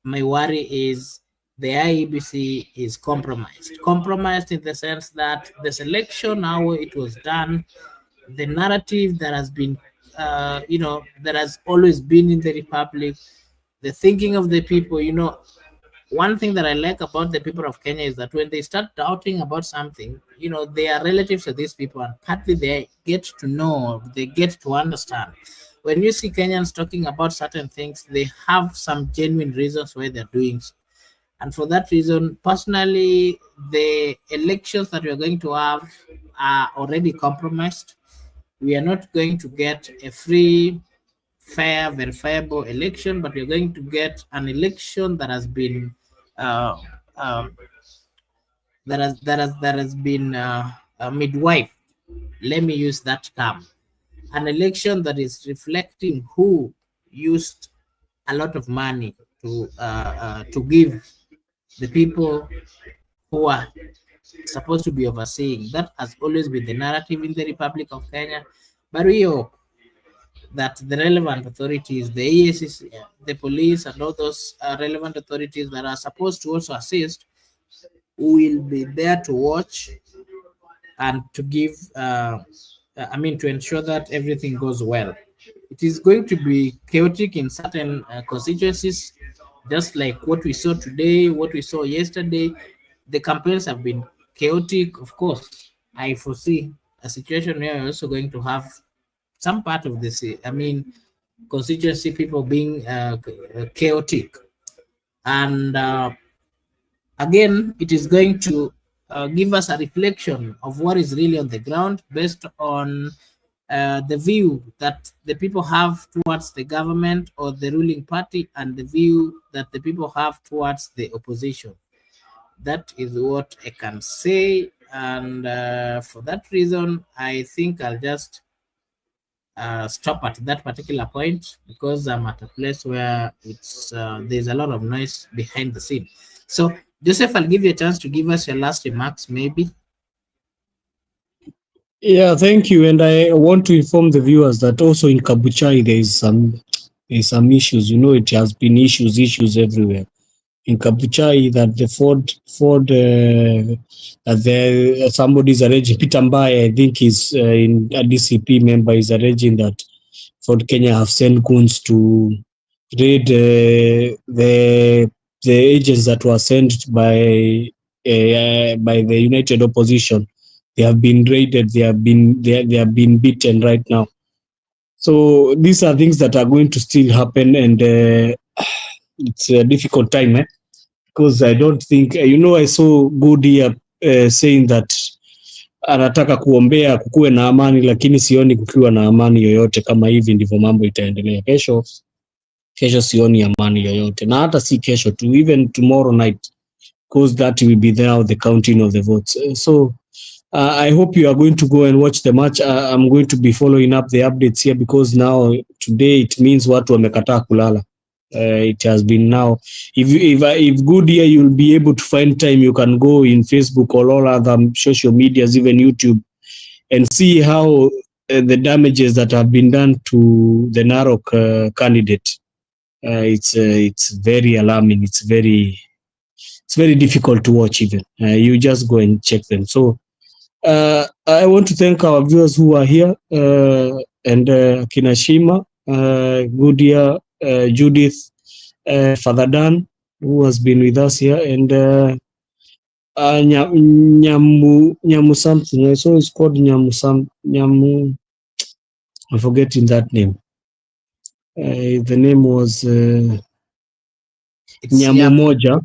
My worry is the IEBC is compromised. Compromised in the sense that the selection, how it was done, the narrative that has been, that has always been in the Republic, the thinking of the people, one thing that I like about the people of Kenya is that when they start doubting about something, they are relatives to these people, and partly they get to know, they get to understand. When you see Kenyans talking about certain things, they have some genuine reasons why they're doing so. And for that reason, personally, the elections that we're going to have are already compromised. We are not going to get a free, fair, verifiable election, but we're going to get an election that has been uh, um, been midwife. Let me use that term. An election that is reflecting who used a lot of money to give the people who are supposed to be overseeing. That has always been the narrative in the Republic of Kenya. But we hope that the relevant authorities, the EACC, the police, and all those relevant authorities that are supposed to also assist, will be there to watch and to give, to ensure that everything goes well. It is going to be chaotic in certain constituencies, just like what we saw today, what we saw yesterday. The campaigns have been chaotic. Of course, I foresee a situation where we're also going to have some part of this, constituency people being chaotic. And again, it is going to give us a reflection of what is really on the ground based on the view that the people have towards the government or the ruling party and the view that the people have towards the opposition. That is what I can say. And for that reason, I think I'll just stop at that particular point, because I'm at a place where it's there's a lot of noise behind the scene. So, Joseph, I'll give you a chance to give us your last remarks, maybe. Yeah, thank you. And I want to inform the viewers that also in Kabuchai there is some issues. You know, it has been issues everywhere. In Kabuchai, that the Ford that there somebody's arranging. Peter Mbai, I think, is in a DCP member, is arranging that Ford Kenya have sent goons to raid the agents that were sent by the United Opposition. They have been raided. They have been beaten right now. So these are things that are going to still happen, and it's a difficult time, because I don't think, I saw good here saying that anataka kuombea kukuwe na amani, lakini sioni kukiwa na amani yoyote kama hivi ndivyo mambo itaendelea. Kesho sioni amani yoyote, na hata si kesho tu, even tomorrow night, because that will be there, the counting of the votes. So I hope you are going to go and watch the match. I'm going to be following up the updates here, because now today it means watu wamekataa kulala. It has been now. If good here, you'll be able to find time. You can go in Facebook or all other social medias, even YouTube, and see how the damages that have been done to the Narok candidate. It's very alarming. It's very difficult to watch. Even you just go and check them. So I want to thank our viewers who are here, and Kinashima, Goodia, Judith, Father Dan, who has been with us here, and Nyamu something. I saw it's called Nyamu. I'm forgetting that name. The name was Nyamu Moja.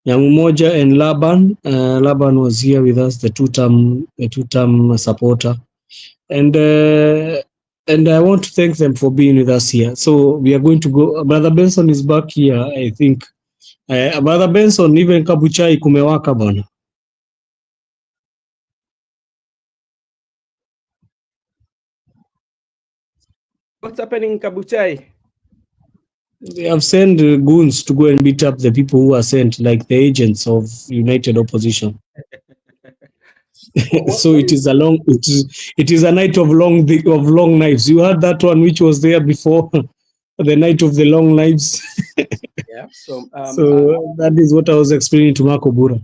Nyamu Moja and Laban. Laban was here with us, the two-term supporter, and I want to thank them for being with us here. So we are going to go. Brother Benson is back here, I think. Brother Benson, even Kabuchai kumewaka bwana. What's happening in Kabuchai? They have sent goons to go and beat up the people who are sent, like the agents of United Opposition. So it is a night of long knives. You heard that one, which was there before, the night of the long knives. Yeah. So that is what I was explaining to Marco Bura.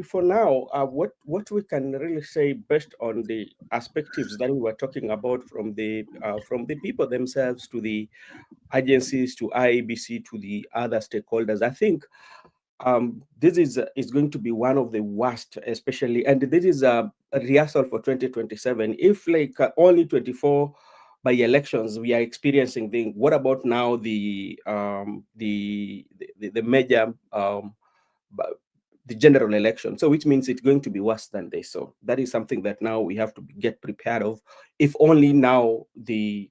For now, what we can really say based on the perspectives that we were talking about, from the people themselves to the agencies to IEBC to the other stakeholders, I think this is going to be one of the worst, especially, and this is a rehearsal for 2027. If only 24 by elections we are experiencing, what about now the major the general election. So which means it's going to be worse than this. So that is something that now we have to get prepared of. If only now the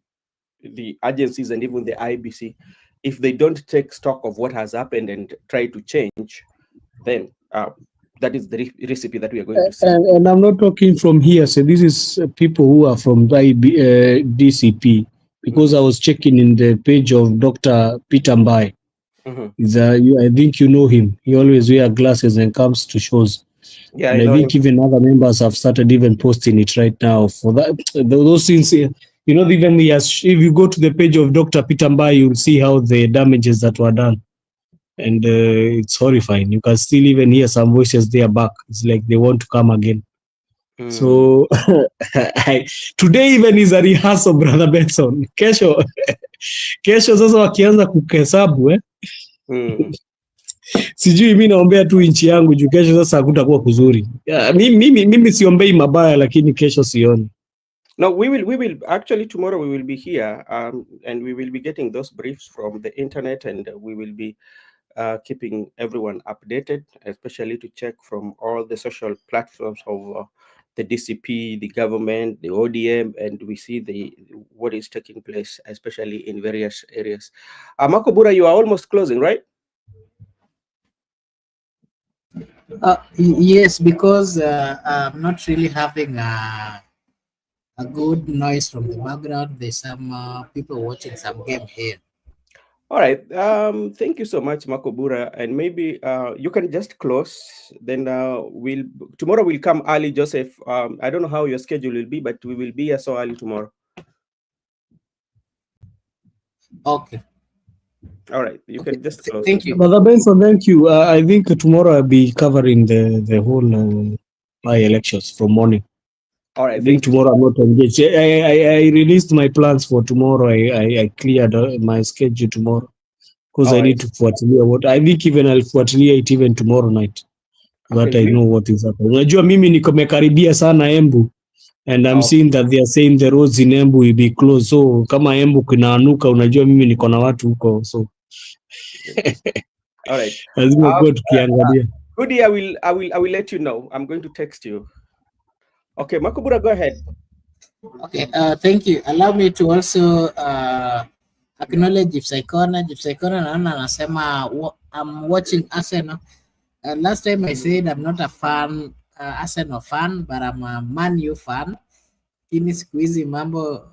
agencies and even the IBC, if they don't take stock of what has happened and try to change, then that is the recipe that we are going to see. And I'm not talking from here. So this is people who are from DCP, because I was checking in the page of Dr. Peter Mbai. I think you know him. He always wears glasses and comes to shows. Yeah, and I think even other members have started even posting it right now. For that, those things, even if you go to the page of Dr. Peter Mbai, you'll see how the damages that were done. And it's horrifying. You can still even hear some voices there back. It's like they want to come again. So today even is a rehearsal, Brother Benson. Kesho sasa wakianza kuhesabu sijui mi naombea tu nchi yangu juu kesho sasa hakutakuwa kuzuri. Mimi siombei mabaya, lakini kesho sioni. No, we will actually tomorrow we will be here and we will be getting those briefs from the internet, and we will be keeping everyone updated, especially to check from all the social platforms of the DCP, the government, the ODM, and we see what is taking place, especially in various areas. Makobura, you are almost closing, right? Yes, because I'm not really having a good noise from the background. There's some people watching some game here. All right. Thank you so much, Makobura. And maybe you can just close. Then tomorrow we'll come early, Joseph. I don't know how your schedule will be, but we will be here so early tomorrow. Okay. All right. You can just close. Thank you. Brother Benson, thank you. I think tomorrow I'll be covering the whole by-elections from morning. All right. I think tomorrow I'm not engaged. I released my plans for tomorrow. I cleared my schedule tomorrow because I need to fuatilia what I think. Even I'll fuatilia it even tomorrow night, but I know what is happening. Unajua mimi nimekaribia sana Embu, and I'm seeing that they are saying the roads in Embu will be closed. So kama Embu kinaanuka, unajua mimi niko na watu huko, so all right. lazima kwa tukiangalia. Goody, I will let you know. I'm going to text you. Okay, Makobura, go ahead. Okay, thank you. Allow me to also acknowledge Jipsaikona. Jipsaikona naona anasema I'm watching Arsenal. Last time I said I'm not a fan, Arsenal fan, but I'm a Man U fan. Lakini siku hizi mambo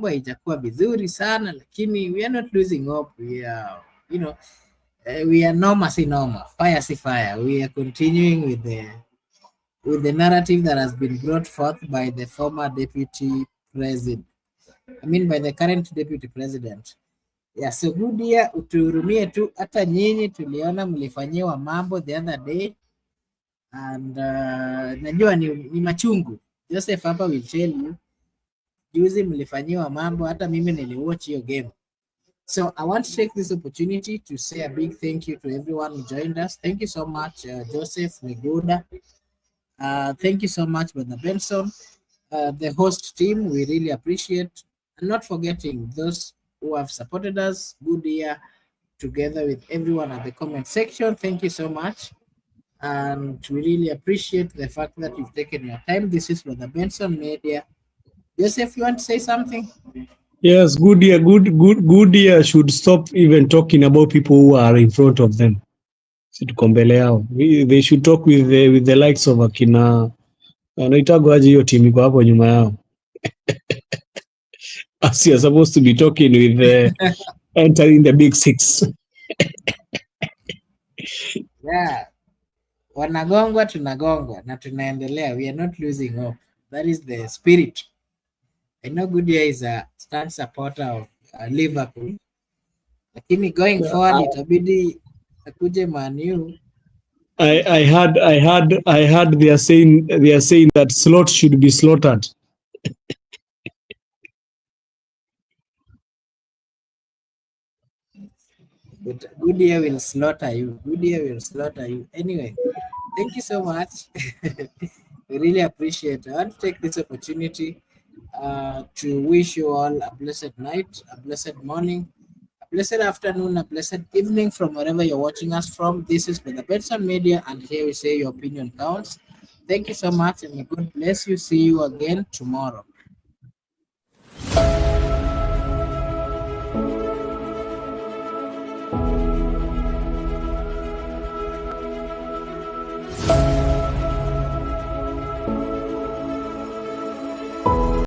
haijakuwa vizuri sana, lakini we are not losing hope. We are, we are normal, si normal, fire si fire. We are continuing with the narrative that has been brought forth by the former deputy president. By the current deputy president. Yeah, so good year, utuhurumie tu, hata nyinyi tuliona mlifanyiwa mambo the other day, and najua ni machungu. Joseph hapa will tell you, juzi mlifanyiwa mambo, hata mimi niliwatch hiyo game. So I want to take this opportunity to say a big thank you to everyone who joined us. Thank you so much, Joseph Miguda. Thank you so much, Brother Benson. The host team, we really appreciate. And not forgetting those who have supported us. Good year together with everyone at the comment section. Thank you so much. And we really appreciate the fact that you've taken your time. This is Brother Benson Media. Joseph, you want to say something? Yes, good year should stop even talking about people who are in front of them. They should talk with the likes of akina anaitagwaje hiyo timu iko hapo nyuma yao. As you're supposed to be talking with entering the big six. Yeah. Wanagongwa tunagongwa na tunaendelea. We are not losing hope. That is the spirit. I know Goodyear is a stand supporter of Liverpool. Lakini going forward itabidi akuje Man U. I heard they are saying that Slot should be slaughtered. But Goodyear will slaughter you. Goodyear will slaughter you. Anyway, thank you so much. We really appreciate it. I want to take this opportunity to wish you all a blessed night, a blessed morning, a blessed afternoon, a blessed evening from wherever you're watching us from. This is the Betson Media, and here we say your opinion counts. Thank you so much, and may God bless you. See you again tomorrow.